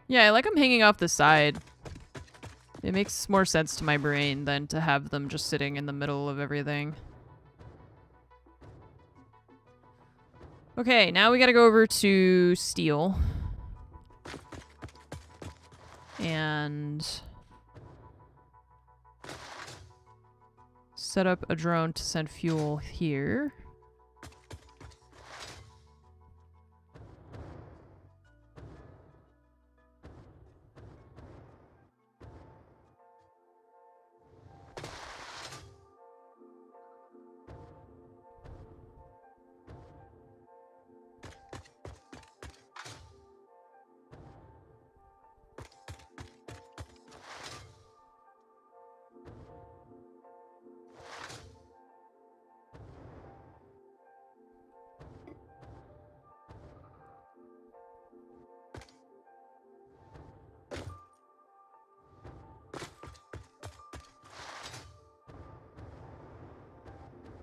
Yeah, I like them hanging off the side. It makes more sense to my brain than to have them just sitting in the middle of everything. Okay, now we gotta go over to steel. And set up a drone to send fuel here.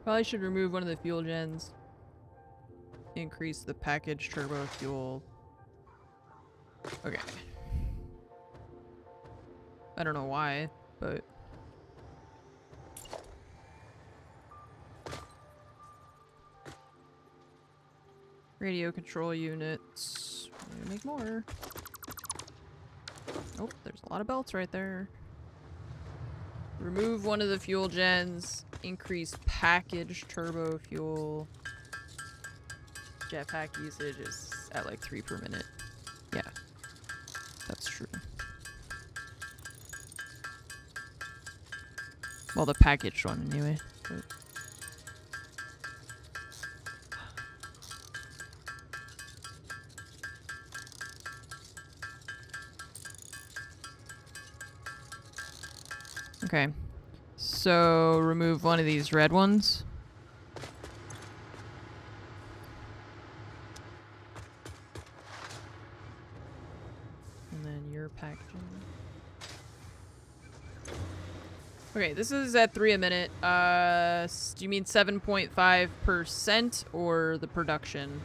Probably should remove one of the fuel gens. Increase the package turbo fuel. Okay. I don't know why, but... Radio control units. Make more. Oh, there's a lot of belts right there. Remove one of the fuel gens. Increase package turbo fuel. Jetpack usage is at like 3 per minute. Yeah, that's true. Well, the packaged one anyway. But... Okay. So, remove one of these red ones. And then your packaging. Okay, this is at 3 a minute. Do you mean 7.5% or the production?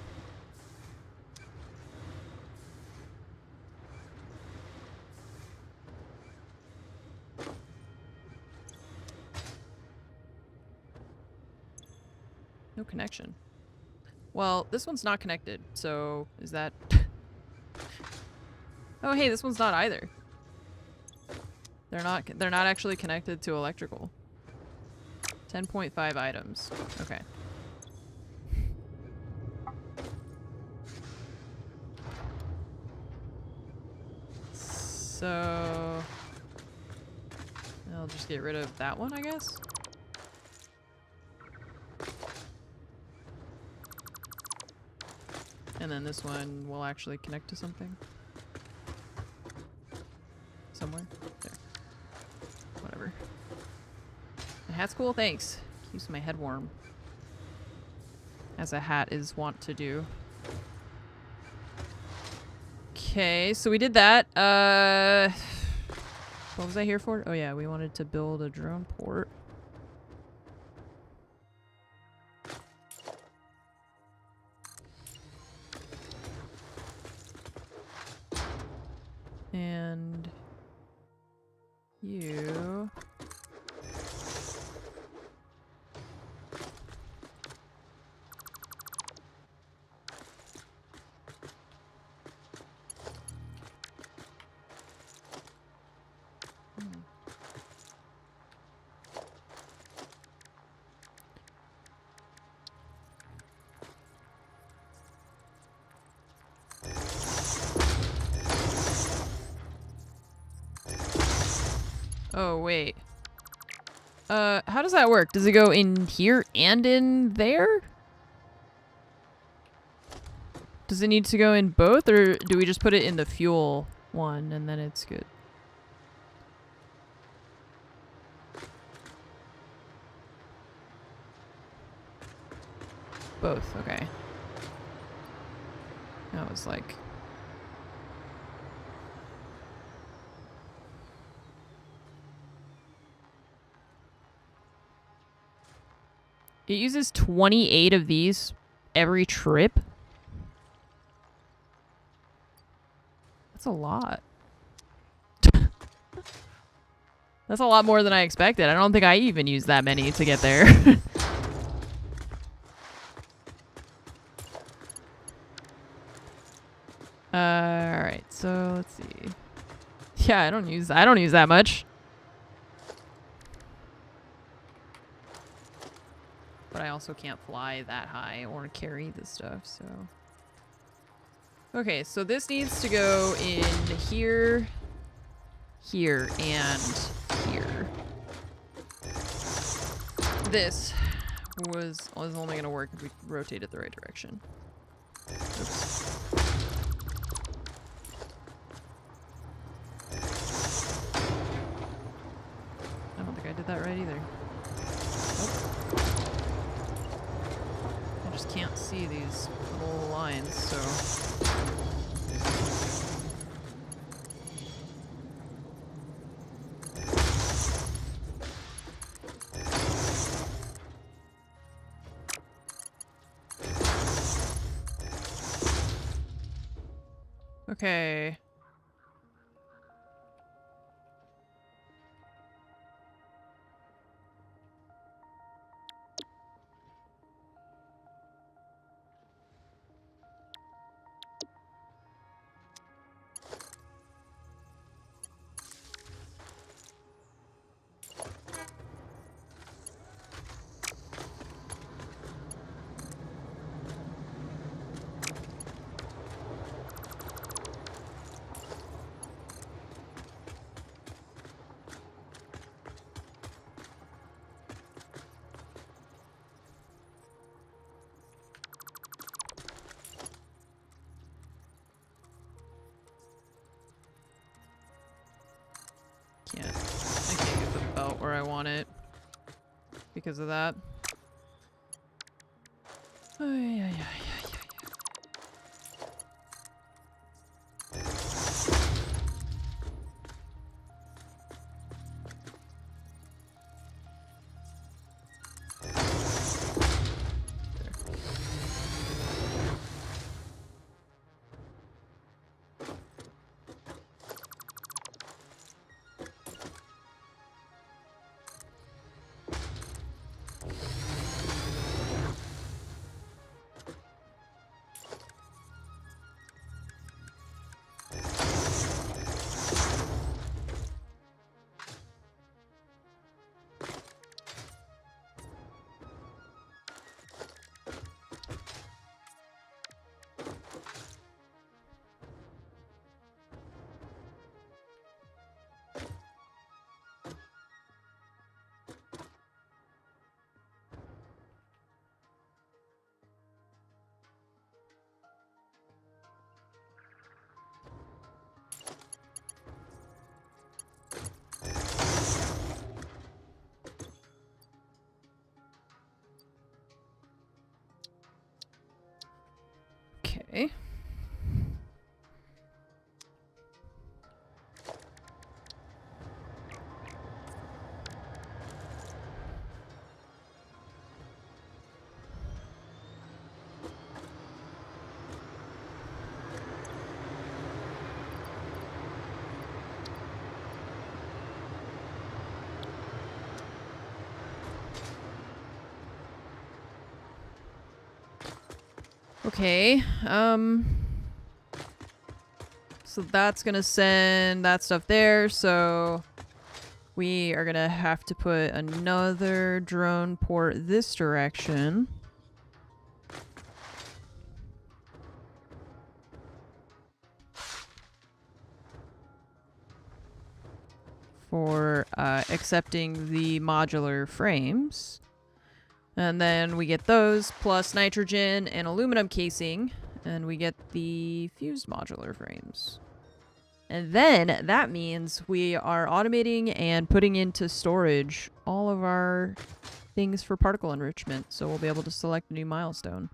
No connection. Well, this one's not connected, so is that... Oh, hey, this one's not either. They're not actually connected to electrical. 10.5 items. Okay. So I'll just get rid of that one, I guess. And then this one will actually connect to something. Somewhere. There. Whatever. My hat's cool, thanks. Keeps my head warm. As a hat is wont to do. Okay, so we did that. What was I here for? Oh yeah, we wanted to build a drone port. And you... Oh, wait. How does that work? Does it go in here and in there? Does it need to go in both, or do we just put it in the fuel one and then it's good? Both, okay. That was like... It uses 28 of these every trip? That's a lot. That's a lot more than I expected. I don't think I even used that many to get there. Alright, so let's see. Yeah, I don't use that much. But I also can't fly that high or carry this stuff, so. Okay, so this needs to go in here, here, and here. This was only gonna work if we rotate it the right direction. Oops. I don't think I did that right either. I just can't see these little lines, so... Okay. I can't get the belt where I want it because of that. Ay, ay, ay, ay, Okay. Okay, so that's gonna send that stuff there, so we are gonna have to put another drone port this direction. For accepting the modular frames. And then we get those plus nitrogen and aluminum casing, and we get the fused modular frames. And then that means we are automating and putting into storage all of our things for particle enrichment, so we'll be able to select a new milestone.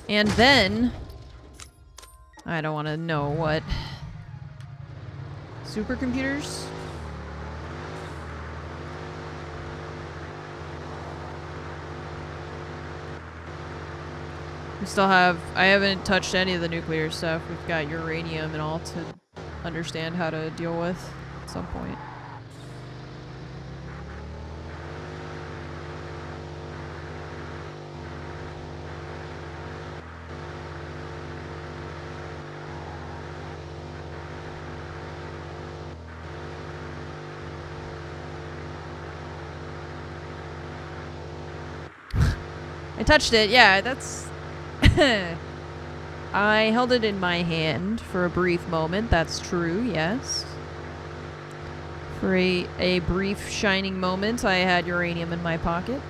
And then, I don't want to know what, supercomputers? We still have, I haven't touched any of the nuclear stuff. We've got uranium and all to understand how to deal with at some point. I touched it, yeah, that's... I held it in my hand for a brief moment, that's true, yes. For a brief shining moment, I had uranium in my pocket.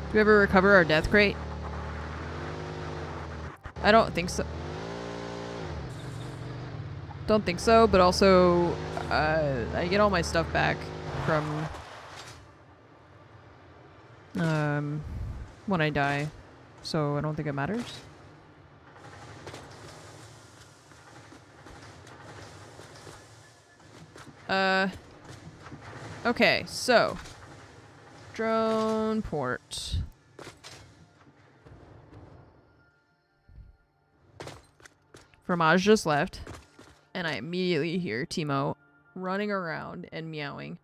Do we ever recover our death crate? I don't think so. Don't think so, but also, I get all my stuff back from, when I die, so I don't think it matters. Okay, so, drone port. Fromage just left. And I immediately hear Timo running around and meowing.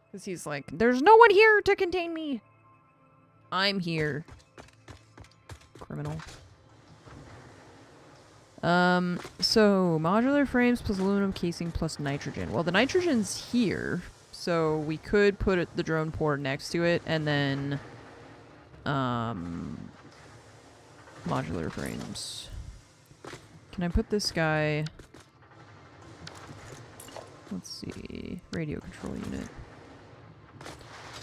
Because he's like, there's no one here to contain me. I'm here. Criminal. So modular frames plus aluminum casing plus nitrogen. Well, the nitrogen's here. So we could put the drone port next to it and then, modular frames. Can I put this guy... Let's see. Radio control unit.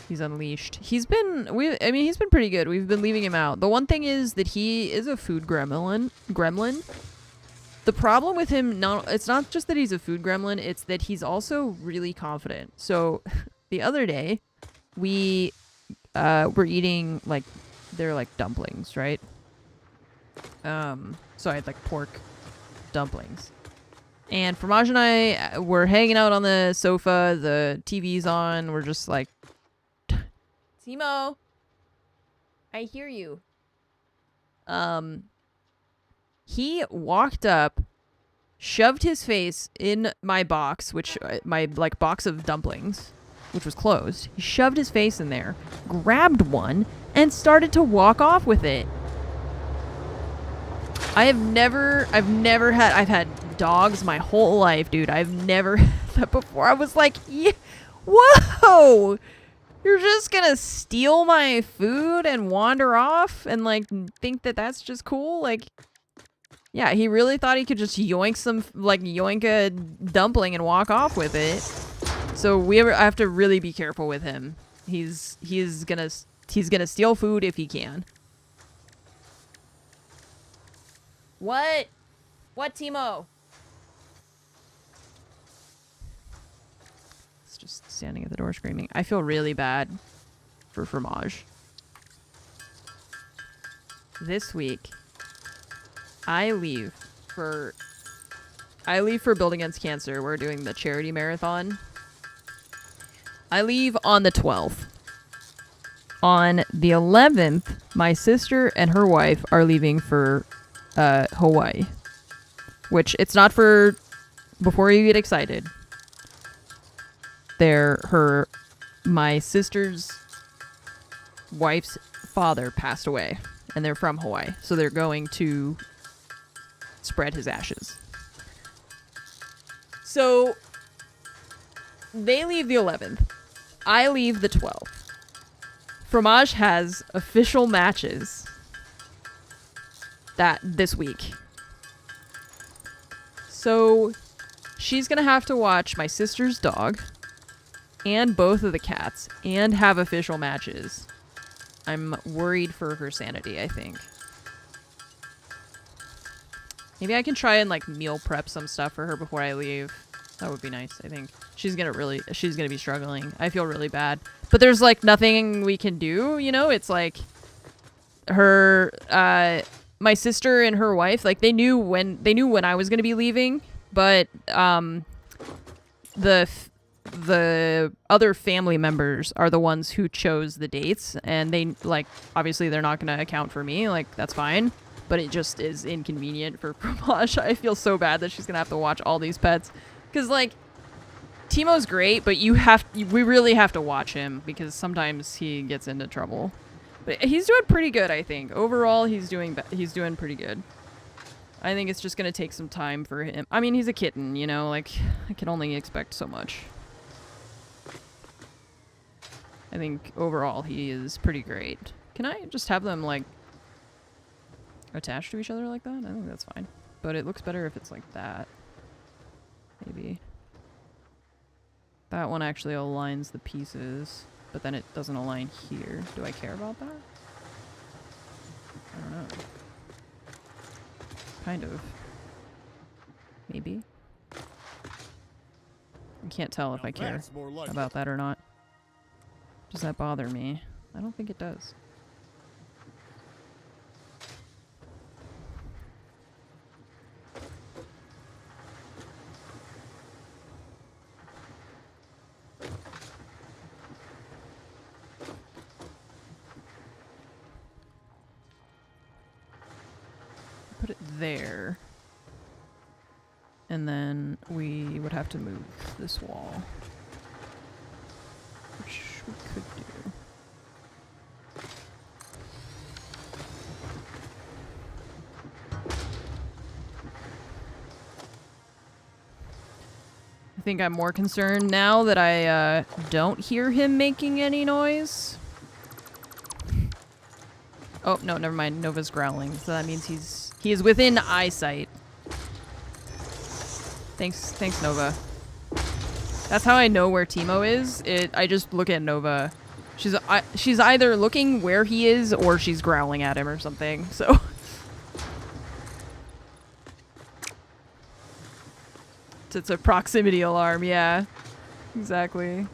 He's unleashed. He's been... he's been pretty good. We've been leaving him out. The one thing is that he is a food gremlin. The problem with him, it's not just that he's a food gremlin, it's that he's also really confident. So, the other day, we were eating, like, they're like dumplings, right? So I had, like, pork dumplings. And Fromage and I were hanging out on the sofa, the TV's on, we're just like, Timo, I hear you. He walked up, shoved his face in my box, which, my, like, box of dumplings, which was closed. He shoved his face in there, grabbed one, and started to walk off with it. I've had dogs my whole life, dude. I've never had that before. I was like, yeah, Whoa! You're just gonna steal my food and wander off and, like, think that that's just cool? Like, yeah, he really thought he could just yoink a dumpling and walk off with it. So I have to really be careful with him. He's gonna steal food if he can. What? What, Timo? It's just standing at the door screaming. I feel really bad for Fromage. This week, I leave for Build Against Cancer. We're doing the charity marathon. I leave on the 12th. On the 11th, my sister and her wife are leaving for Hawaii. Which, it's not for... Before you get excited. My sister's wife's father passed away. And they're from Hawaii. So they're going to spread his ashes. So... They leave the 11th. I leave the 12th. Fromage has official matches this week. So she's gonna have to watch my sister's dog and both of the cats and have official matches. I'm worried for her sanity, I think. Maybe I can try and like meal prep some stuff for her before I leave. That would be nice, I think. She's gonna be struggling. I feel really bad. But there's like nothing we can do, you know? It's like my sister and her wife, like they knew when I was gonna be leaving, but the other family members are the ones who chose the dates, and they like obviously they're not gonna account for me, like that's fine. But it just is inconvenient for Fromage. I feel so bad that she's gonna have to watch all these pets. Because, like, Timo's great, but we really have to watch him because sometimes he gets into trouble. But he's doing pretty good, I think. Overall, he's doing pretty good. I think it's just going to take some time for him. I mean, he's a kitten, you know? Like, I can only expect so much. I think overall he is pretty great. Can I just have them, like, attached to each other like that? I think that's fine. But it looks better if it's like that. Maybe. That one actually aligns the pieces, but then it doesn't align here. Do I care about that? I don't know. Kind of. Maybe. I can't tell if I care about that or not. Does that bother me? I don't think it does. Put it there. And then we would have to move this wall. Which we could do. I think I'm more concerned now that I don't hear him making any noise. Oh, no, never mind. Nova's growling. So that means he is within eyesight. Thanks, Nova. That's how I know where Timo is. I just look at Nova. She's either looking where he is or she's growling at him or something. So it's a proximity alarm, yeah. Exactly.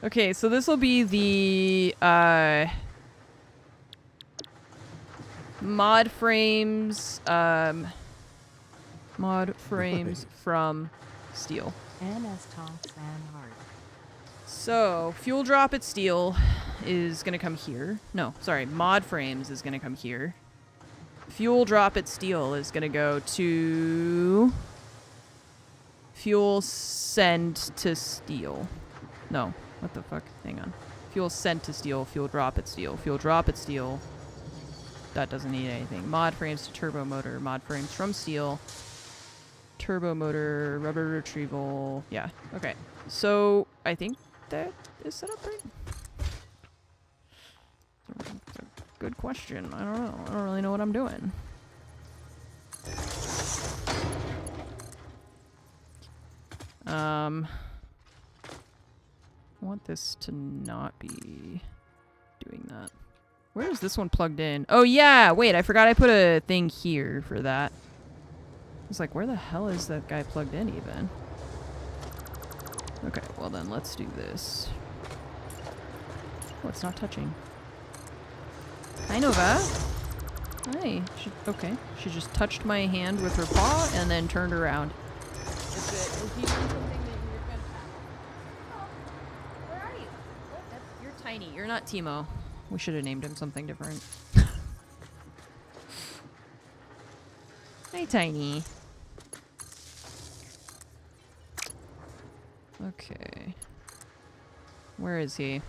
Okay, so this will be the mod frames from steel. NS Tonks and Heart. So, fuel drop at steel is going to come here. No, sorry, mod frames is going to come here. Fuel drop at steel is going to go to fuel send to steel. No, what the fuck? Hang on. Fuel sent to steel, fuel drop at steel, fuel drop at steel. That doesn't need anything. Mod frames to turbo motor, mod frames from steel. turbo motor, rubber retrieval. Yeah, okay. So, I think that is set up right? It's a good question. I don't know. I don't really know what I'm doing. I want this to not be doing that. Where is this one plugged in? Oh yeah, wait, I forgot I put a thing here for that. I was like, where the hell is that guy plugged in even? Okay, well then let's do this. Oh, it's not touching. Hi, Nova. Hi. Okay, she just touched my hand with her paw and then turned around. Is he doing something that you're gonna... Oh, where are you? What? You're tiny. You're not Timo. We should have named him something different. Hi, Tiny. Okay. Where is he?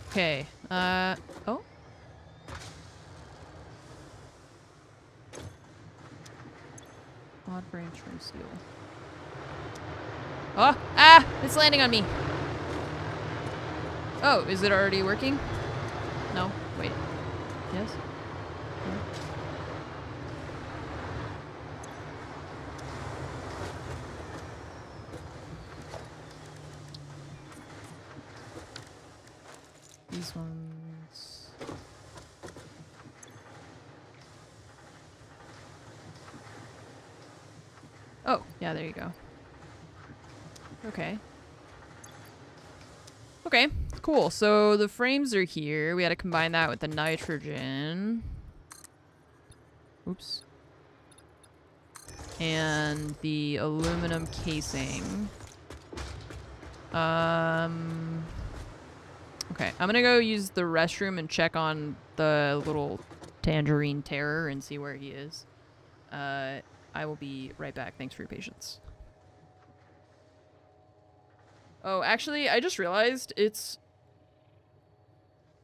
Okay. Oh. Odd branch from steel. Oh! Ah! It's landing on me! Oh, is it already working? No? Wait. Yes? No? These ones... Oh, yeah, there you go. Okay. Okay, cool. So the frames are here. We had to combine that with the nitrogen. Oops. And the aluminum casing. Okay, I'm gonna go use the restroom and check on the little tangerine terror and see where he is. I will be right back. Thanks for your patience. Oh, actually, I just realized it's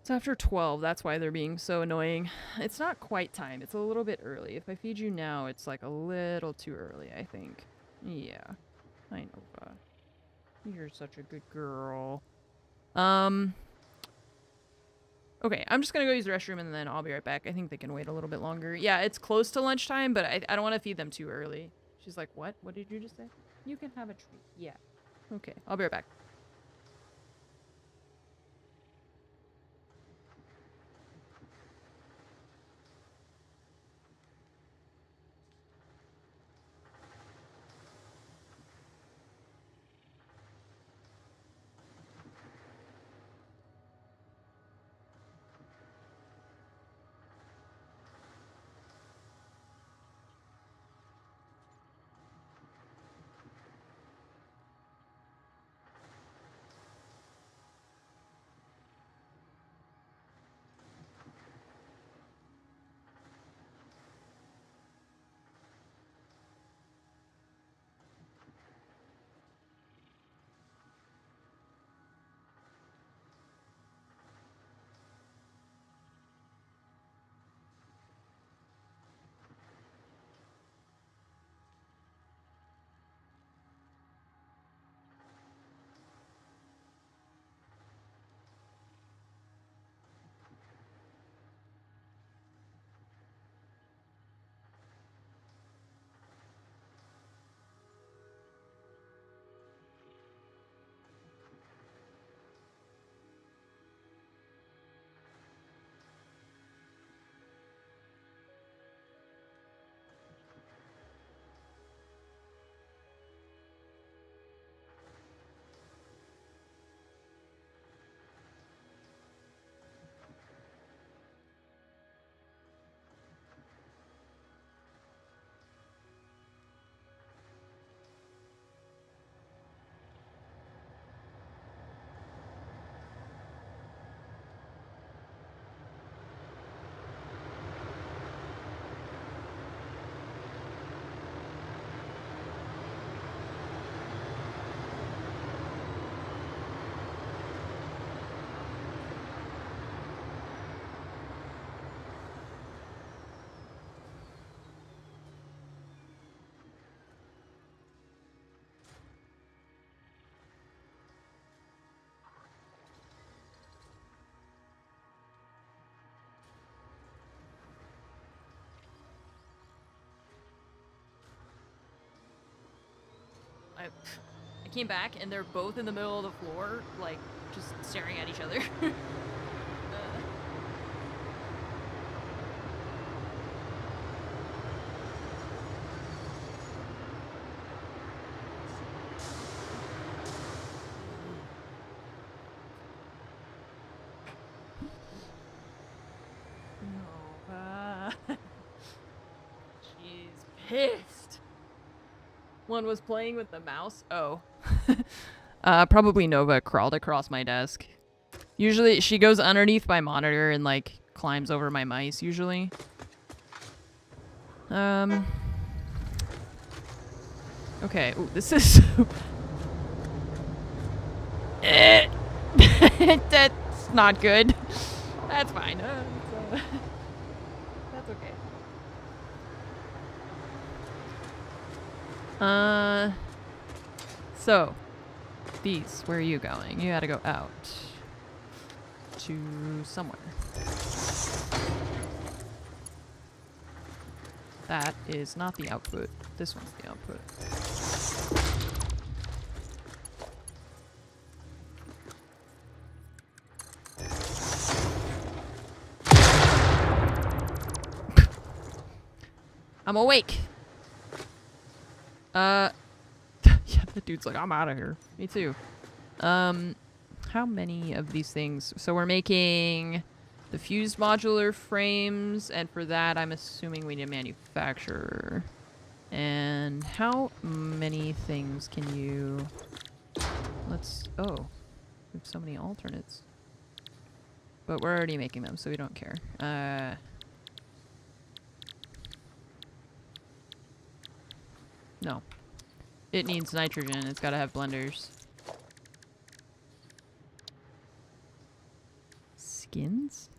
after 12. That's why they're being so annoying. It's not quite time. It's a little bit early. If I feed you now, it's like a little too early, I think. Yeah. I know. You're such a good girl. Okay, I'm just gonna go use the restroom and then I'll be right back. I think they can wait a little bit longer. Yeah, it's close to lunchtime, but I don't want to feed them too early. She's like, what? What did you just say? You can have a treat. Yeah. Okay, I'll be right back. I came back and they're both in the middle of the floor, like, just staring at each other. She's pissed. One was playing with the mouse. Oh. Probably Nova crawled across my desk. Usually she goes underneath my monitor and like climbs over my mice usually. Okay. Ooh, this is that's not good. That's fine. That's okay. So these, where are you going? You gotta go out to somewhere. That is not the output. This one's the output. I'm awake. Yeah, the dude's like, I'm out of here. Me too. How many of these things? So we're making the fused modular frames, and for that, I'm assuming we need a manufacturer. And how many things can you... Oh, we have so many alternates. But we're already making them, so we don't care. No. It needs nitrogen. It's gotta have blenders. Skins?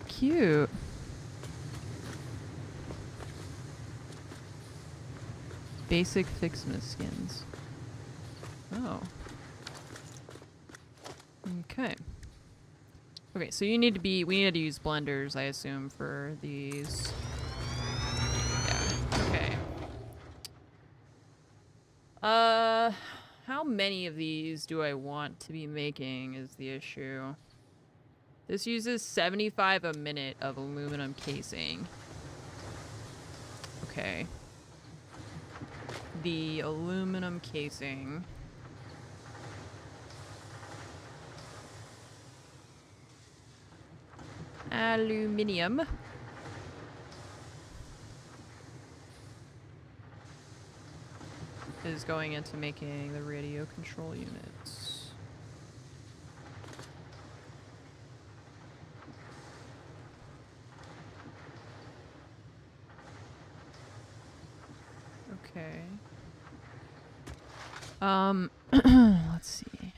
Cute. Basic Fixmas skins. Oh. Okay. Okay, so we need to use blenders, I assume, for these. Yeah, okay. How many of these do I want to be making is the issue. This uses 75 a minute of aluminum casing. Okay. The aluminum casing. Aluminium. Is going into making the radio control units. Okay. Let's see.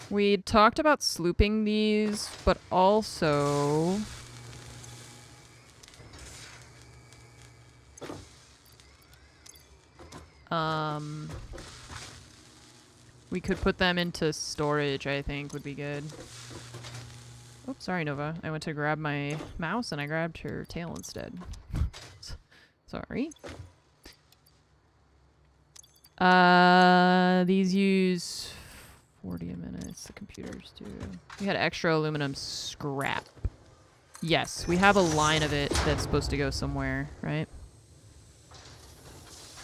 We talked about slooping these, but also we could put them into storage, I think would be good. Oops, sorry, Nova. I went to grab my mouse and I grabbed her tail instead. Sorry. These use 40 a minute. The computers do. We had extra aluminum scrap. Yes, we have a line of it that's supposed to go somewhere, right?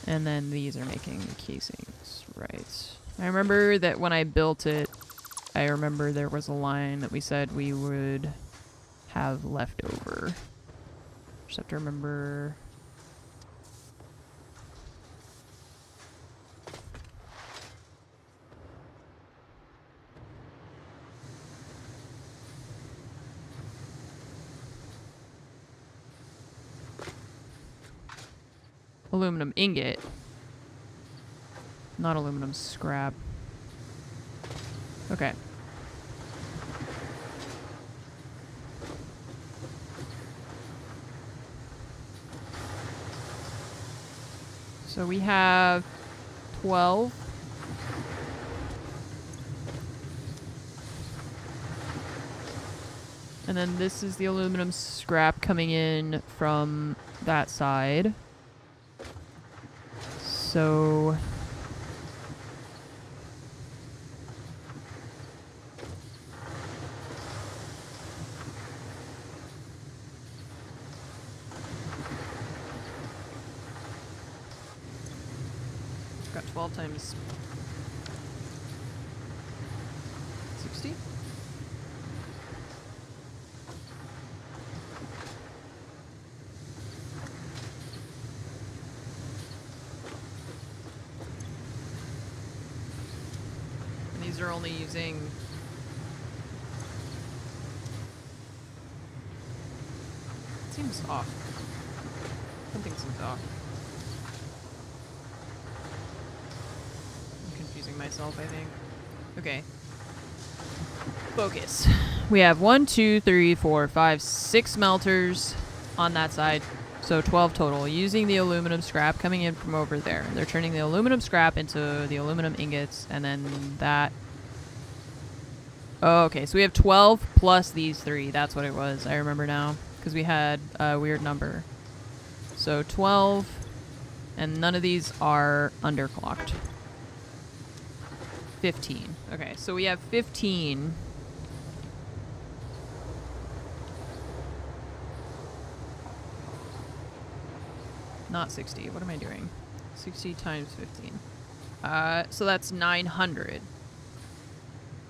And then these are making the casings, right? I remember that when I built it, I remember there was a line that we said we would have left over. Just have to remember. Aluminum ingot. Not aluminum scrap. Okay. So we have 12. And then this is the aluminum scrap coming in from that side. So... got 12 times 60? And these are only using... It seems off. Something seems off. Myself, I think. Okay. Focus. We have 1, 2, 3, 4, 5, 6 smelters on that side. So 12 total. Using the aluminum scrap coming in from over there. They're turning the aluminum scrap into the aluminum ingots and then that. Oh, okay. So we have 12 plus these 3. That's what it was. I remember now. Because we had a weird number. So 12. And none of these are underclocked. 15. Okay, so we have 15. Not 60. What am I doing? 60 times 15. So that's 900.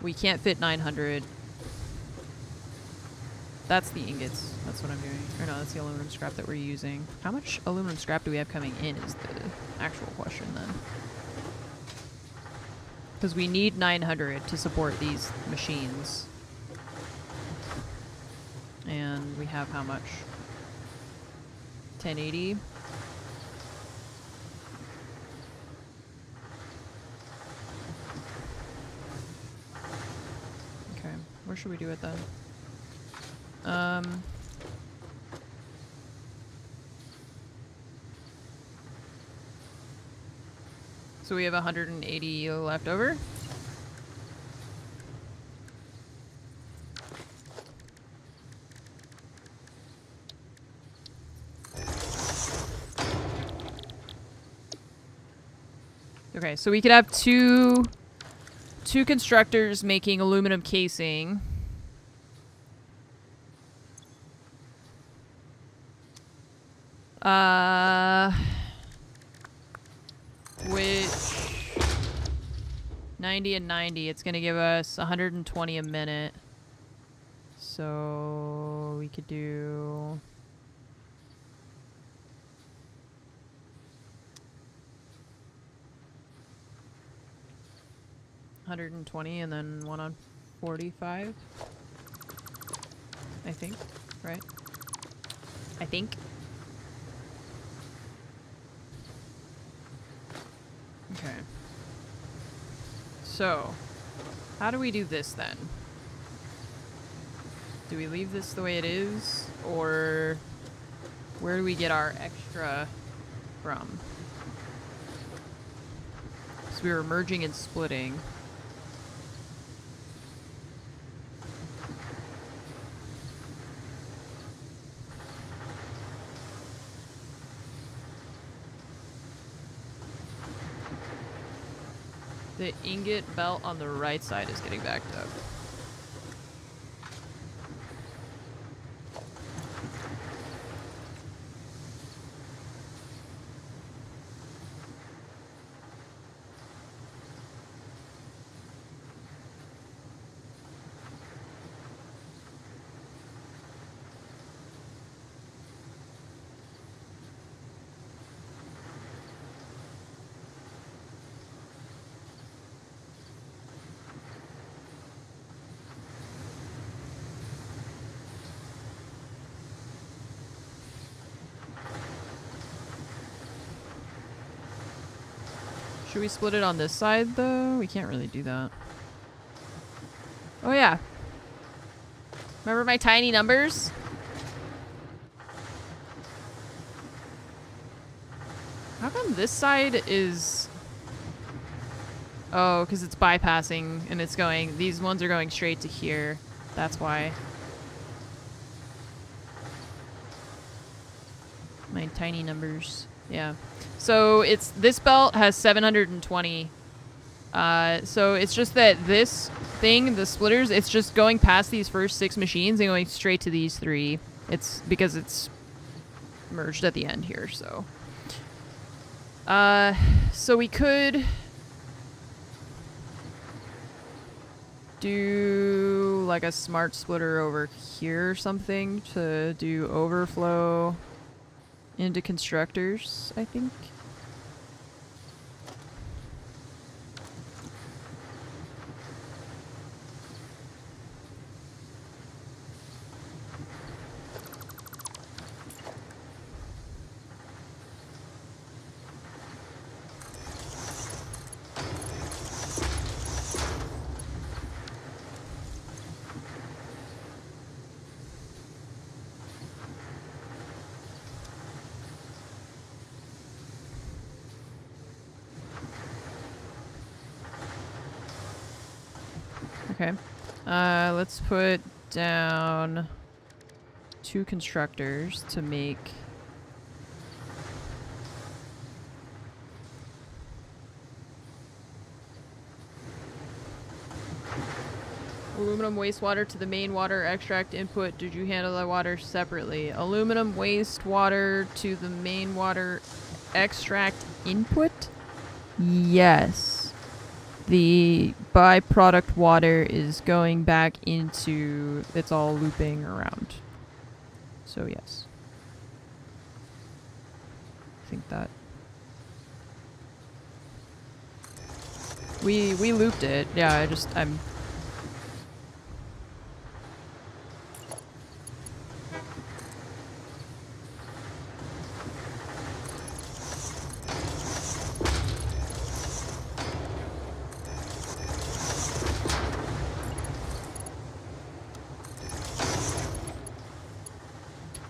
We can't fit 900. That's the ingots. That's what I'm doing. Or no, that's the aluminum scrap that we're using. How much aluminum scrap do we have coming in is the actual question then. Because we need 900 to support these machines. And we have how much? 1080? Okay, where should we do it then? So we have 180 left over. Okay, so we could have two constructors making aluminum casing. Which 90 and 90, it's gonna give us 120 a minute. So we could do 120 and then one on 45. I think, right? I think. Okay. So, how do we do this then? Do we leave this the way it is? Or where do we get our extra from? So we were merging and splitting. The ingot belt on the right side is getting backed up. Should we split it on this side, though? We can't really do that. Oh, yeah. Remember my tiny numbers? How come this side is... Oh, because it's bypassing and it's going... These ones are going straight to here. That's why. My tiny numbers. Yeah. So it's this belt has 720. So it's just that this thing, the splitters, it's just going past these first 6 machines and going straight to these 3. It's because it's merged at the end here, so. So we could do like a smart splitter over here or something to do overflow into constructors, I think. Okay. Let's put down 2 constructors to make... Aluminum wastewater to the main water extract input. Did you handle the water separately? Aluminum wastewater to the main water extract input? Yes. The byproduct water is going back into... It's all looping around. So yes. I think that... We looped it. Yeah, I'm...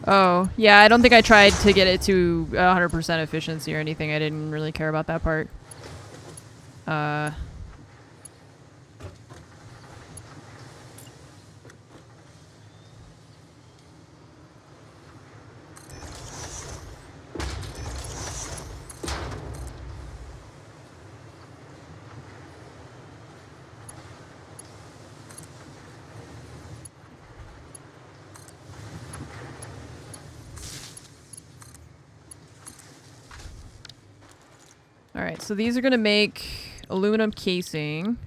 Oh, yeah, I don't think I tried to get it to 100% efficiency or anything. I didn't really care about that part. Alright, so these are gonna make aluminum casing.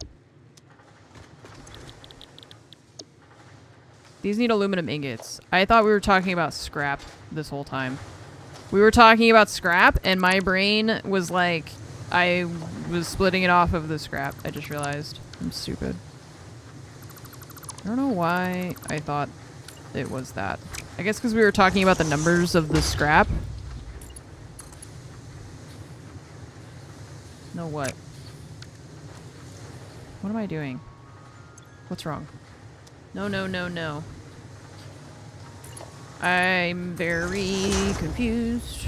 These need aluminum ingots. I thought we were talking about scrap this whole time. We were talking about scrap, and my brain was like, I was splitting it off of the scrap. I just realized. I'm stupid. I don't know why I thought it was that. I guess because we were talking about the numbers of the scrap. No, what? What am I doing? What's wrong? No, no, no, no. I'm very confused.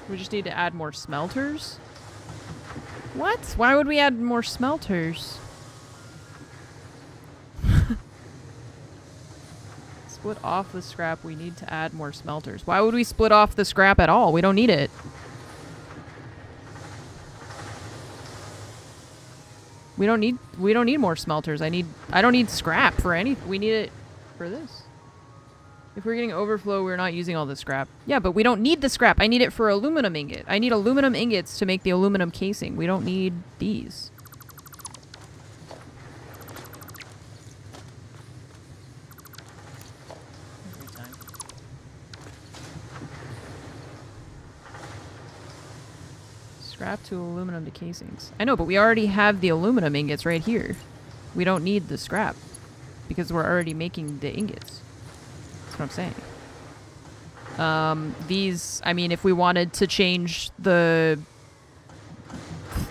We just need to add more smelters? What? Why would we add more smelters? Split off the scrap, we need to add more smelters. Why would we split off the scrap at all? We don't need it. We don't need more smelters. I don't need scrap for any. We need it for this. If we're getting overflow, we're not using all the scrap. Yeah, but we don't need the scrap. I need it for aluminum ingot. I need aluminum ingots to make the aluminum casing. We don't need these. Scrap to aluminum to casings. I know, but we already have the aluminum ingots right here. We don't need the scrap because we're already making the ingots. That's what I'm saying. These, I mean, if we wanted to change the,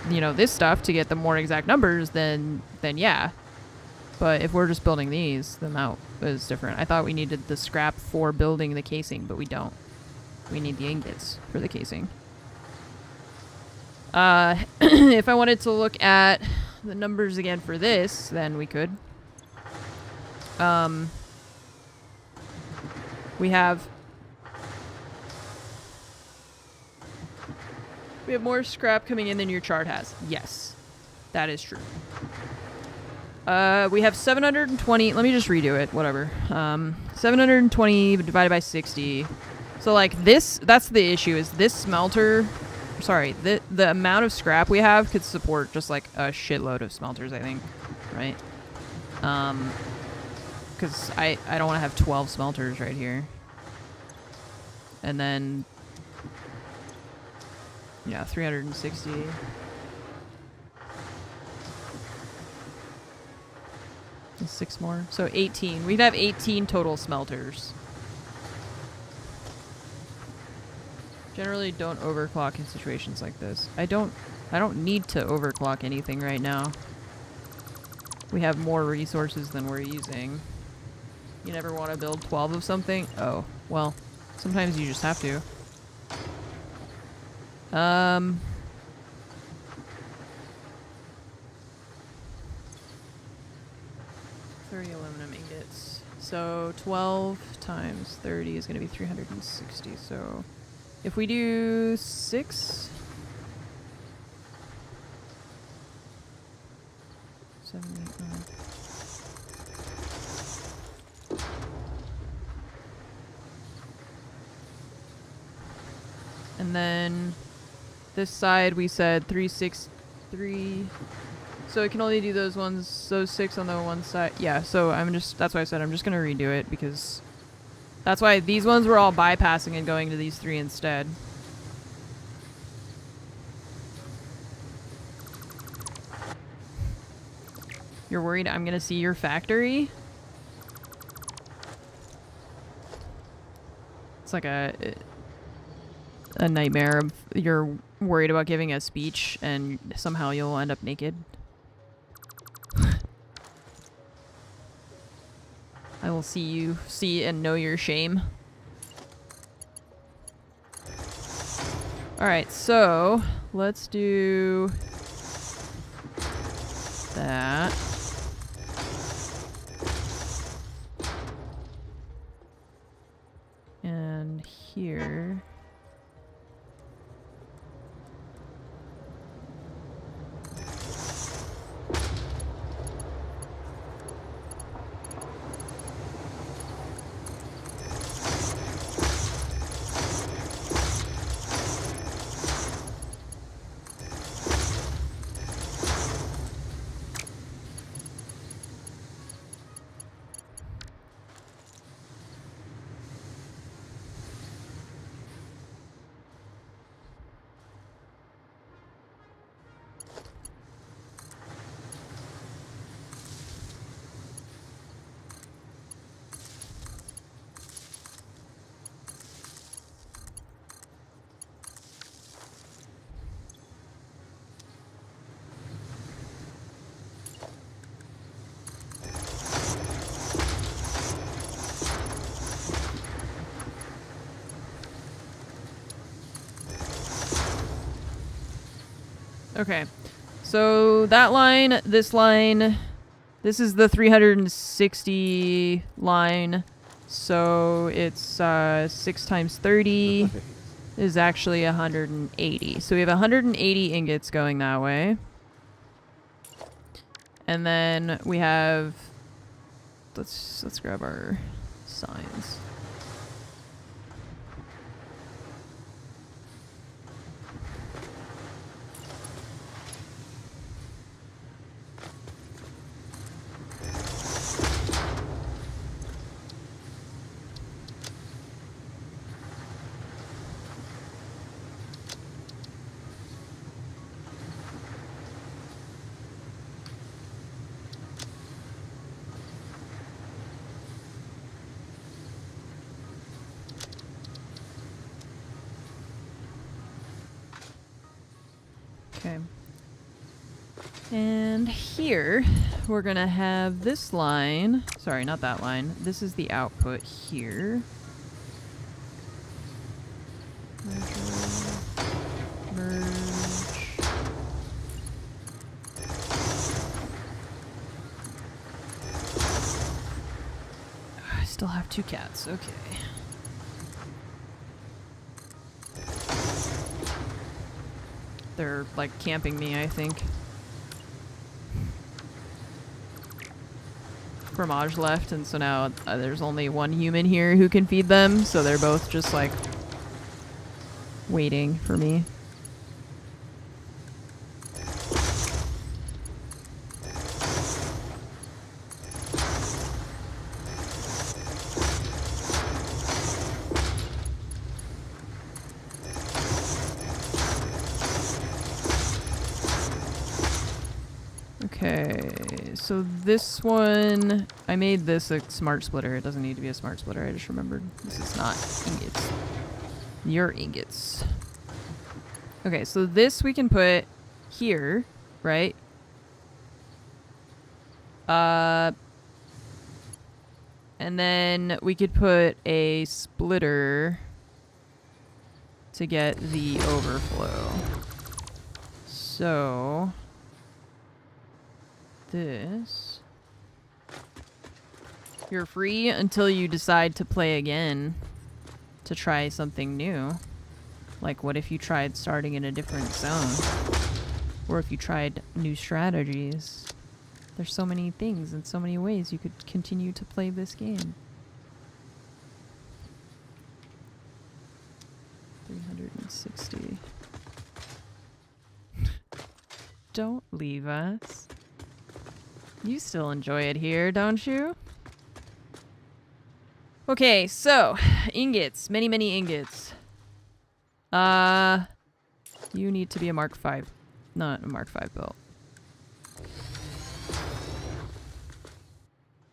you know, this stuff to get the more exact numbers, then yeah. But if we're just building these, then that is different. I thought we needed the scrap for building the casing, but we don't. We need the ingots for the casing. If I wanted to look at the numbers again for this, then we could. We have more scrap coming in than your chart has. Yes, that is true. We have 720. Let me just redo it. Whatever. 720 divided by 60. So like this, that's the issue. Is this smelter? Sorry, the amount of scrap we have could support just like a shitload of smelters. I think, right? Because I don't want to have 12 smelters right here. And then, yeah, 360. And 6 more. So 18. We'd have 18 total smelters. Generally don't overclock in situations like this. I don't need to overclock anything right now. We have more resources than we're using. You never want to build 12 of something? Oh, well, sometimes you just have to. 30 aluminum ingots. So 12 times 30 is going to be 360. So if we do 6... 7, 8, 9. And then this side we said 3, 6, 3. So it can only do those ones, those 6 on the one side. Yeah, so that's why I said I'm just going to redo it, because that's why these ones were all bypassing and going to these 3 instead. You're worried I'm going to see your factory? It's like a nightmare of you're worried about giving a speech and somehow you'll end up naked. I will see and know your shame. Alright, so let's do that. And here. Okay, so that line, this is the 360 line, so it's 6 times 30 is actually 180. So we have 180 ingots going that way. And then we have, let's grab our signs. Okay. And here, we're gonna have this line. Sorry, not that line. This is the output here. Merge. Still have 2 cats. Okay. They're like camping me, I think. Fromage left, and so now there's only one human here who can feed them, so they're both just like waiting for me. Okay, so this one, I made this a smart splitter. It doesn't need to be a smart splitter, I just remembered. This is not ingots. Your ingots. Okay, so this we can put here, right? And then we could put a splitter to get the overflow. So this. You're free until you decide to play again to try something new. Like, what if you tried starting in a different zone? Or if you tried new strategies? There's so many things and so many ways you could continue to play this game. 360. Don't leave us. You still enjoy it here, don't you? Okay, so ingots, many ingots. You need to be a Mark 5, not a Mark 5 belt.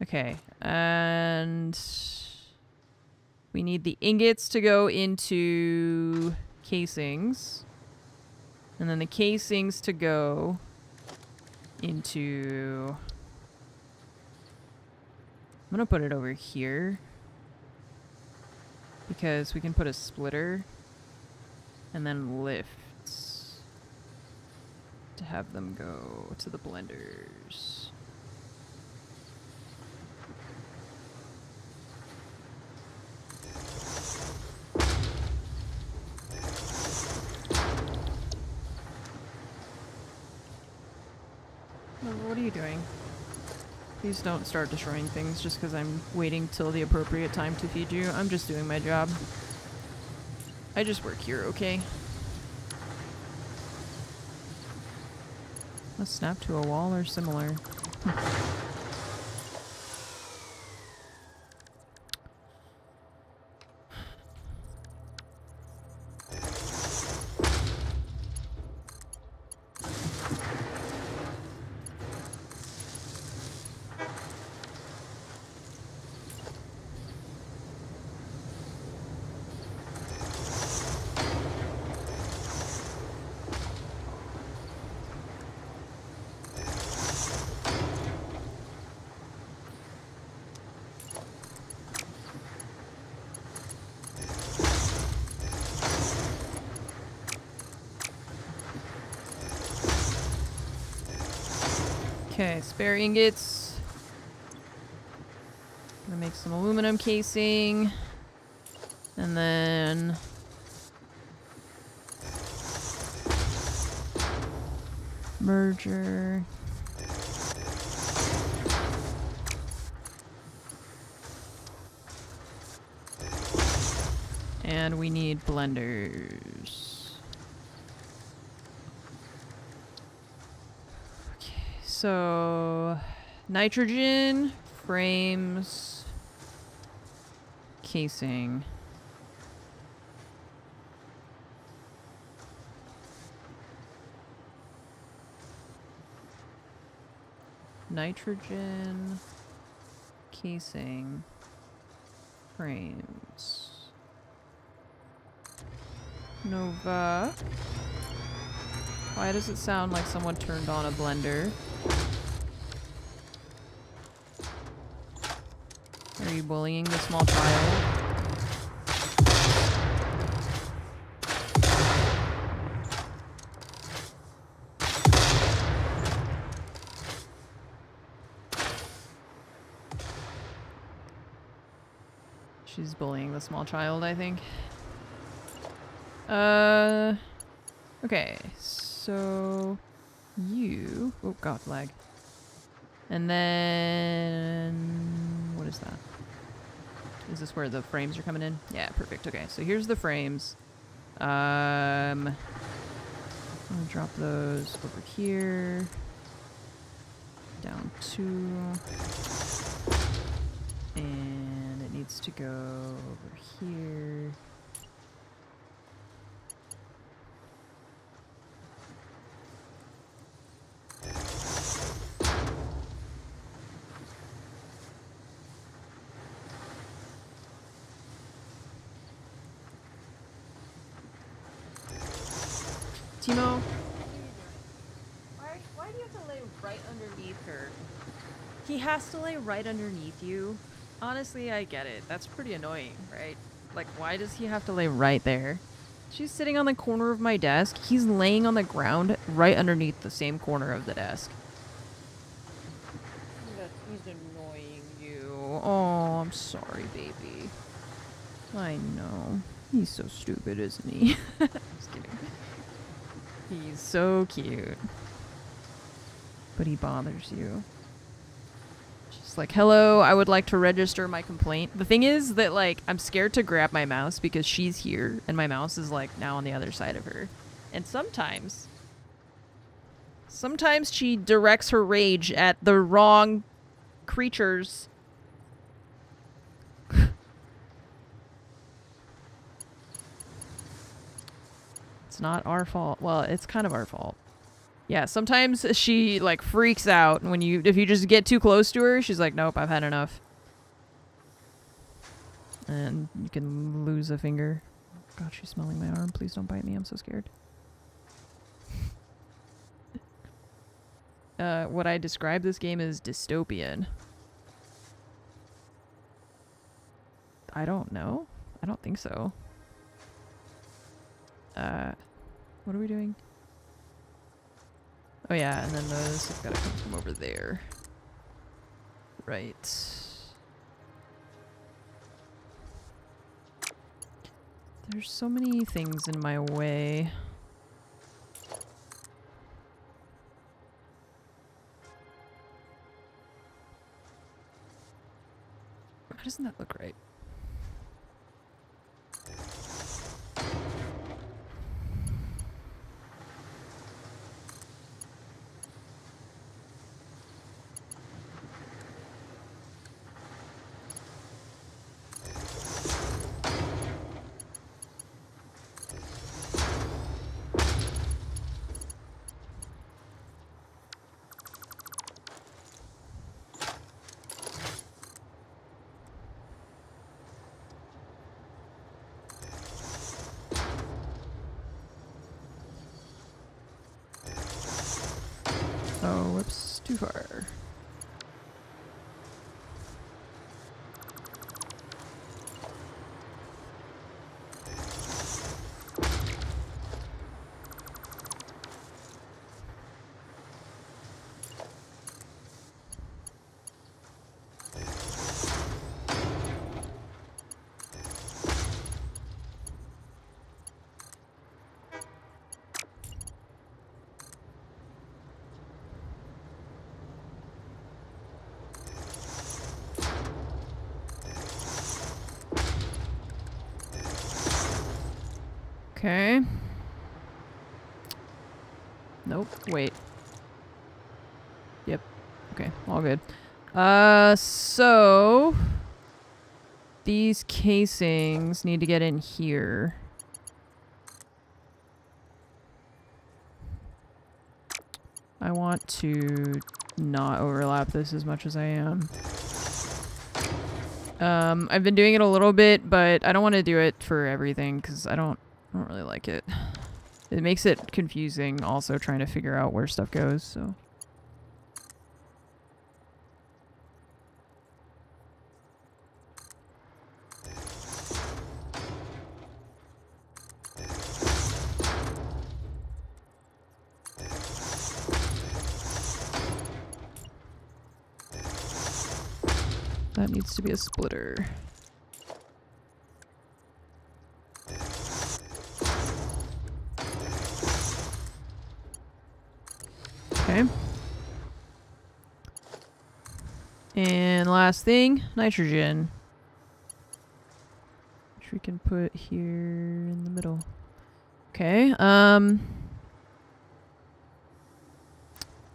Okay, and we need the ingots to go into casings, and then the casings to go into... I'm gonna put it over here because we can put a splitter and then lifts to have them go to the blenders. What are you doing? Please don't start destroying things just because I'm waiting till the appropriate time to feed you. I'm just doing my job. I just work here, okay? A snap to a wall or similar. Okay, spare ingots. Gonna make some aluminum casing. And then... merger. And we need blenders. So, nitrogen, frames, casing. Nitrogen, casing, frames. Nova. Why does it sound like someone turned on a blender? Are you bullying the small child? She's bullying the small child, I think. Okay, so you... Oh god, lag. And then... What is that? Is this where the frames are coming in? Yeah, perfect. Okay, so here's the frames. I'll drop those over here. Down 2. And it needs to go over here. Timo, why do you have to lay right underneath her? He has to lay right underneath you. Honestly, I get it. That's pretty annoying, right? Like, why does he have to lay right there? She's sitting on the corner of my desk. He's laying on the ground right underneath the same corner of the desk. He's annoying you. Oh, I'm sorry, baby. I know. He's so stupid, isn't he? Just kidding. He's so cute. But he bothers you. She's like, hello, I would like to register my complaint. The thing is that, like, I'm scared to grab my mouse because she's here and my mouse is, like, now on the other side of her. And sometimes she directs her rage at the wrong creatures. It's not our fault. Well, it's kind of our fault. Yeah, sometimes she, like, freaks out when if you just get too close to her, she's like, nope, I've had enough. And you can lose a finger. God, she's smelling my arm. Please don't bite me. I'm so scared. What I describe this game as dystopian. I don't know. I don't think so. What are we doing? Oh yeah, and then those have got to come from over there. Right. There's so many things in my way. Why doesn't that look right? Oh, whoops, too far. Okay. Nope. Wait. Yep. Okay. All good. So these casings need to get in here. I want to not overlap this as much as I am. I've been doing it a little bit, but I don't want to do it for everything because I don't really like it. It makes it confusing also trying to figure out where stuff goes, so. That needs to be a splitter. And last thing, nitrogen. Which we can put here in the middle. Okay, I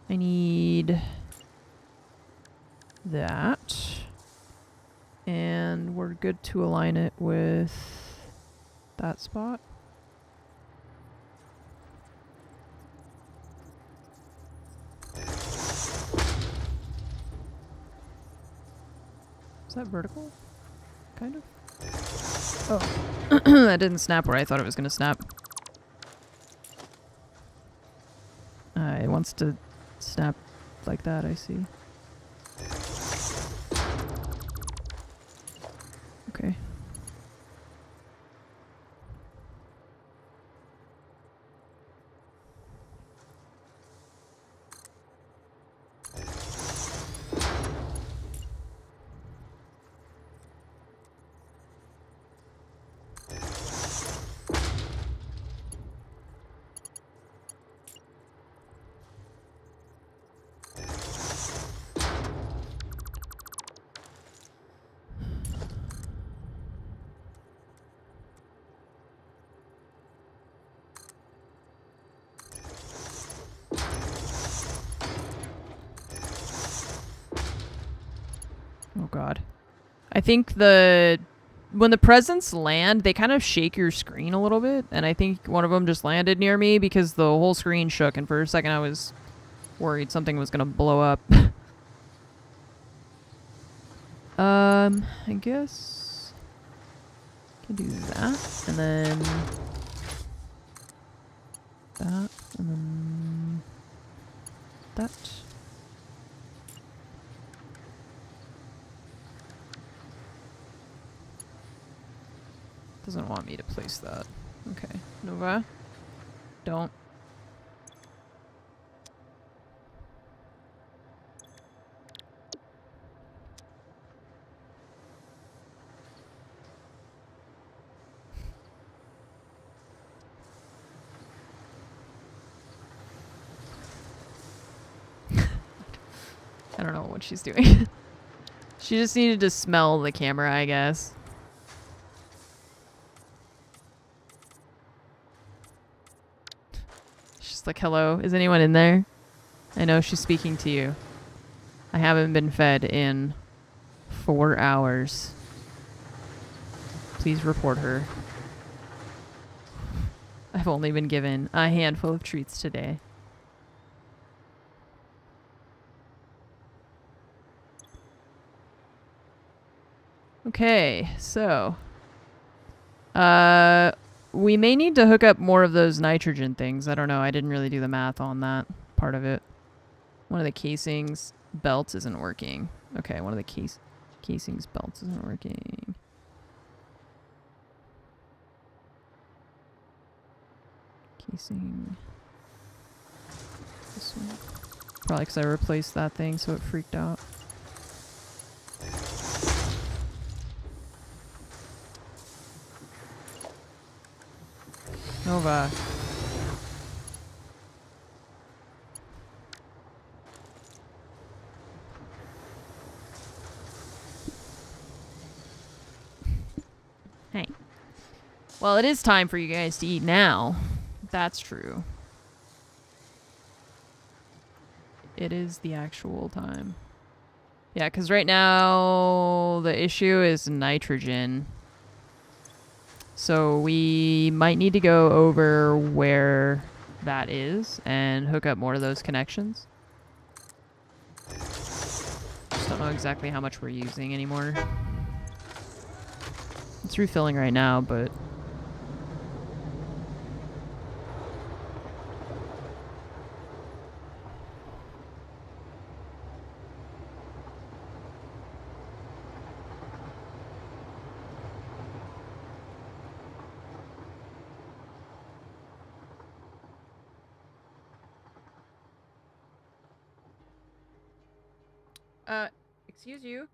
need that. And we're good to align it with that spot. Is that vertical? Kind of? Oh. That didn't snap where I thought it was going to snap. It wants to snap like that, I see. Okay. Oh god. I think when the presents land, they kind of shake your screen a little bit, and I think one of them just landed near me because the whole screen shook, and for a second I was worried something was gonna blow up. I guess I can do that, and then that, and then that. Doesn't want me to place that. Okay. Nova. Don't. I don't know what she's doing. She just needed to smell the camera, I guess. She's like, hello, is anyone in there? I know she's speaking to you. I haven't been fed in 4 hours. Please report her. I've only been given a handful of treats today. Okay, so we may need to hook up more of those nitrogen things. I don't know. I didn't really do the math on that part of it. One of the casings belts isn't working. Okay, one of the casings belts isn't working. Casing. This one. Probably because I replaced that thing, so it freaked out. Nova. Hey. Well, it is time for you guys to eat now. That's true. It is the actual time. Yeah, because right now the issue is nitrogen. So we might need to go over where that is and hook up more of those connections. Just don't know exactly how much we're using anymore. It's refilling right now, but... excuse you.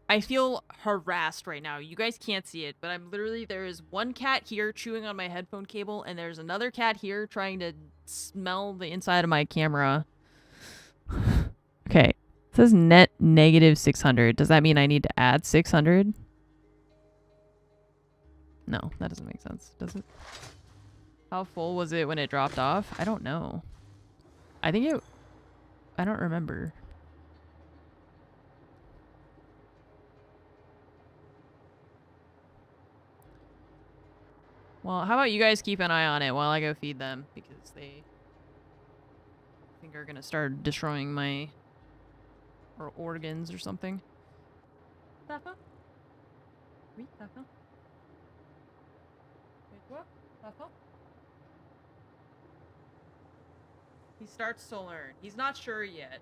I feel harassed right now. You guys can't see it, but I'm literally, there is one cat here chewing on my headphone cable, and there's another cat here trying to smell the inside of my camera. Okay, It says net negative 600. Does that mean I need to add 600? No, that doesn't make sense, does it? How full was it when it dropped off? I don't know. I don't remember. Well, how about you guys keep an eye on it while I go feed them, because they I think are gonna start destroying my organs or something. Papa? Oui, Papa? Et toi? Papa? He starts to learn. He's not sure yet,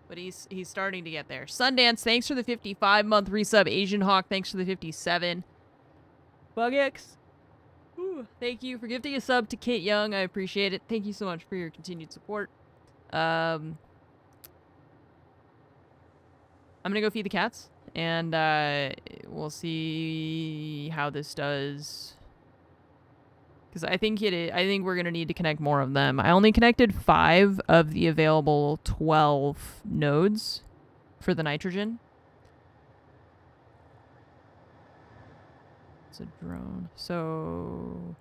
but he's starting to get there. Sundance, thanks for the 55-month resub. Asian Hawk, thanks for the 57. BugX, thank you for gifting a sub to Kate Young. I appreciate it. Thank you so much for your continued support. I'm gonna go feed the cats, and we'll see how this does. Because I think we're gonna need to connect more of them. I only connected 5 of the available 12 nodes for the nitrogen. It's a drone, so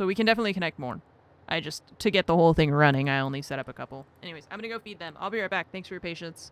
we can definitely connect more. To get the whole thing running, I only set up a couple. Anyways, I'm gonna go feed them. I'll be right back. Thanks for your patience.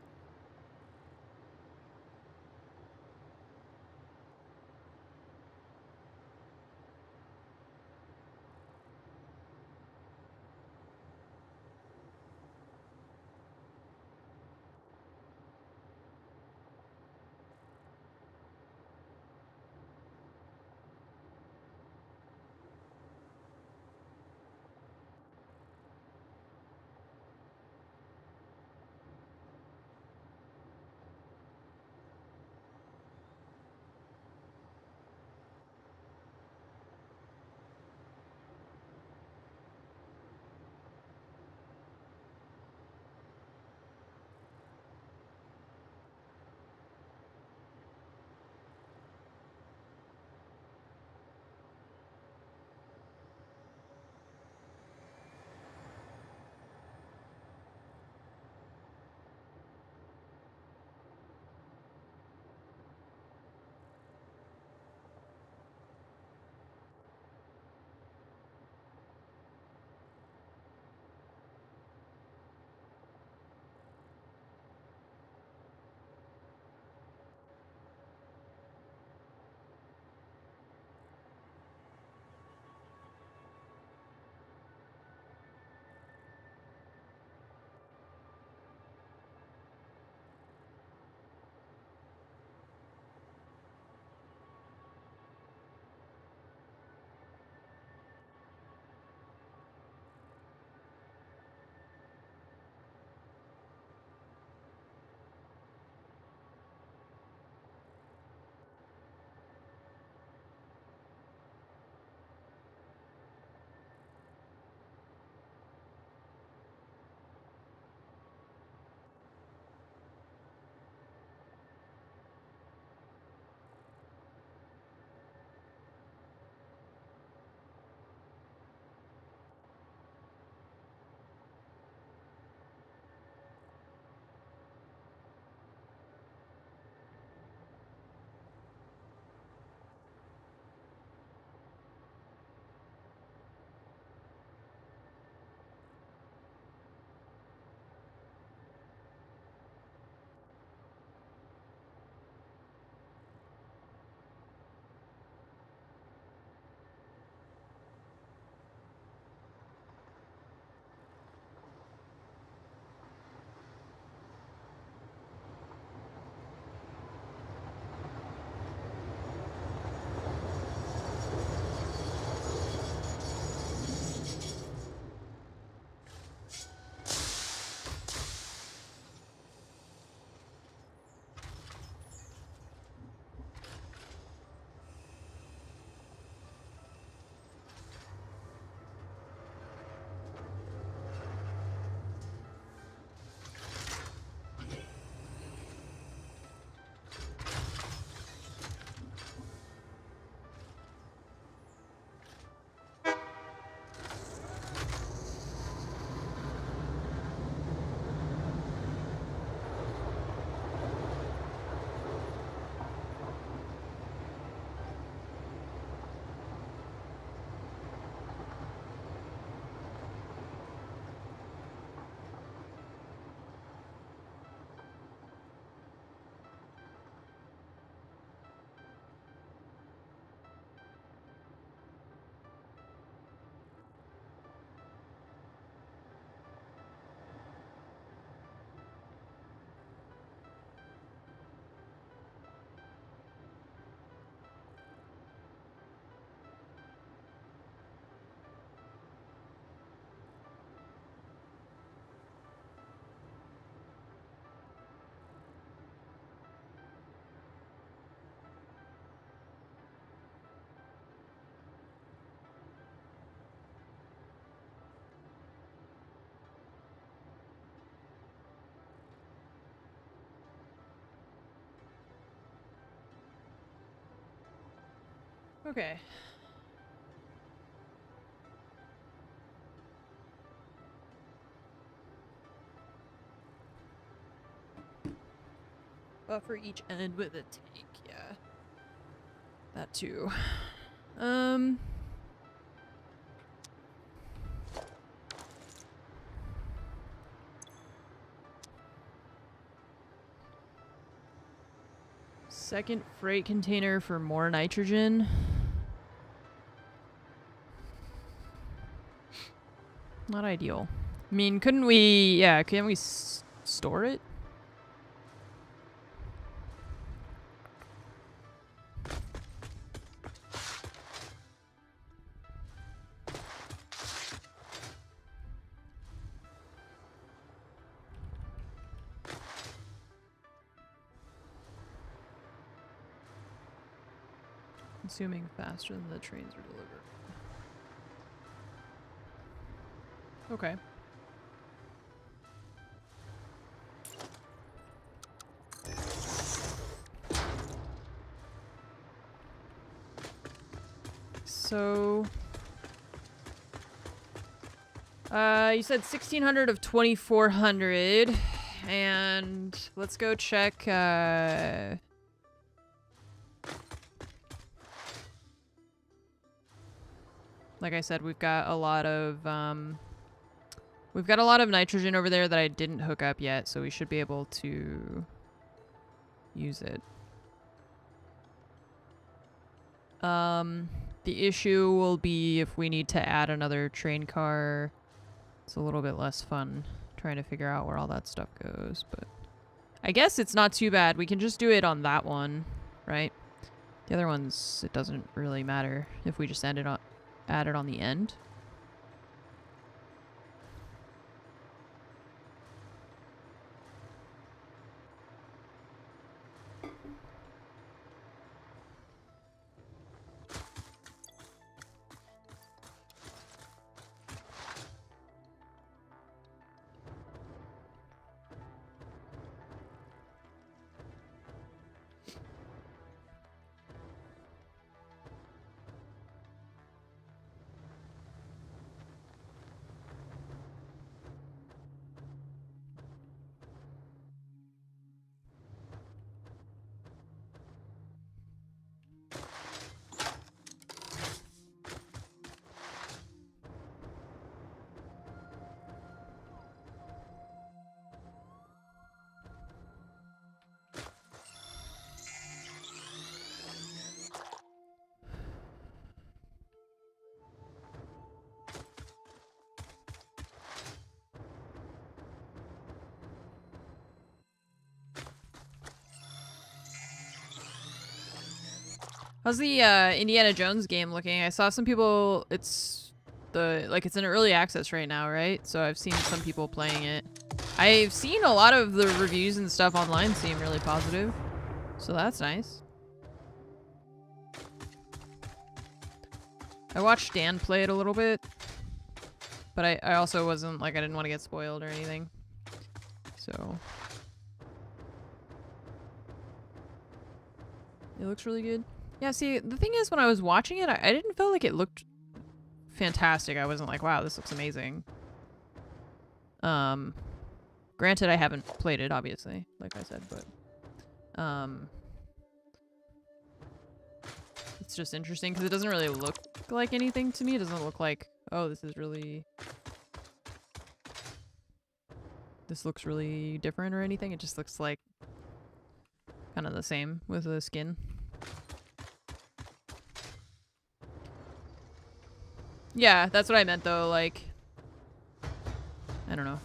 Okay. Buffer each end with a tank, yeah. That too. Second freight container for more nitrogen. Not ideal. I mean, couldn't we... Yeah, can't we store it? Consuming faster than the trains are delivered. Okay. So... you said 1,600 of 2,400. And let's go check, like I said, we've got a lot of nitrogen over there that I didn't hook up yet, so we should be able to use it. The issue will be if we need to add another train car. It's a little bit less fun trying to figure out where all that stuff goes, but I guess it's not too bad. We can just do it on that one, right? The other ones, it doesn't really matter if we just add it on the end. How's the Indiana Jones game looking? I saw some people, it's in early access right now, right? So I've seen some people playing it. I've seen a lot of the reviews and stuff online seem really positive. So that's nice. I watched Dan play it a little bit. But I also wasn't, like, I didn't want to get spoiled or anything. So. It looks really good. Yeah, see, the thing is, when I was watching it, I didn't feel like it looked fantastic. I wasn't like, wow, this looks amazing. Granted, I haven't played it, obviously, like I said, but it's just interesting because it doesn't really look like anything to me. It doesn't look like, oh, this looks really different or anything. It just looks like kind of the same with the skin. Yeah, that's what I meant though, like, I don't know.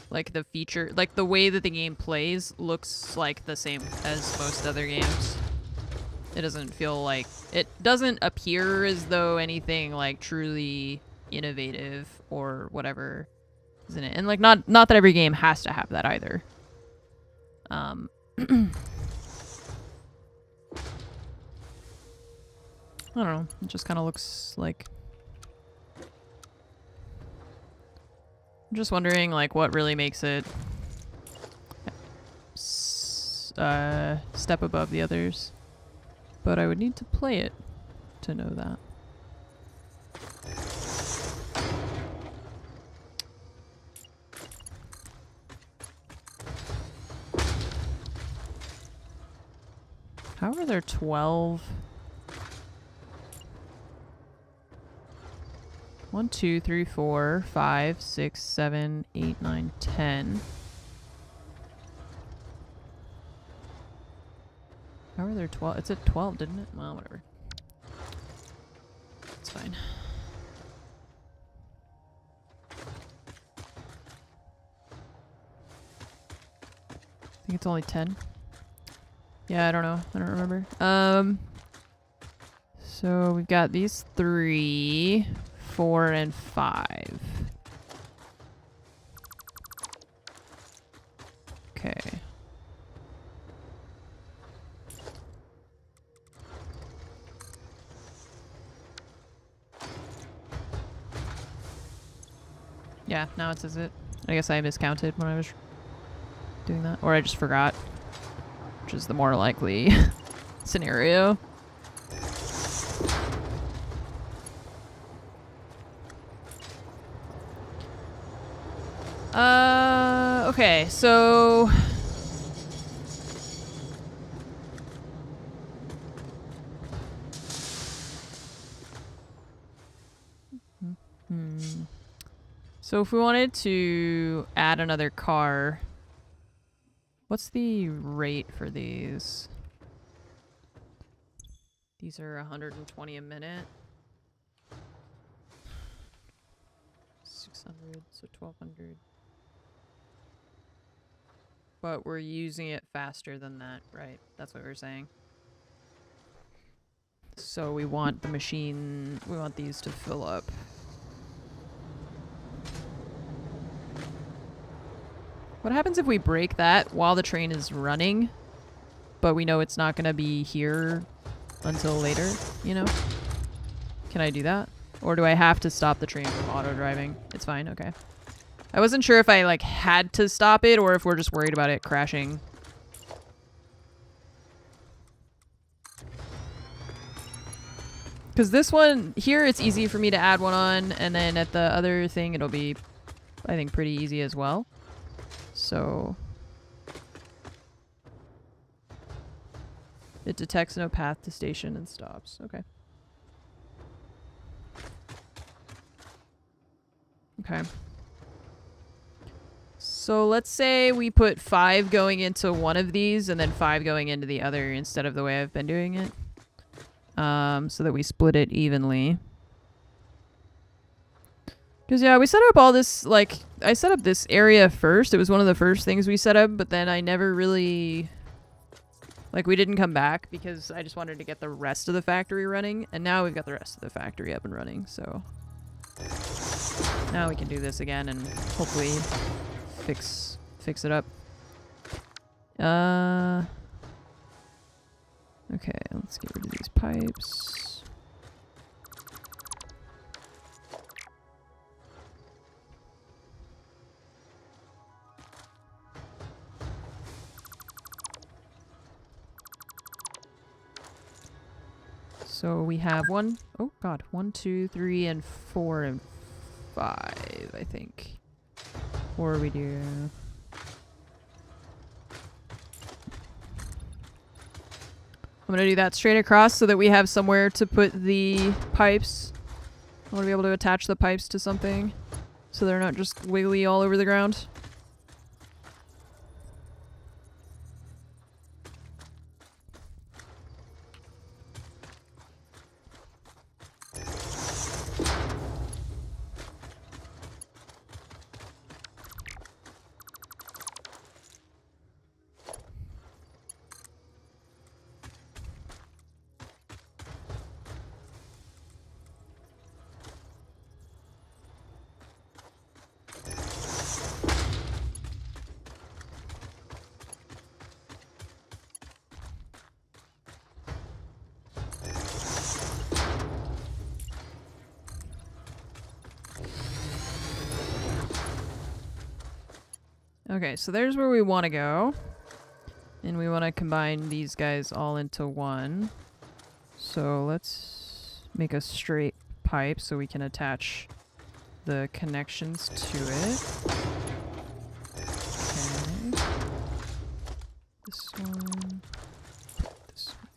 Like the feature, like the way that the game plays looks like the same as most other games. It doesn't feel like, it doesn't appear as though anything like truly innovative or whatever is in it. And like not that every game has to have that either. I don't know, it just kind of looks like... I'm just wondering, like, what really makes it step above the others. But I would need to play it to know that. How are there 12? 1, 2, 3, 4, 5, 6, 7, 8, 9, 10. How are there 12? It said 12, didn't it? Well, whatever. It's fine. I think it's only 10. Yeah, I don't know. I don't remember. So we've got these 3, 4, and 5. Okay. Yeah, now it says it. I guess I miscounted when I was doing that. Or I just forgot. Which is the more likely scenario. Okay, so... So if we wanted to add another car, what's the rate for these? These are 120 a minute. 600, so 1200. But we're using it faster than that, right? That's what we're saying. So we want the machine, we want these to fill up. What happens if we break that while the train is running, but we know it's not going to be here until later, you know? Can I do that? Or do I have to stop the train from auto-driving? It's fine, okay. I wasn't sure if I, like, had to stop it or if we're just worried about it crashing. Because this one, here it's easy for me to add one on, and then at the other thing it'll be, I think, pretty easy as well. So... it detects no path to station and stops. Okay. Okay. So let's say we put 5 going into one of these and then 5 going into the other instead of the way I've been doing it. So that we split it evenly. Because, yeah, we set up all this, like, I set up this area first. It was one of the first things we set up, but then I never really... like, we didn't come back because I just wanted to get the rest of the factory running. And now we've got the rest of the factory up and running, so... now we can do this again and hopefully fix it up. Okay, let's get rid of these pipes. So we have 1, 2, 3, and 4, and 5, I think. Or we do... I'm gonna do that straight across so that we have somewhere to put the pipes. I want to be able to attach the pipes to something so they're not just wiggly all over the ground. Okay, so there's where we want to go. And we want to combine these guys all into one. So let's make a straight pipe so we can attach the connections to it. Okay. This one. This one.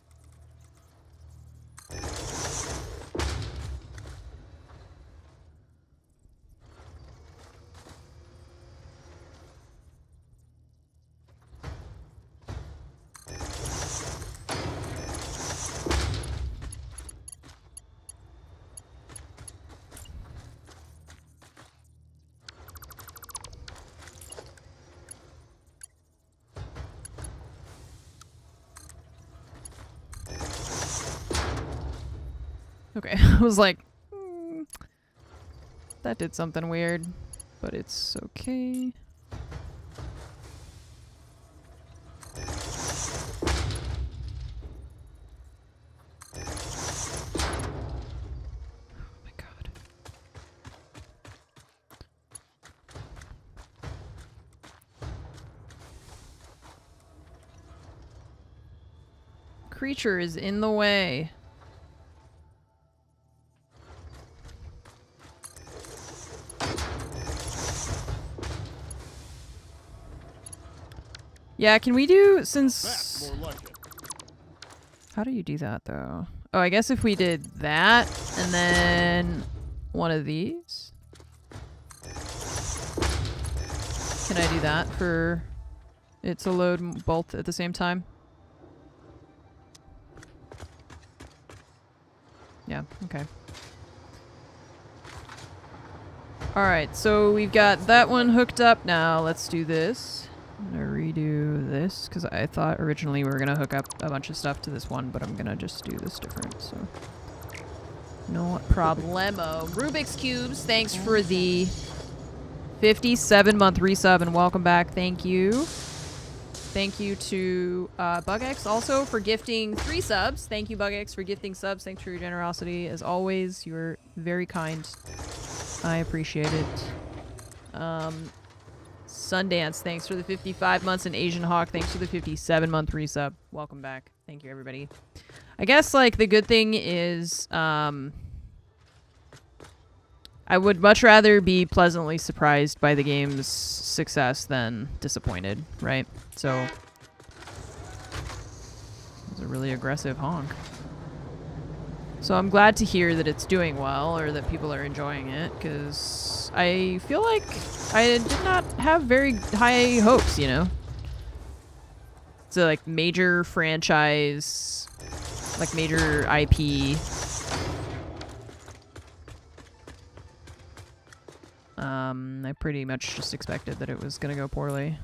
Okay, I was like, that did something weird, but it's okay. Oh my god. Creature is in the way. Yeah, can we do, since... That's more like it. How do you do that, though? Oh, I guess if we did that, and then one of these. Can I do that for it to load both at the same time? Yeah, okay. Alright, so we've got that one hooked up now. Let's do this. I'm gonna redo this, because I thought originally we were gonna hook up a bunch of stuff to this one, but I'm gonna just do this different, so. No problemo. Rubik's Cubes, thanks for the 57-month resub, and welcome back. Thank you. Thank you to BugX also for gifting 3 subs. Thank you, BugX, for gifting subs. Thanks for your generosity. As always, you're very kind. I appreciate it. Sundance, thanks for the 55 months, and Asian Hawk, thanks for the 57-month resub. Welcome back. Thank you, everybody. I guess, like, the good thing is, I would much rather be pleasantly surprised by the game's success than disappointed, right? So, it's a really aggressive honk. So I'm glad to hear that it's doing well, or that people are enjoying it, because I feel like I did not have very high hopes, you know? It's a, like, major franchise, like, major IP. I pretty much just expected that it was gonna go poorly.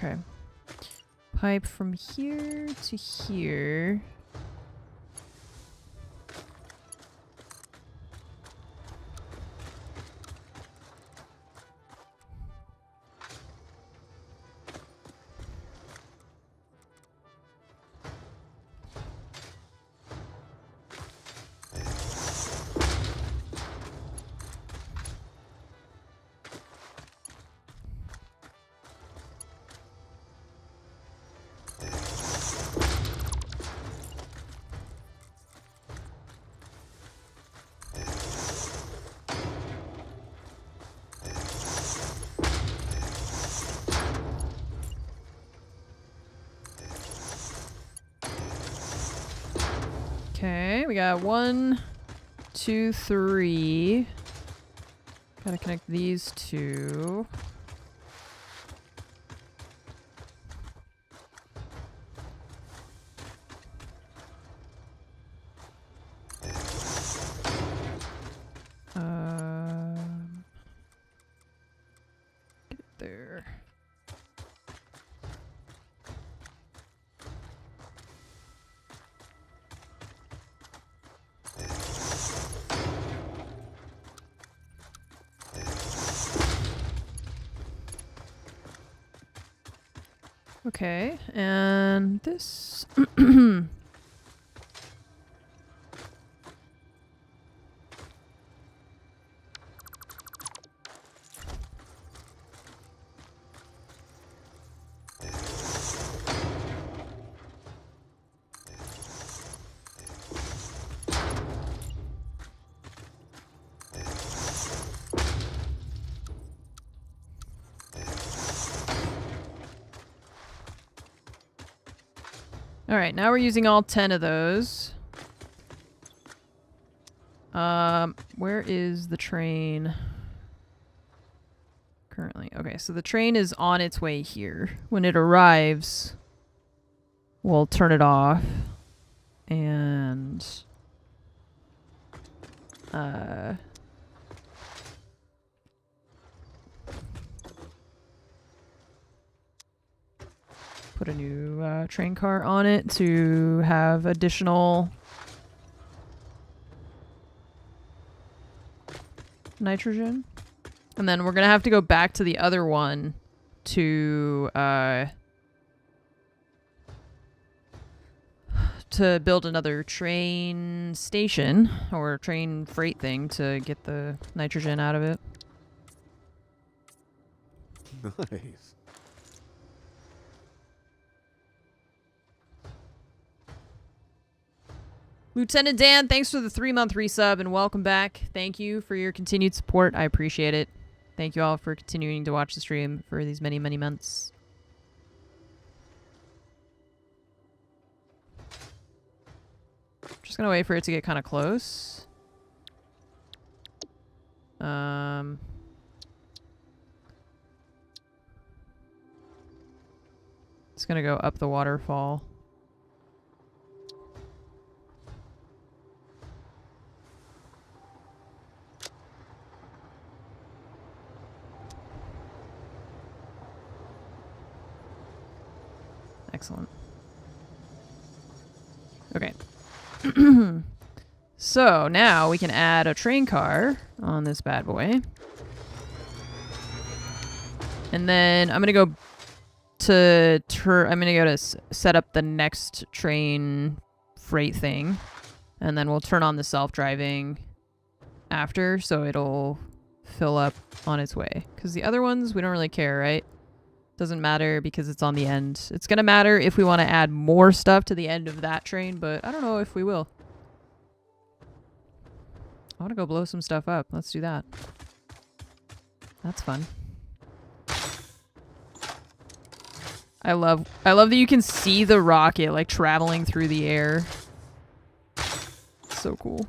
Okay. Pipe from here to here. Okay, we got 1, 2, 3. Gotta connect these two. there. Okay, and this... Alright, now we're using all 10 of those. Where is the train currently? Okay, so the train is on its way here. When it arrives, we'll turn it off and put a new train car on it to have additional nitrogen. And then we're going to have to go back to the other one to build another train station or train freight thing to get the nitrogen out of it. Nice. Lieutenant Dan, thanks for the 3-month resub and welcome back. Thank you for your continued support. I appreciate it. Thank you all for continuing to watch the stream for these many, many months. Just gonna wait for it to get kind of close. It's gonna go up the waterfall. Excellent. Okay. So now we can add a train car on this bad boy. And then I'm going to go to set up the next train freight thing. And then we'll turn on the self-driving after so it'll fill up on its way. Because the other ones, we don't really care, right? Doesn't matter because it's on the end. It's going to matter if we want to add more stuff to the end of that train, but I don't know if we will. I want to go blow some stuff up. Let's do that. That's fun. I love that you can see the rocket like traveling through the air. So cool.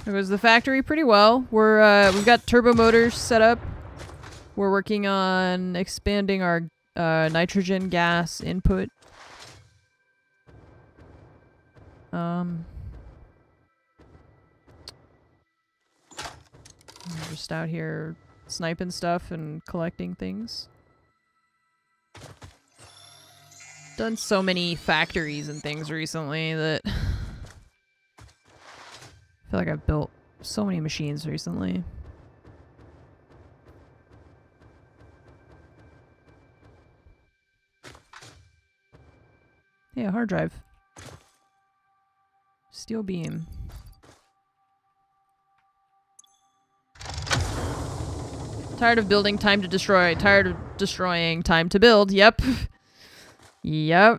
There goes the factory pretty well. We've got turbo motors set up. We're working on expanding our nitrogen gas input. I'm just out here sniping stuff and collecting things. Done so many factories and things recently that I feel like I've built so many machines recently. Yeah, hard drive. Steel beam. Tired of building, time to destroy. Tired of destroying, time to build. Yep. Yep.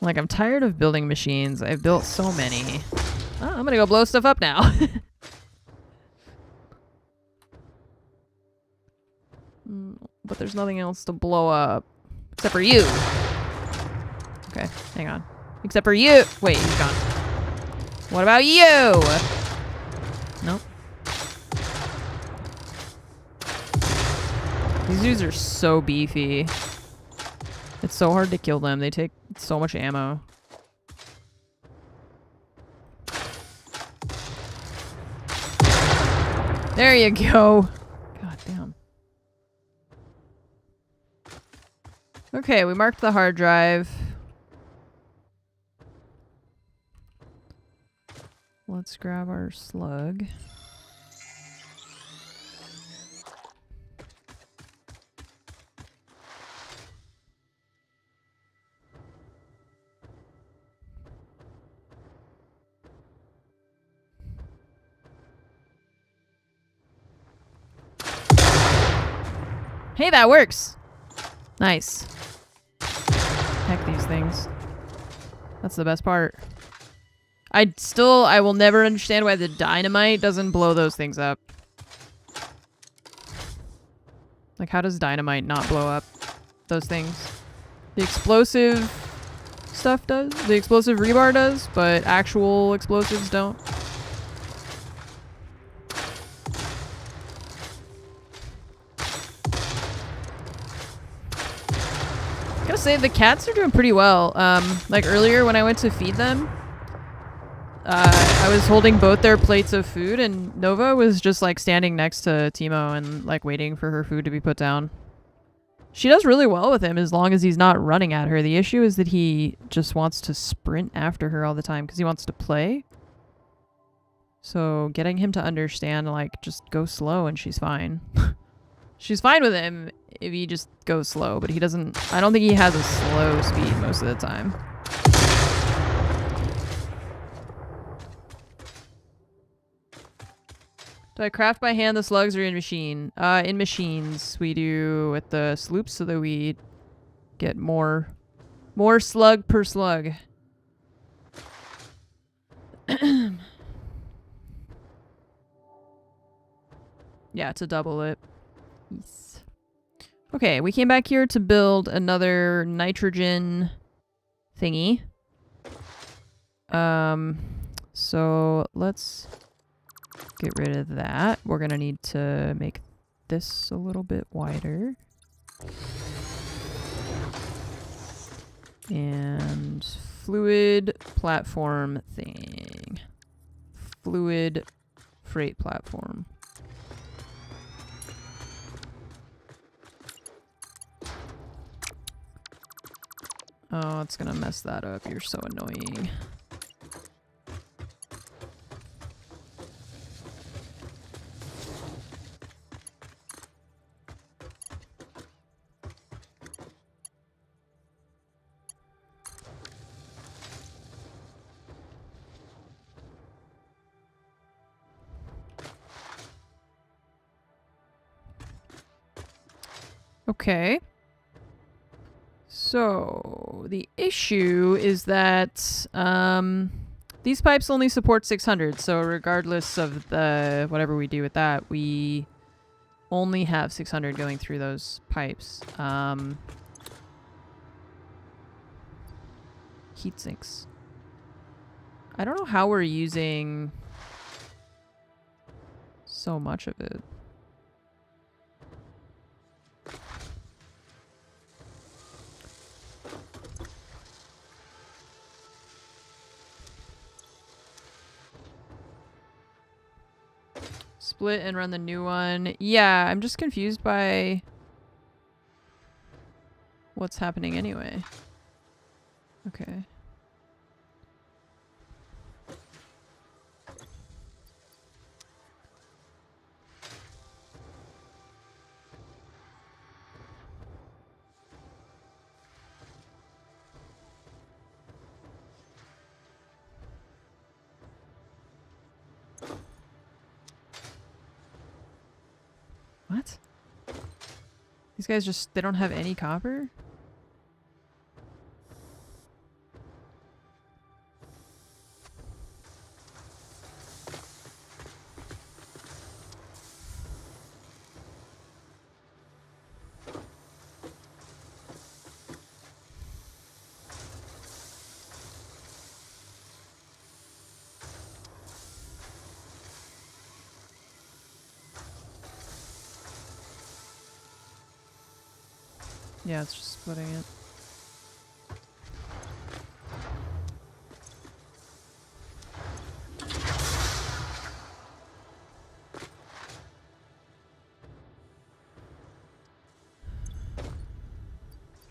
Like, I'm tired of building machines. I've built so many. Oh, I'm gonna go blow stuff up now. But there's nothing else to blow up. Except for you. Okay, hang on. Except for you. Wait, he's gone. What about you? Nope. These dudes are so beefy. It's so hard to kill them. They take so much ammo. There you go. God damn. Okay, we marked the hard drive. Let's grab our slug. Hey, that works! Nice. Heck these things. That's the best part. I will never understand why the dynamite doesn't blow those things up. Like, how does dynamite not blow up those things? The explosive stuff does. The explosive rebar does, but actual explosives don't. Gotta say, the cats are doing pretty well. Like earlier when I went to feed them, I was holding both their plates of food, and Nova was just like standing next to Timo and like waiting for her food to be put down. She does really well with him as long as he's not running at her. The issue is that he just wants to sprint after her all the time because he wants to play. So getting him to understand, like, just go slow and she's fine. She's fine with him if he just goes slow, but he doesn't... I don't think he has a slow speed most of the time. Do I craft by hand the slugs or in machine? In machines. We do with the sloops so that we get more slug per slug. Yeah, to double it. Yes. Okay, we came back here to build another nitrogen thingy. So let's get rid of that. We're gonna need to make this a little bit wider. And fluid platform thing. Fluid freight platform. Oh, it's gonna mess that up. You're so annoying. Okay. So, the issue is that these pipes only support 600, so regardless of the whatever we do with that, we only have 600 going through those pipes. Heat sinks. I don't know how we're using so much of it. Split and run the new one. Yeah, I'm just confused by what's happening anyway. Okay. What? These guys just, they don't have any copper? Yeah, it's just splitting it.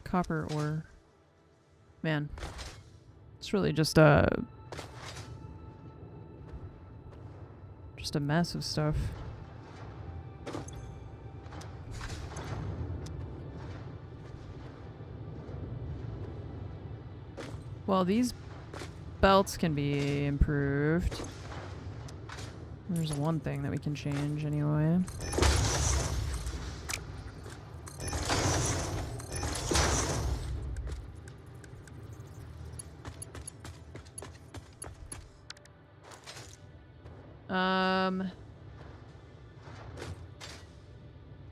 Copper ore. Man. It's really just a mess of stuff. Well, these belts can be improved. There's one thing that we can change anyway.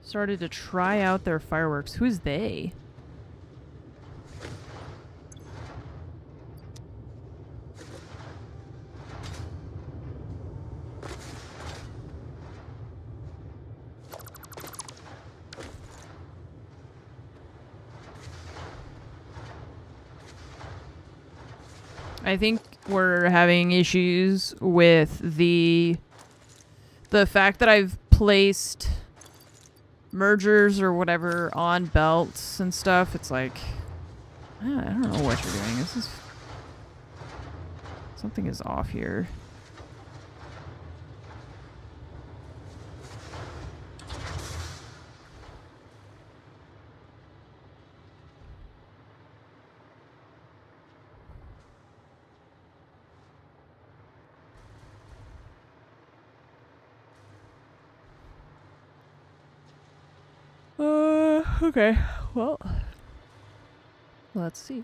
Started to try out their fireworks. Who's they? I think we're having issues with the fact that I've placed mergers or whatever on belts and stuff. It's like, I don't know what you're doing. This is... Something is off here. Okay. Well, let's see.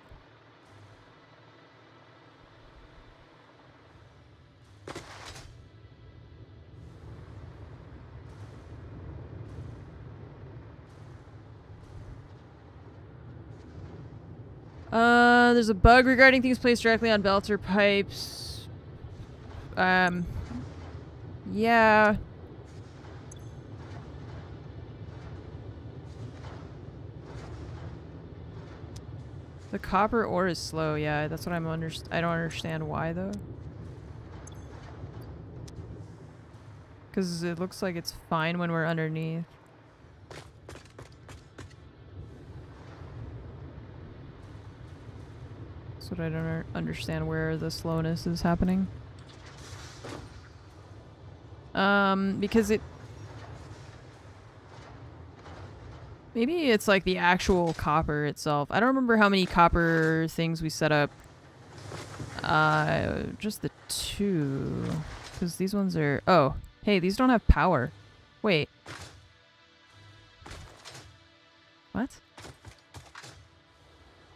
There's a bug regarding things placed directly on belts or pipes. Yeah. The copper ore is slow, yeah, that's what I don't understand why, though. Because it looks like it's fine when we're underneath. That's what I don't understand, where the slowness is happening. Because it... Maybe it's like the actual copper itself. I don't remember how many copper things we set up. Just the 2. Because these ones are... Oh, hey, these don't have power. Wait. What?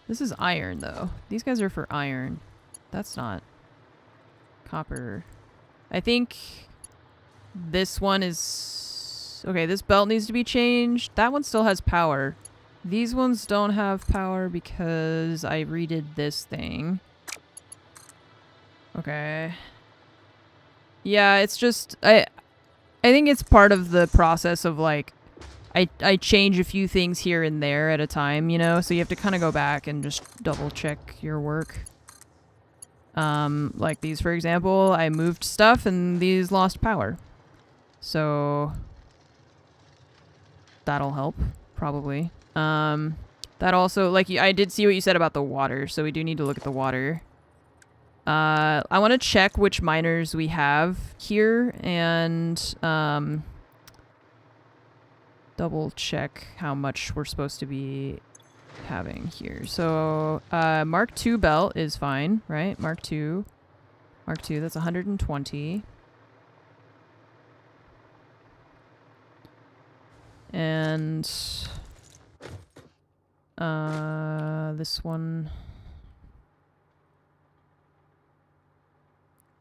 This is iron, though. These guys are for iron. That's not copper. I think this one is... Okay, this belt needs to be changed. That one still has power. These ones don't have power because I redid this thing. Okay. Yeah, it's just... I think it's part of the process of, like... I change a few things here and there at a time, you know? So you have to kind of go back and just double-check your work. Like these, for example. I moved stuff and these lost power. So... That'll help, probably. That also, like, I did see what you said about the water, so we do need to look at the water. I want to check which miners we have here, and, double check how much we're supposed to be having here. So, Mark II belt is fine, right? Mark II, that's 120. And this one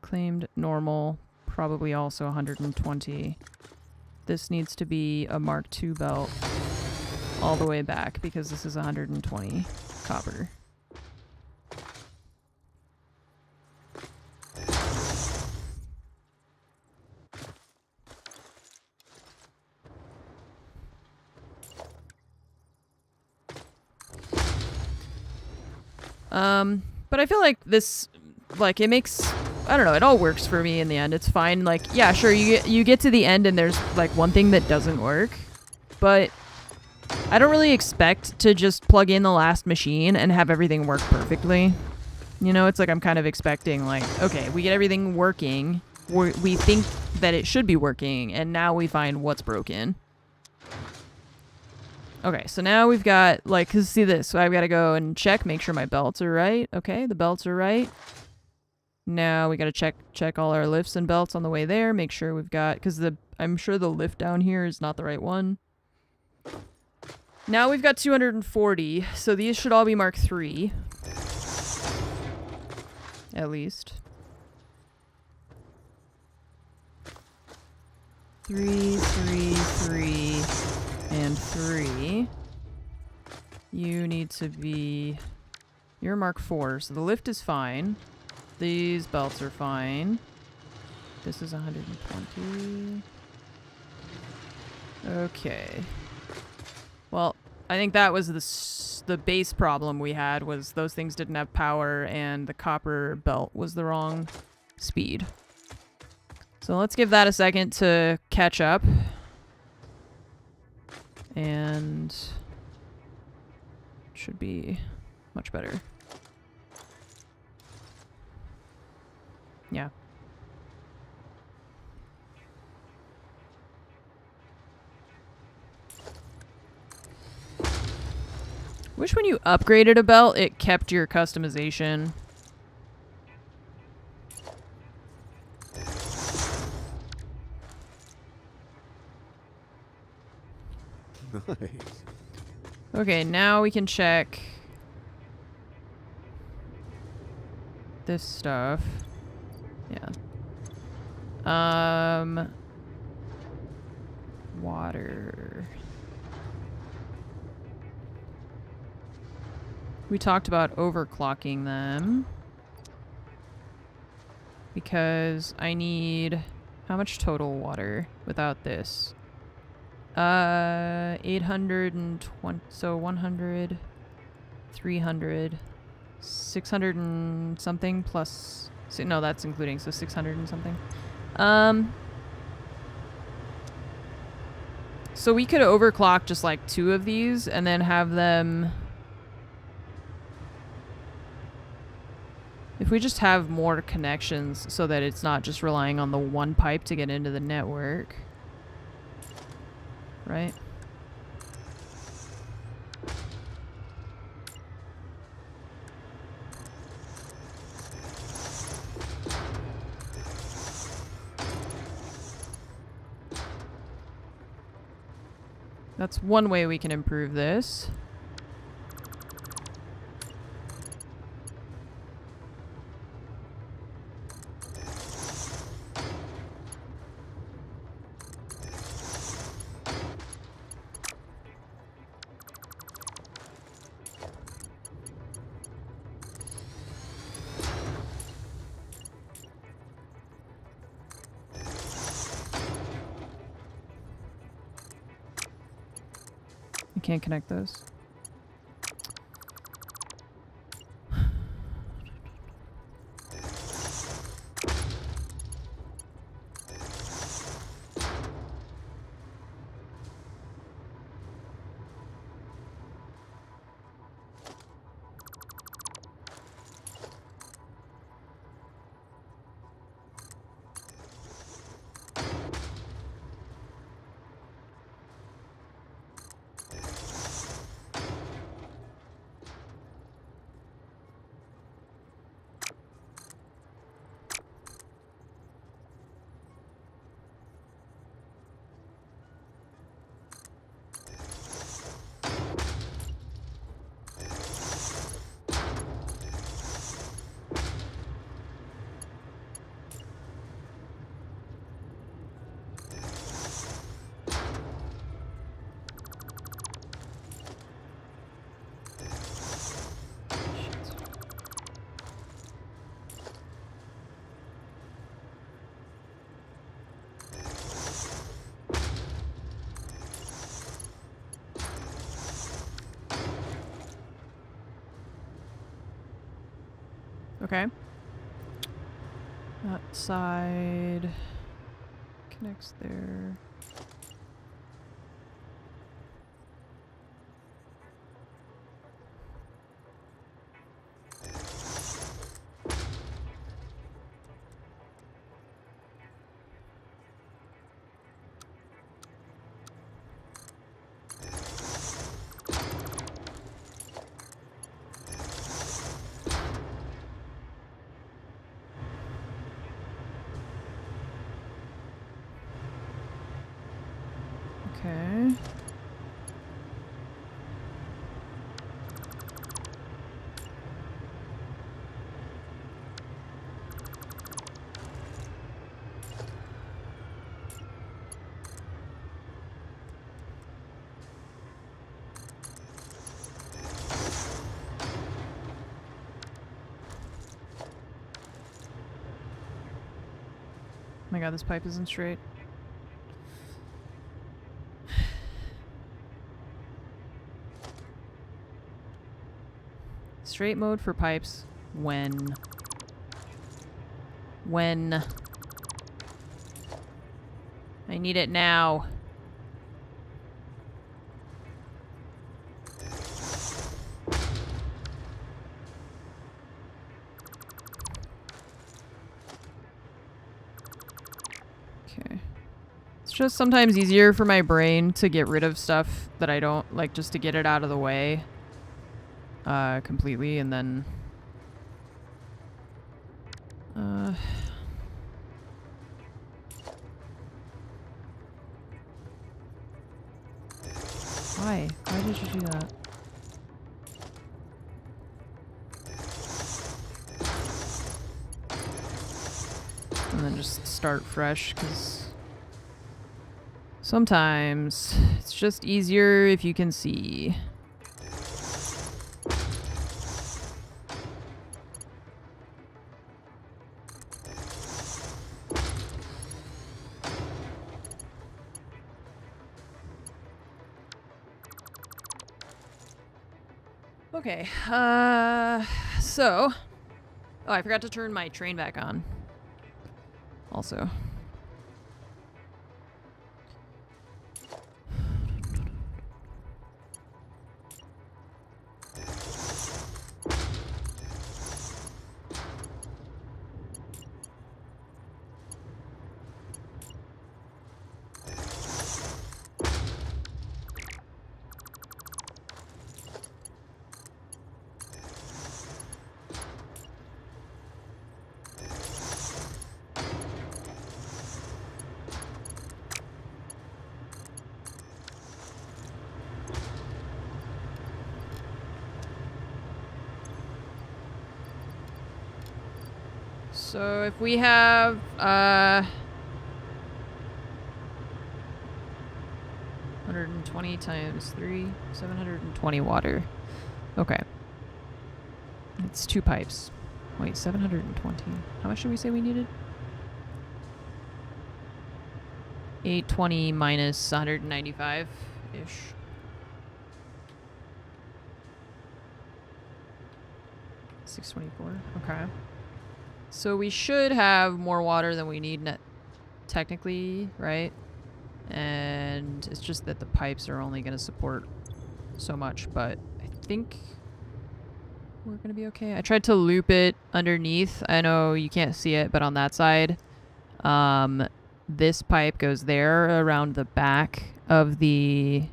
claimed normal, probably also 120. This needs to be a Mark II belt all the way back because this is 120 copper. But I feel like this, like, it makes, I don't know, it all works for me in the end. It's fine. Like, yeah, sure, you get to the end and there's, like, one thing that doesn't work. But I don't really expect to just plug in the last machine and have everything work perfectly. You know, it's like I'm kind of expecting, like, okay, we get everything working. We think that it should be working, and now we find what's broken. Okay, so now we've got, like, cause see this, so I've got to go and check, make sure my belts are right. Okay, the belts are right. Now we got to check all our lifts and belts on the way there, make sure we've got, cause I'm sure the lift down here is not the right one. Now we've got 240, so these should all be Mark III. At least. 3, 3, 3, and 3. You need to be... You're Mark IV, so the lift is fine. These belts are fine. This is 120. Okay. Well, I think that was the base problem we had, was those things didn't have power and the copper belt was the wrong speed. So let's give that a second to catch up. And should be much better. Yeah. Wish when you upgraded a belt, it kept your customization. Nice. Okay, now we can check this stuff. Yeah. Water. We talked about overclocking them. Because I need... How much total water without this? 820... So 100... 300... 600 and something plus... No, that's including, so 600 and something. So we could overclock just like 2 of these and then have them... If we just have more connections so that it's not just relying on the one pipe to get into the network. Right? That's one way we can improve this. Can't connect those. Okay. That side connects there. Okay. Oh my god, this pipe isn't straight. Straight mode for pipes when I need it now. Okay. It's just sometimes easier for my brain to get rid of stuff that I don't like, just to get it out of the way completely, and then why did you do that? And then just start fresh, because sometimes it's just easier if you can see. Okay, so... Oh, I forgot to turn my train back on. Also. So if we have, 120 times 3, 720 water. Okay. It's 2 pipes. Wait, 720. How much did we say we needed? 820 minus 195-ish. $624. Okay. So we should have more water than we need technically, right? And it's just that the pipes are only going to support so much, but I think we're going to be okay. I tried to loop it underneath. I know you can't see it, but on that side, this pipe goes there around the back of the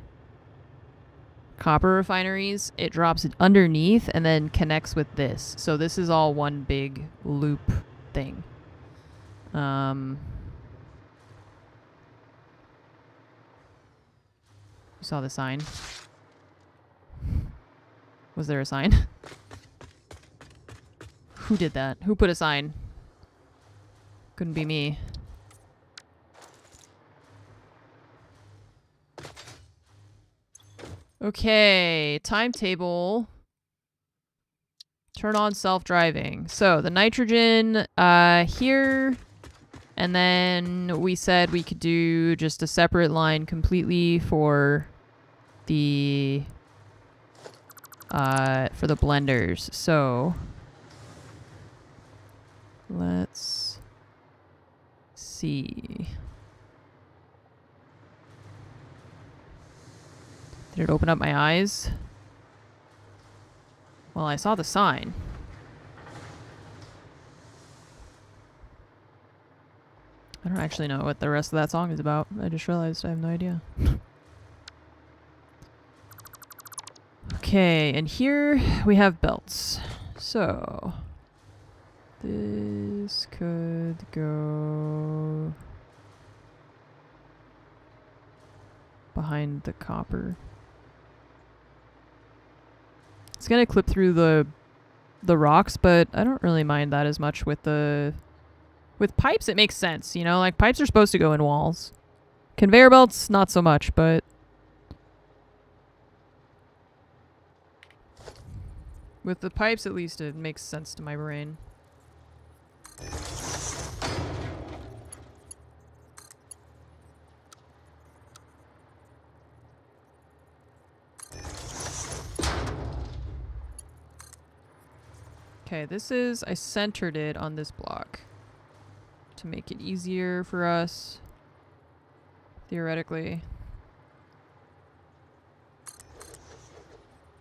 copper refineries. It drops it underneath and then connects with this. So this is all one big loop thing. You saw the sign? Was there a sign? Who did that? Who put a sign? Couldn't be me. Okay, timetable. Turn on self-driving. So the nitrogen here, and then we said we could do just a separate line completely for the blenders. So Let's see. Did it open up my eyes? Well, I saw the sign. I don't actually know what the rest of that song is about. I just realized I have no idea. Okay, and here we have belts. So this could go behind the copper. It's gonna clip through the rocks, but I don't really mind that as much with the pipes. It makes sense, you know, like pipes are supposed to go in walls. Conveyor belts, not so much, but with the pipes, at least it makes sense to my brain. Okay, this is, I centered it on this block to make it easier for us, theoretically.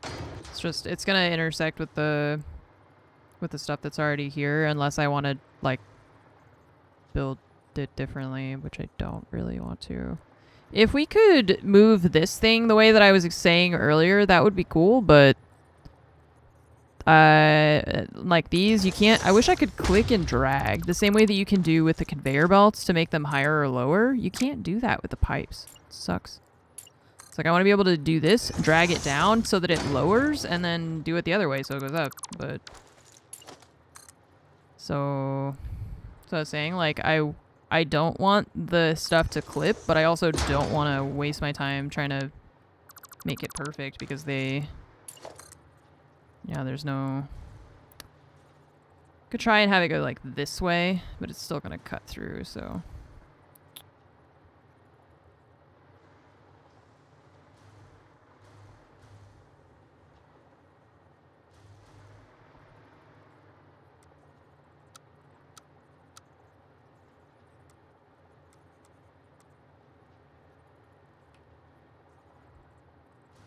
It's just, it's gonna intersect with the stuff that's already here, unless I want to, like, build it differently, which I don't really want to. If we could move this thing the way that I was saying earlier, that would be cool, but like these, you can't. I wish I could click and drag the same way that you can do with the conveyor belts to make them higher or lower. You can't do that with the pipes. It sucks. It's like I want to be able to do this, drag it down so that it lowers, and then do it the other way so it goes up. But so I was saying, like, I don't want the stuff to clip, but I also don't want to waste my time trying to make it perfect because yeah, there's no... Could try and have it go like this way, but it's still gonna cut through, so...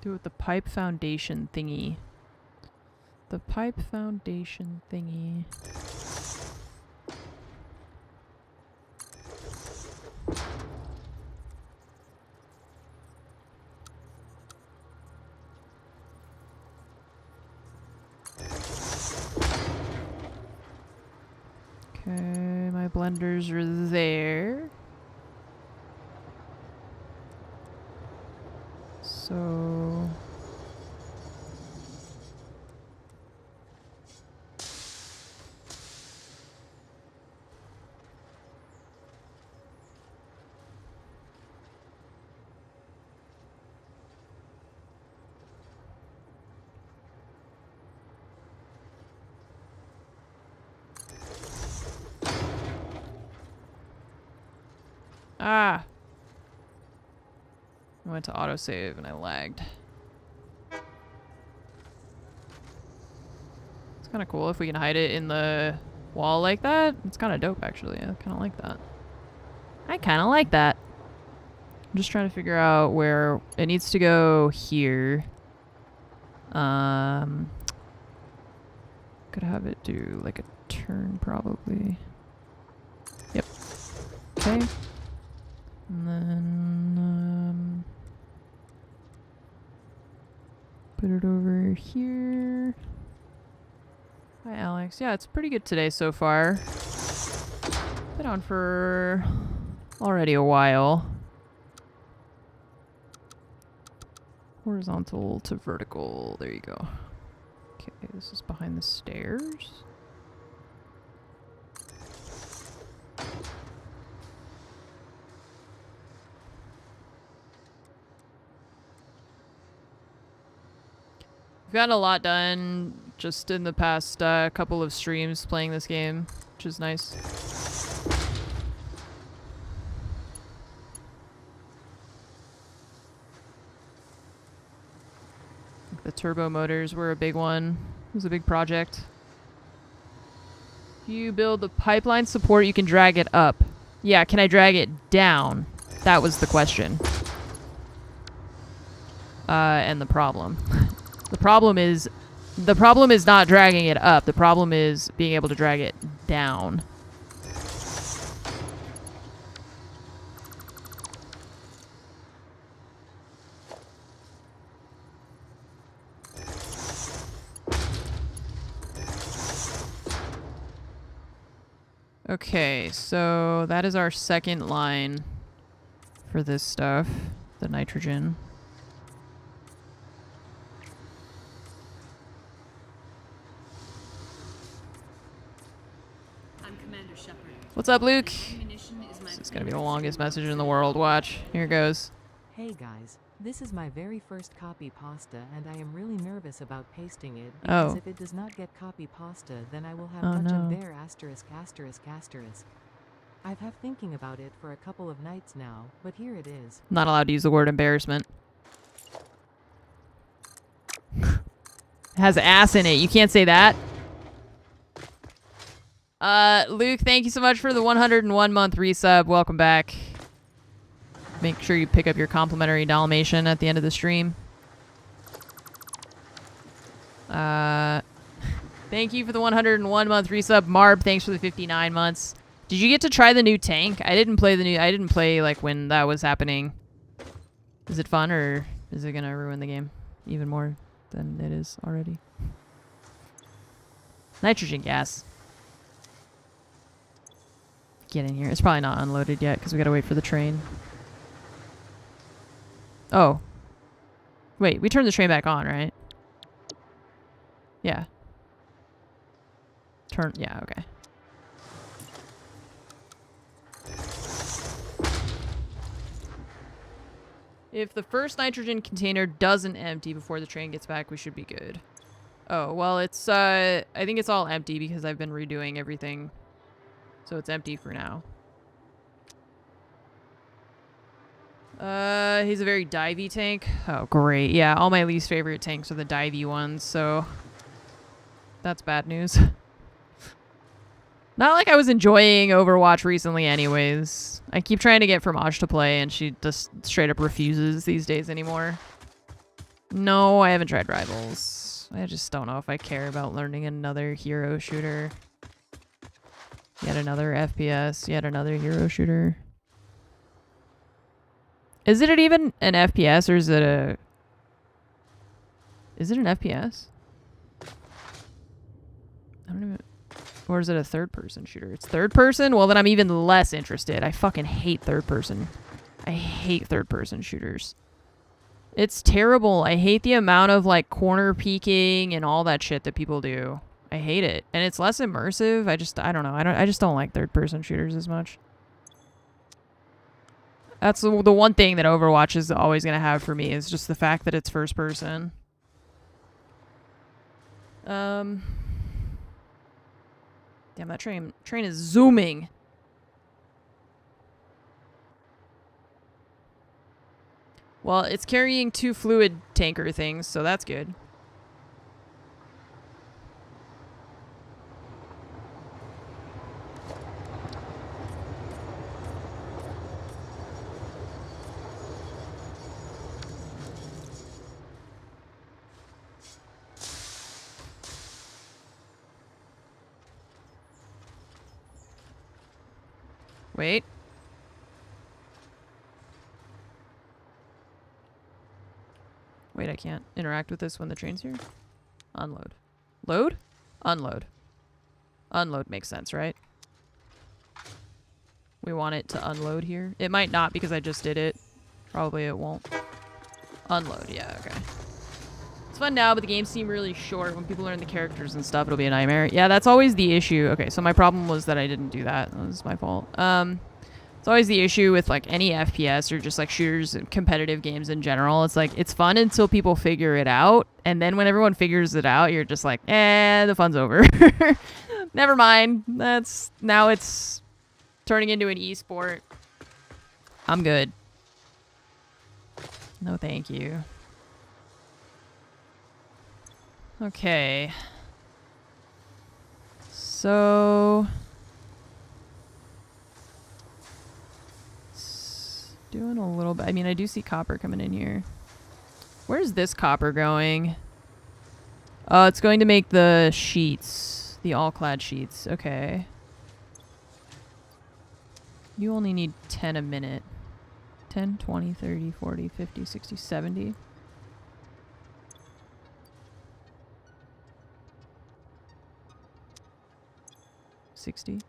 Do it with the pipe foundation thingy. The pipe foundation thingy. Okay, my blenders are there. So... Ah! I went to autosave and I lagged. It's kind of cool if we can hide it in the wall like that. It's kind of dope, actually. I kind of like that. I kind of like that. I'm just trying to figure out where it needs to go here. Could have it do like a turn, probably. Yep. Okay. And then, put it over here. Hi, Alex. Yeah, it's pretty good today so far. Been on for already a while. Horizontal to vertical. There you go. Okay, this is behind the stairs. We've gotten a lot done just in the past couple of streams playing this game, which is nice. The turbo motors were a big one. It was a big project. If you build the pipeline support, you can drag it up. Yeah, can I drag it down? That was the question. And the problem. The problem is not dragging it up. The problem is being able to drag it down. Okay, so that is our second line for this stuff, the nitrogen. I'm Commander Shepard. What's up, Luke? Munition is my This is gonna be the longest message in the world. Watch. Here it goes. Hey guys, this is my very first copy pasta and I am really nervous about pasting it Oh. because if it does not get copy pasta then I will have Oh, much no. of their asterisk asterisk asterisk. I've had thinking about it for a couple of nights now, but here it is. Not allowed to use the word embarrassment. It has ass in it. You can't say that. Luke, thank you so much for the 101 month resub. Welcome back. Make sure you pick up your complimentary Dalmatian at the end of the stream. Thank you for the 101 month resub. Marb, thanks for the 59 months. Did you get to try the new tank? I didn't play like when that was happening. Is it fun or is it gonna ruin the game even more than it is already? Nitrogen gas. Get in here. It's probably not unloaded yet because we gotta wait for the train. Oh. Wait, we turned the train back on, right? Yeah. Yeah, okay. If the first nitrogen container doesn't empty before the train gets back, we should be good. Oh, well, it's, I think it's all empty because I've been redoing everything. So it's empty for now. He's a very divey tank. Oh, great. Yeah, all my least favorite tanks are the divey ones, so that's bad news. Not like I was enjoying Overwatch recently anyways. I keep trying to get Fromage to play and she just straight up refuses these days anymore. No, I haven't tried Rivals. I just don't know if I care about learning another hero shooter. Yet another FPS, yet another hero shooter. Is it even an FPS or is it a... Is it an FPS? I don't even... Or is it a third-person shooter? It's third-person? Well, then I'm even less interested. I fucking hate third-person. I hate third-person shooters. It's terrible. I hate the amount of, like, corner peeking and all that shit that people do. I hate it. And it's less immersive. I don't know. I just don't like third-person shooters as much. That's the one thing that Overwatch is always going to have for me is just the fact that it's first-person. Damn, that train is zooming. Well, it's carrying 2 fluid tanker things, so that's good. Wait. Wait, I can't interact with this when the train's here. Unload. Load? Unload. Unload makes sense, right? We want it to unload here. It might not because I just did it. Probably it won't. Unload, yeah, okay. It's fun now, but the games seem really short. When people learn the characters and stuff, it'll be a nightmare. Yeah, that's always the issue. Okay, so my problem was that I didn't do that. That was my fault. It's always the issue with, like, any FPS or just, like, shooters and competitive games in general. It's, like, it's fun until people figure it out. And then when everyone figures it out, you're just like, the fun's over. Never mind. Now it's turning into an esport. I'm good. No, thank you. Okay. So it's doing a little bit. I mean, I do see copper coming in here. Where's this copper going? It's going to make the sheets, the all-clad sheets. Okay. You only need 10 a minute. 10, 20, 30, 40, 50, 60, 70. $60.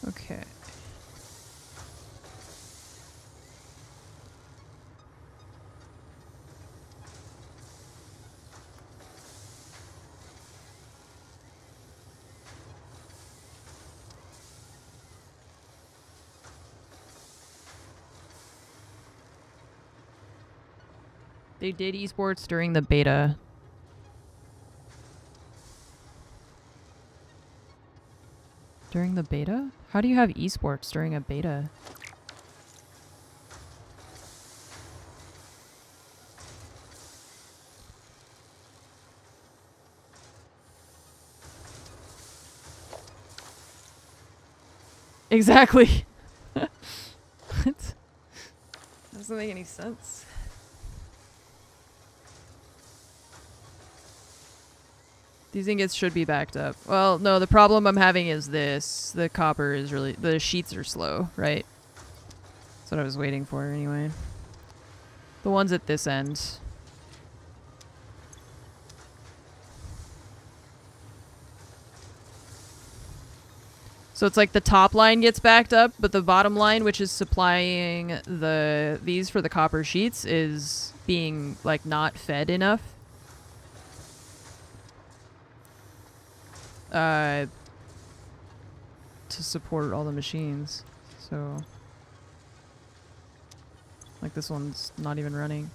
Okay. They did esports during the beta. During the beta? How do you have esports during a beta? Exactly. What? Doesn't make any sense. These ingots should be backed up. Well, no, the problem I'm having is this. The copper is really... The sheets are slow, right? That's what I was waiting for anyway. The ones at this end. So it's like the top line gets backed up, but the bottom line, which is supplying these for the copper sheets, is being like not fed enough. To support all the machines. So like this one's not even running.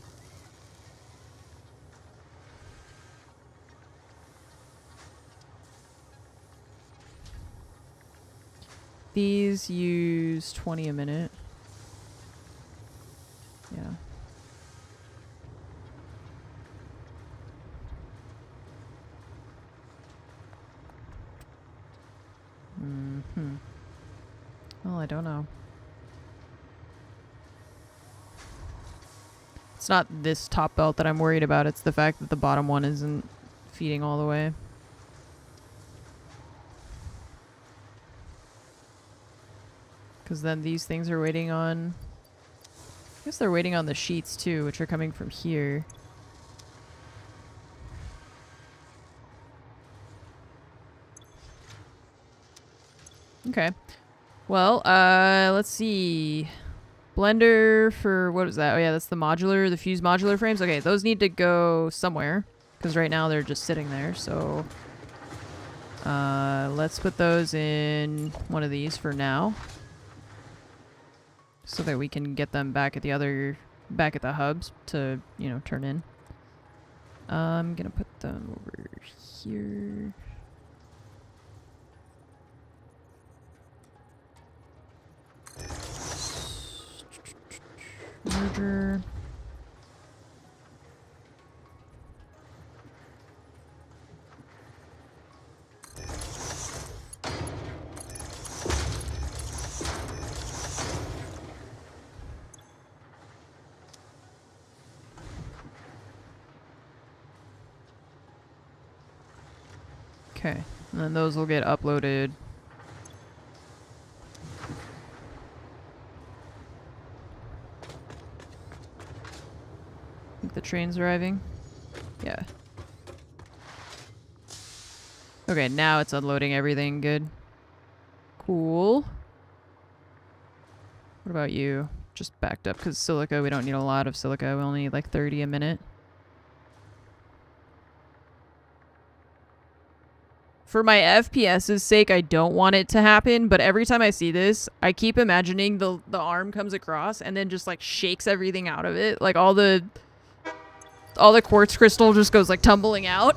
These use 20 a minute. Yeah. Well, I don't know. It's not this top belt that I'm worried about. It's the fact that the bottom one isn't feeding all the way. Because then these things are waiting on... I guess they're waiting on the sheets too, which are coming from here. Okay. Well, let's see. Blender for... What was that? Oh yeah, that's the modular, the fused modular frames. Okay, those need to go somewhere. Because right now they're just sitting there, so... let's put those in one of these for now. So that we can get them back at back at the hubs to, you know, turn in. I'm gonna put them over here. Merger. Okay, and then those will get uploaded. I think the train's arriving. Yeah. Okay, now it's unloading everything. Good. Cool. What about you? Just backed up because silica, we don't need a lot of silica. We only need like 30 a minute. for my FPS's sake, I don't want it to happen, but every time I see this, I keep imagining the arm comes across and then just like shakes everything out of it. Like all the quartz crystal just goes like tumbling out.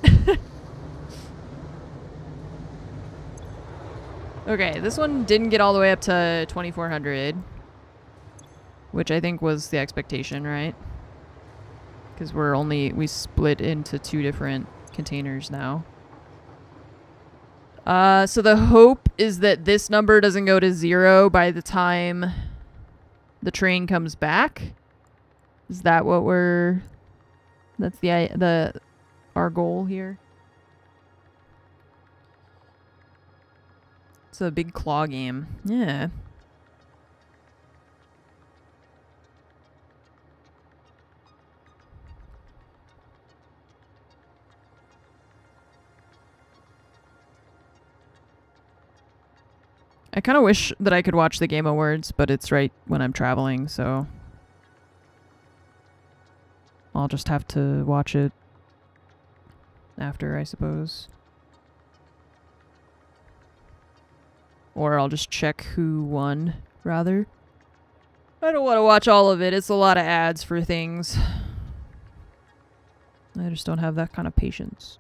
Okay, this one didn't get all the way up to 2400, which I think was the expectation, right? Because we split into 2 different containers now. So the hope is that this number doesn't go to 0 by the time the train comes back. Is that what that's our goal here? It's a big claw game. Yeah. I kind of wish that I could watch the Game Awards, but it's right when I'm traveling, so I'll just have to watch it after, I suppose. Or I'll just check who won, rather. I don't want to watch all of it. It's a lot of ads for things. I just don't have that kind of patience.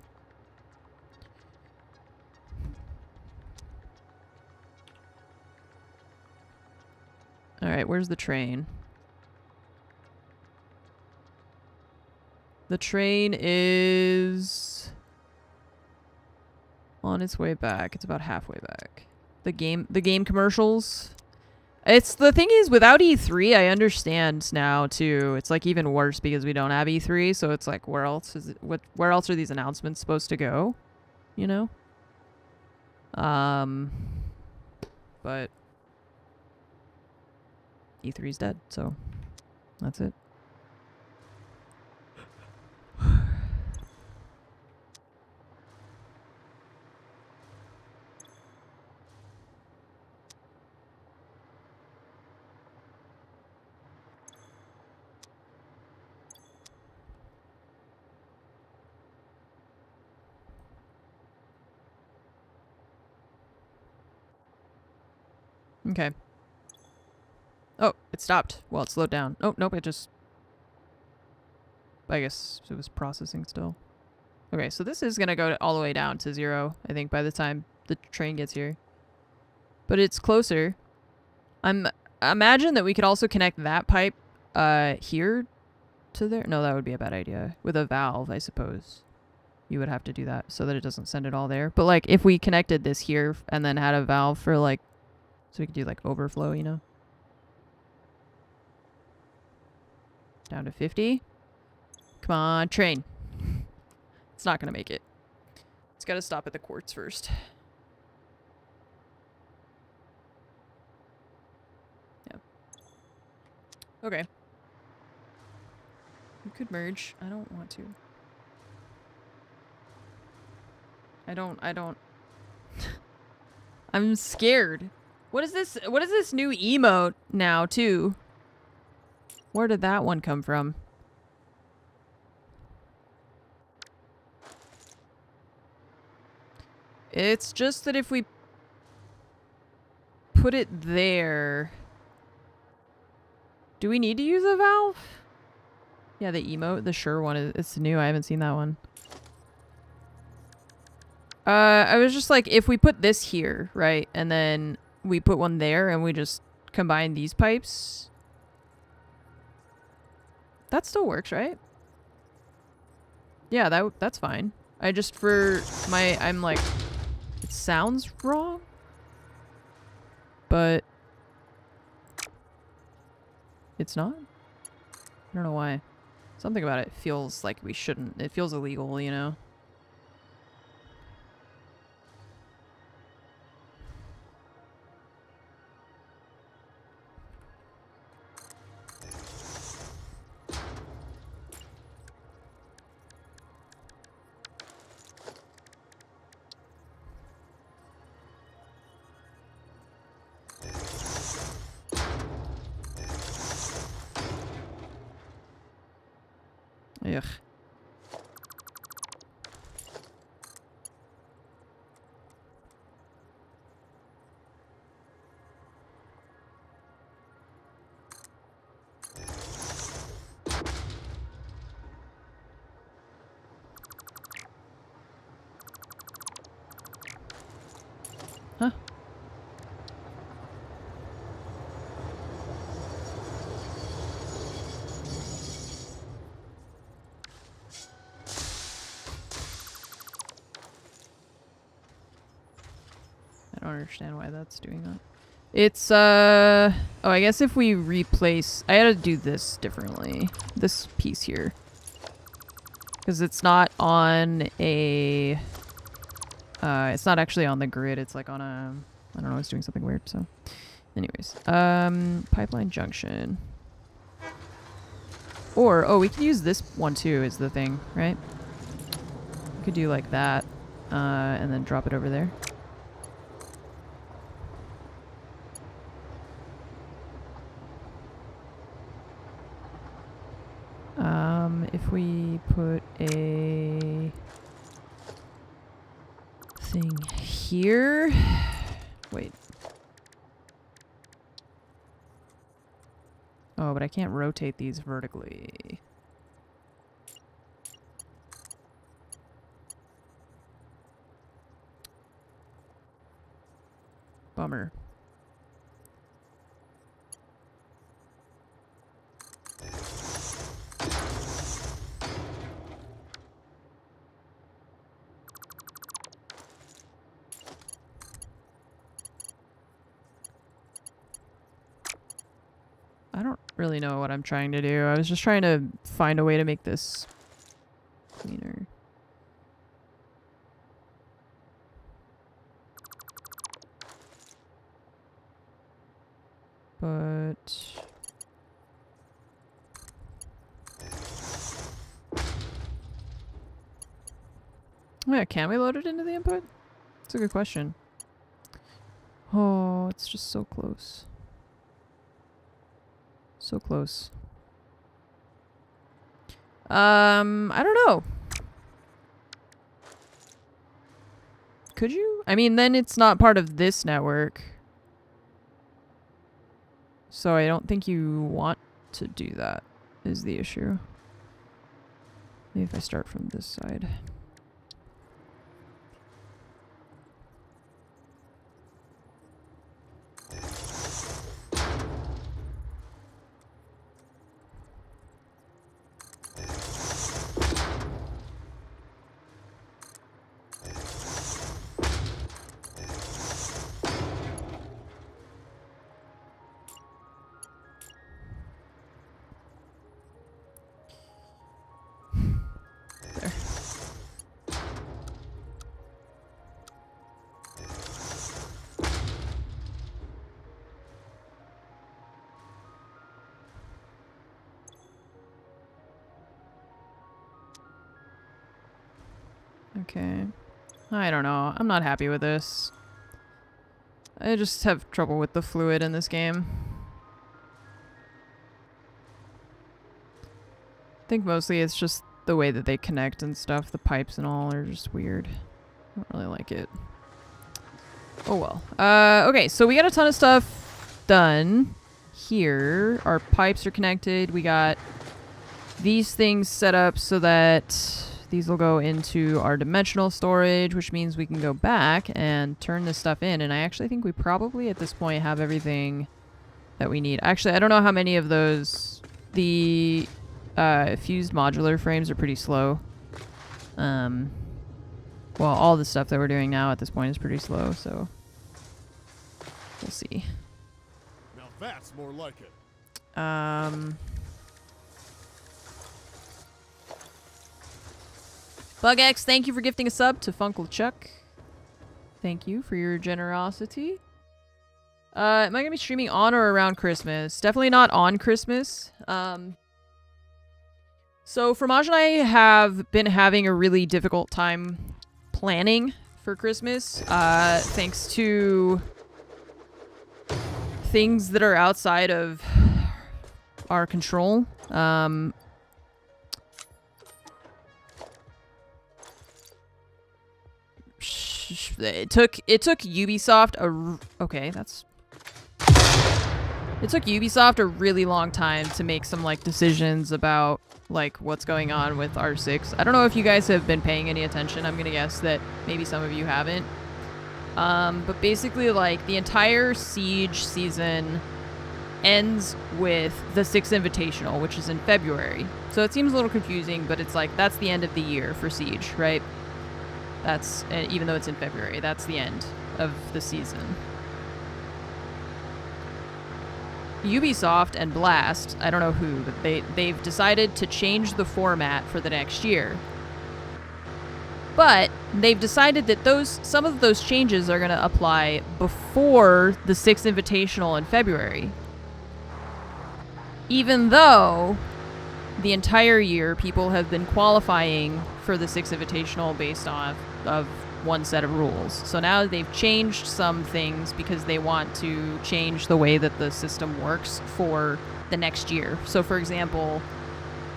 Alright, where's the train? The train is on its way back. It's about halfway back. The game commercials. It's the thing is, without E3, I understand now too. It's like even worse because we don't have E3, so it's like where else is it, where else are these announcements supposed to go? You know? But E3's dead, so that's it. Okay. Oh, it stopped. Well, it slowed down. Oh, nope, it just... I guess it was processing still. Okay, so this is gonna go all the way down to 0, I think, by the time the train gets here. But it's closer. Imagine that we could also connect that pipe here to there. No, that would be a bad idea. With a valve, I suppose. You would have to do that so that it doesn't send it all there. But like if we connected this here and then had a valve for like, so we could do like overflow, you know? Down to 50. Come on, train. It's not gonna make it. It's gotta stop at the quartz first. Yeah. Okay. We could merge. I don't want to. I don't. I'm scared. What is this? What is this new emote now, too? Where did that one come from? It's just that if we put it there... Do we need to use a valve? Yeah, the emote, the sure one, it's new. I haven't seen that one. I was just like, if we put this here, right, and then we put one there and we just combine these pipes, that still works, right? Yeah, that's fine. I just, I'm like, it sounds wrong, but it's not. I don't know why. Something about it feels like we shouldn't. It feels illegal, you know? Ugh. Huh? I don't understand why that's doing that. It's, oh, I guess if we replace... I had to do this differently. This piece here. Because it's not on a... it's not actually on the grid. It's like on a... I don't know, it's doing something weird, so... Anyways. Pipeline junction. Or, oh, we could use this one too, is the thing, right? We could do like that. And then drop it over there. If we put a thing here, wait. Oh, but I can't rotate these vertically. Bummer. I don't really know what I'm trying to do. I was just trying to find a way to make this cleaner. But... yeah, can we load it into the input? That's a good question. Oh, it's just so close. So close. I don't know. Could you? I mean, then it's not part of this network. So I don't think you want to do that, is the issue. Maybe if I start from this side. Okay. I don't know. I'm not happy with this. I just have trouble with the fluid in this game. I think mostly it's just the way that they connect and stuff. The pipes and all are just weird. I don't really like it. Oh well. Okay, so we got a ton of stuff done here. Our pipes are connected. We got these things set up so that these will go into our dimensional storage, which means we can go back and turn this stuff in. And I actually think we probably at this point have everything that we need. Actually, I don't know how many of those. The fused modular frames are pretty slow. Well, all the stuff that we're doing now at this point is pretty slow, so we'll see. Now that's more like it. BugX, thank you for gifting a sub to Funkle Chuck. Thank you for your generosity. Am I going to be streaming on or around Christmas? Definitely not on Christmas. So Fromage and I have been having a really difficult time planning for Christmas. Thanks to things that are outside of our control. It took Ubisoft it took Ubisoft a really long time to make some like decisions about like what's going on with R6. I don't know if you guys have been paying any attention. I'm gonna guess that maybe some of you haven't. But basically, like, the entire Siege season ends with the Sixth Invitational, which is in February. So it seems a little confusing, but it's like, that's the end of the year for Siege, right? That's, even though it's in February, that's the end of the season. Ubisoft and Blast, I don't know who, but they've decided to change the format for the next year. But they've decided that some of those changes are going to apply before the Sixth Invitational in February. Even though the entire year people have been qualifying for the Sixth Invitational based off of one set of rules. So now they've changed some things because they want to change the way that the system works for the next year. So for example,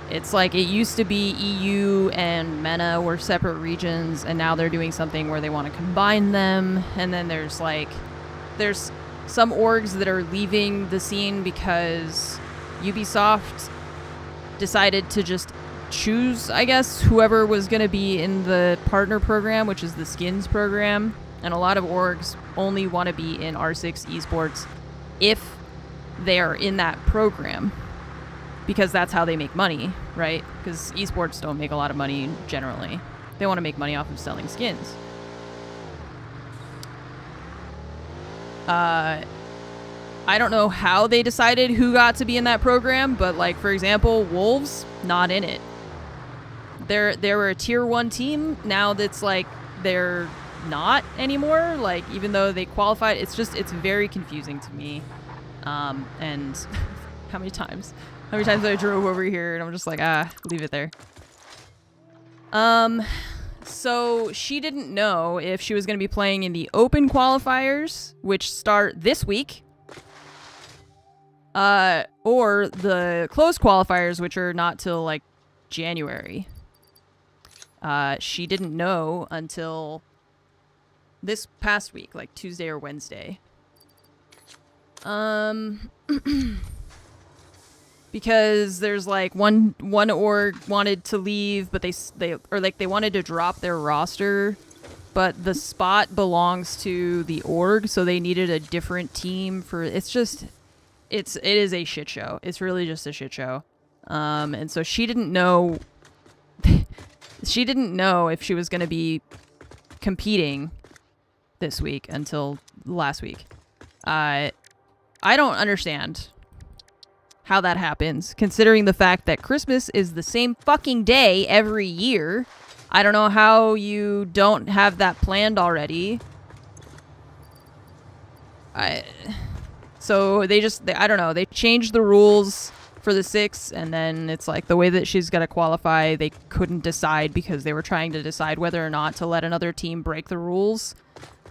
it's like it used to be EU and MENA were separate regions, and now they're doing something where they want to combine them. And then there's some orgs that are leaving the scene because Ubisoft decided to just choose, I guess, whoever was going to be in the partner program, which is the skins program. And a lot of orgs only want to be in R6 esports if they are in that program, because that's how they make money, right? Because esports don't make a lot of money generally. They want to make money off of selling skins. I don't know how they decided who got to be in that program, but like, for example, Wolves, not in it. They were a tier 1 team. Now that's like, they're not anymore. Like, even though they qualified, it's very confusing to me. And how many times I drove over here and I'm just like, leave it there. So she didn't know if she was going to be playing in the open qualifiers, which start this week, or the closed qualifiers, which are not till like January. She didn't know until this past week, like Tuesday or Wednesday. Because there's like one org wanted to leave, but they wanted to drop their roster, but the spot belongs to the org, so they needed a different team for. It is a shit show. It's really just a shit show. And so she didn't know. She didn't know if she was going to be competing this week until last week. I don't understand how that happens, considering the fact that Christmas is the same fucking day every year. I don't know how you don't have that planned already. So I don't know, they changed the rules for the 6, and then it's like the way that she's got to qualify, they couldn't decide because they were trying to decide whether or not to let another team break the rules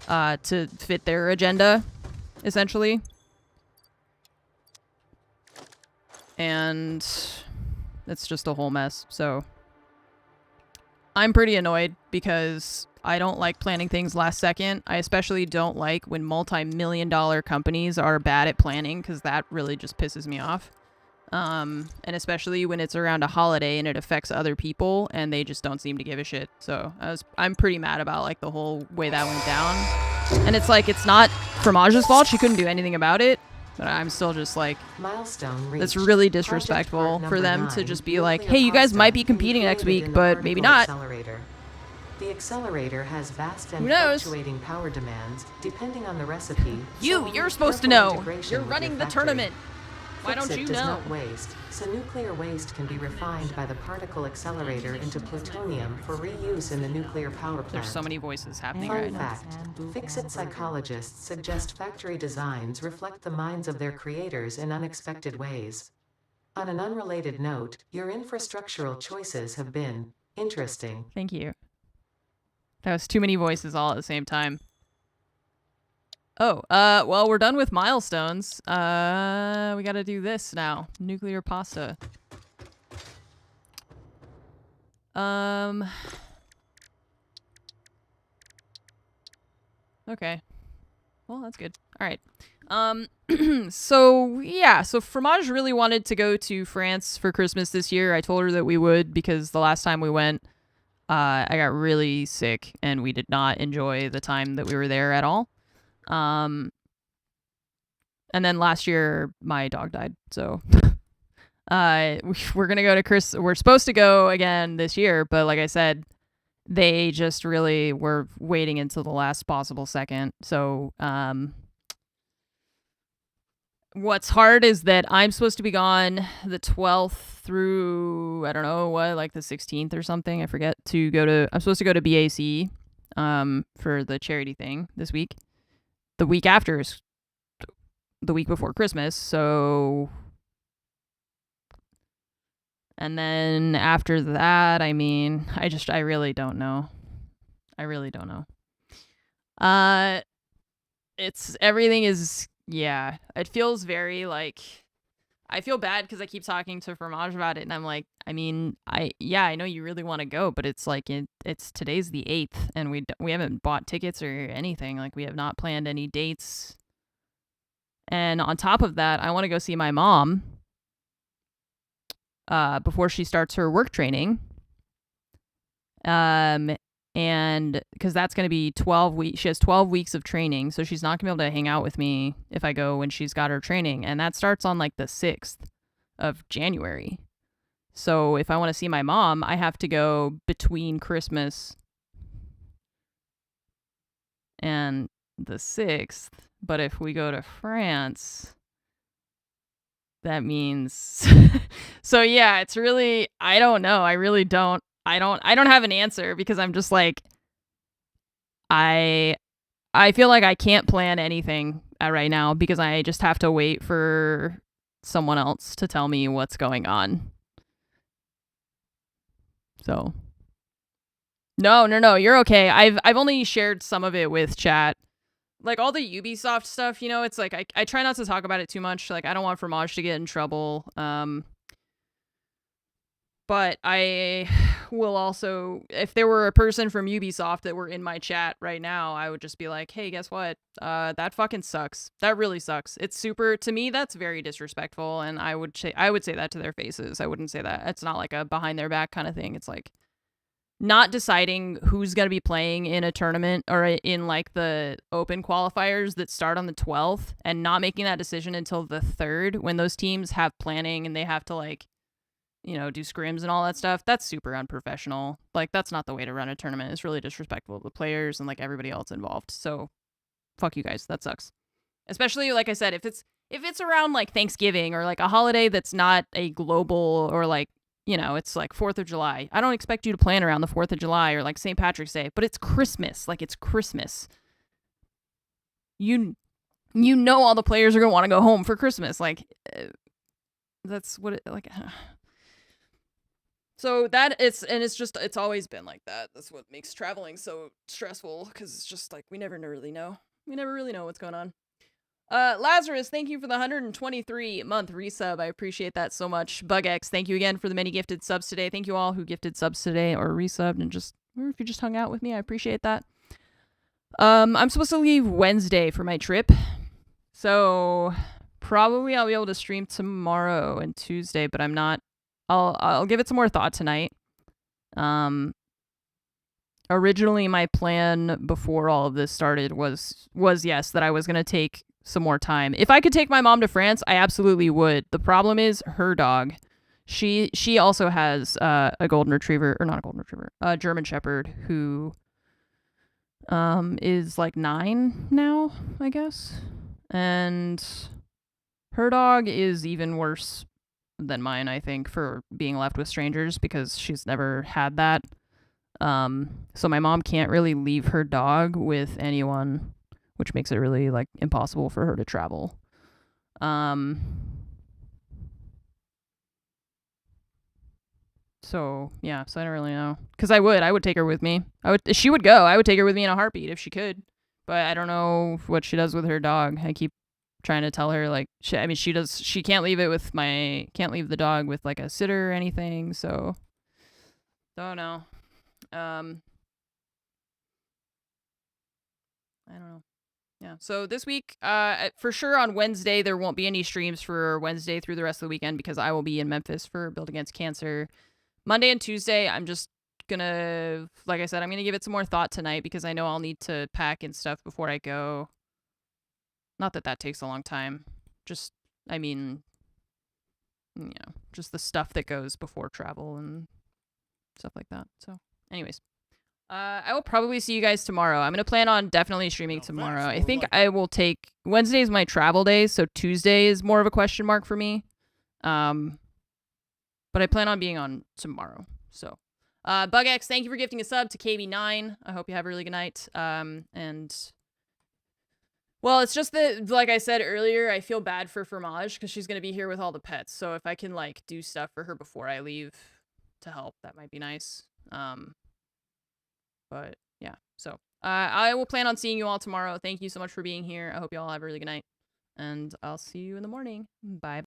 to fit their agenda, essentially. And it's just a whole mess. So I'm pretty annoyed because I don't like planning things last second. I especially don't like when multi-million-dollar companies are bad at planning, because that really just pisses me off. And especially when it's around a holiday and it affects other people and they just don't seem to give a shit. So I'm pretty mad about like the whole way that went down. And it's like, it's not Fromage's fault. She couldn't do anything about it. But I'm still just like, Milestone reached. that's really disrespectful for them to just be like, hey, you guys might be competing next week, but maybe not. The accelerator has vast and Who knows? fluctuating power demands, depending on the recipe. You're supposed to know. You're running the tournament. Why don't you does know? not waste, so nuclear waste can be refined by the particle accelerator into plutonium for reuse in the nuclear power plant. There's so many voices happening Fun right now. fact, Fix-It psychologists suggest factory designs reflect the minds of their creators in unexpected ways. On an unrelated note, your infrastructural choices have been interesting. Thank you. That was too many voices all at the same time. Oh, well, we're done with milestones. We gotta do this now. Nuclear pasta. Okay. Well, that's good. All right. So, yeah. So, Fromage really wanted to go to France for Christmas this year. I told her that we would because the last time we went, I got really sick, and we did not enjoy the time that we were there at all. And then last year, my dog died, so we're gonna go to We're supposed to go again this year, but like I said, they just really were waiting until the last possible second. So what's hard is that I'm supposed to be gone the 12th through, I don't know what, like the 16th or something. I forget I'm supposed to go to BAC for the charity thing this week. The week after is the week before Christmas. So, and then after that, I mean, I really don't know. Everything is, yeah, it feels very like, I feel bad because I keep talking to Fromage about it, and I'm like, I mean, I know you really want to go, but it's like, it's today's the 8th, and we haven't bought tickets or anything. Like, we have not planned any dates. And on top of that, I want to go see my mom before she starts her work training. And because that's going to be 12 weeks, she has 12 weeks of training, so she's not going to be able to hang out with me if I go when she's got her training. And that starts on like the 6th of January. So if I want to see my mom, I have to go between Christmas and the 6th. But if we go to France, that means so yeah, it's really, I don't know. I really don't. I don't have an answer because I'm just like, I feel like I can't plan anything right now because I just have to wait for someone else to tell me what's going on. So no, you're okay. I've only shared some of it with chat. Like all the Ubisoft stuff, you know, it's like I try not to talk about it too much. Like I don't want Fromage to get in trouble. But I will also, if there were a person from Ubisoft that were in my chat right now, I would just be like, hey, guess what? That fucking sucks. That really sucks. It's super, to me, that's very disrespectful. And I would say that to their faces. I wouldn't say that. It's not like a behind their back kind of thing. It's like not deciding who's going to be playing in a tournament or in like the open qualifiers that start on the 12th and not making that decision until the 3rd when those teams have planning and they have to like, you know, do scrims and all that stuff. That's super unprofessional. Like, that's not the way to run a tournament. It's really disrespectful to the players and like everybody else involved. So fuck you guys. That sucks. Especially, like I said, if it's around like Thanksgiving or like a holiday that's not a global or like, you know, it's like 4th of July. I don't expect you to plan around the 4th of July or like St. Patrick's Day, but it's Christmas. Like, it's Christmas. You know all the players are going to want to go home for Christmas. Like, that's what it, like... So it's always been like that. That's what makes traveling so stressful, because it's just like, we never really know. We never really know what's going on. Lazarus, thank you for the 123-month resub. I appreciate that so much. BugX, thank you again for the many gifted subs today. Thank you all who gifted subs today or resubbed or if you just hung out with me, I appreciate that. I'm supposed to leave Wednesday for my trip. So probably I'll be able to stream tomorrow and Tuesday, but I'm not. I'll give it some more thought tonight. Originally my plan before all of this started was yes, that I was going to take some more time. If I could take my mom to France, I absolutely would. The problem is her dog. She also has a golden retriever, or not a golden retriever, a German Shepherd who is like 9 now, I guess. And her dog is even worse than mine, I think, for being left with strangers because she's never had that. So my mom can't really leave her dog with anyone, which makes it really like impossible for her to travel. So yeah, so I don't really know, because I would take her with me. She would go. I would take her with me in a heartbeat if she could, but I don't know what she does with her dog. I keep trying to tell her like she can't leave the dog with like a sitter or anything, so don't know. I don't know. Yeah, so this week for sure on Wednesday there won't be any streams for Wednesday through the rest of the weekend because I will be in Memphis for Build Against Cancer. Monday and Tuesday I'm just gonna, like I said, I'm gonna give it some more thought tonight because I know I'll need to pack and stuff before I go. Not that that takes a long time. Just, I mean, just the stuff that goes before travel and stuff like that. So, anyways. I will probably see you guys tomorrow. I'm going to plan on definitely streaming tomorrow. I think I will take... Wednesday is my travel day, so Tuesday is more of a question mark for me. But I plan on being on tomorrow. So, BugX, thank you for gifting a sub to KB9. I hope you have a really good night. And... Well, it's just that, like I said earlier, I feel bad for Fromage because she's going to be here with all the pets. So if I can, like, do stuff for her before I leave to help, that might be nice. But yeah, so I will plan on seeing you all tomorrow. Thank you so much for being here. I hope you all have a really good night, and I'll see you in the morning. Bye.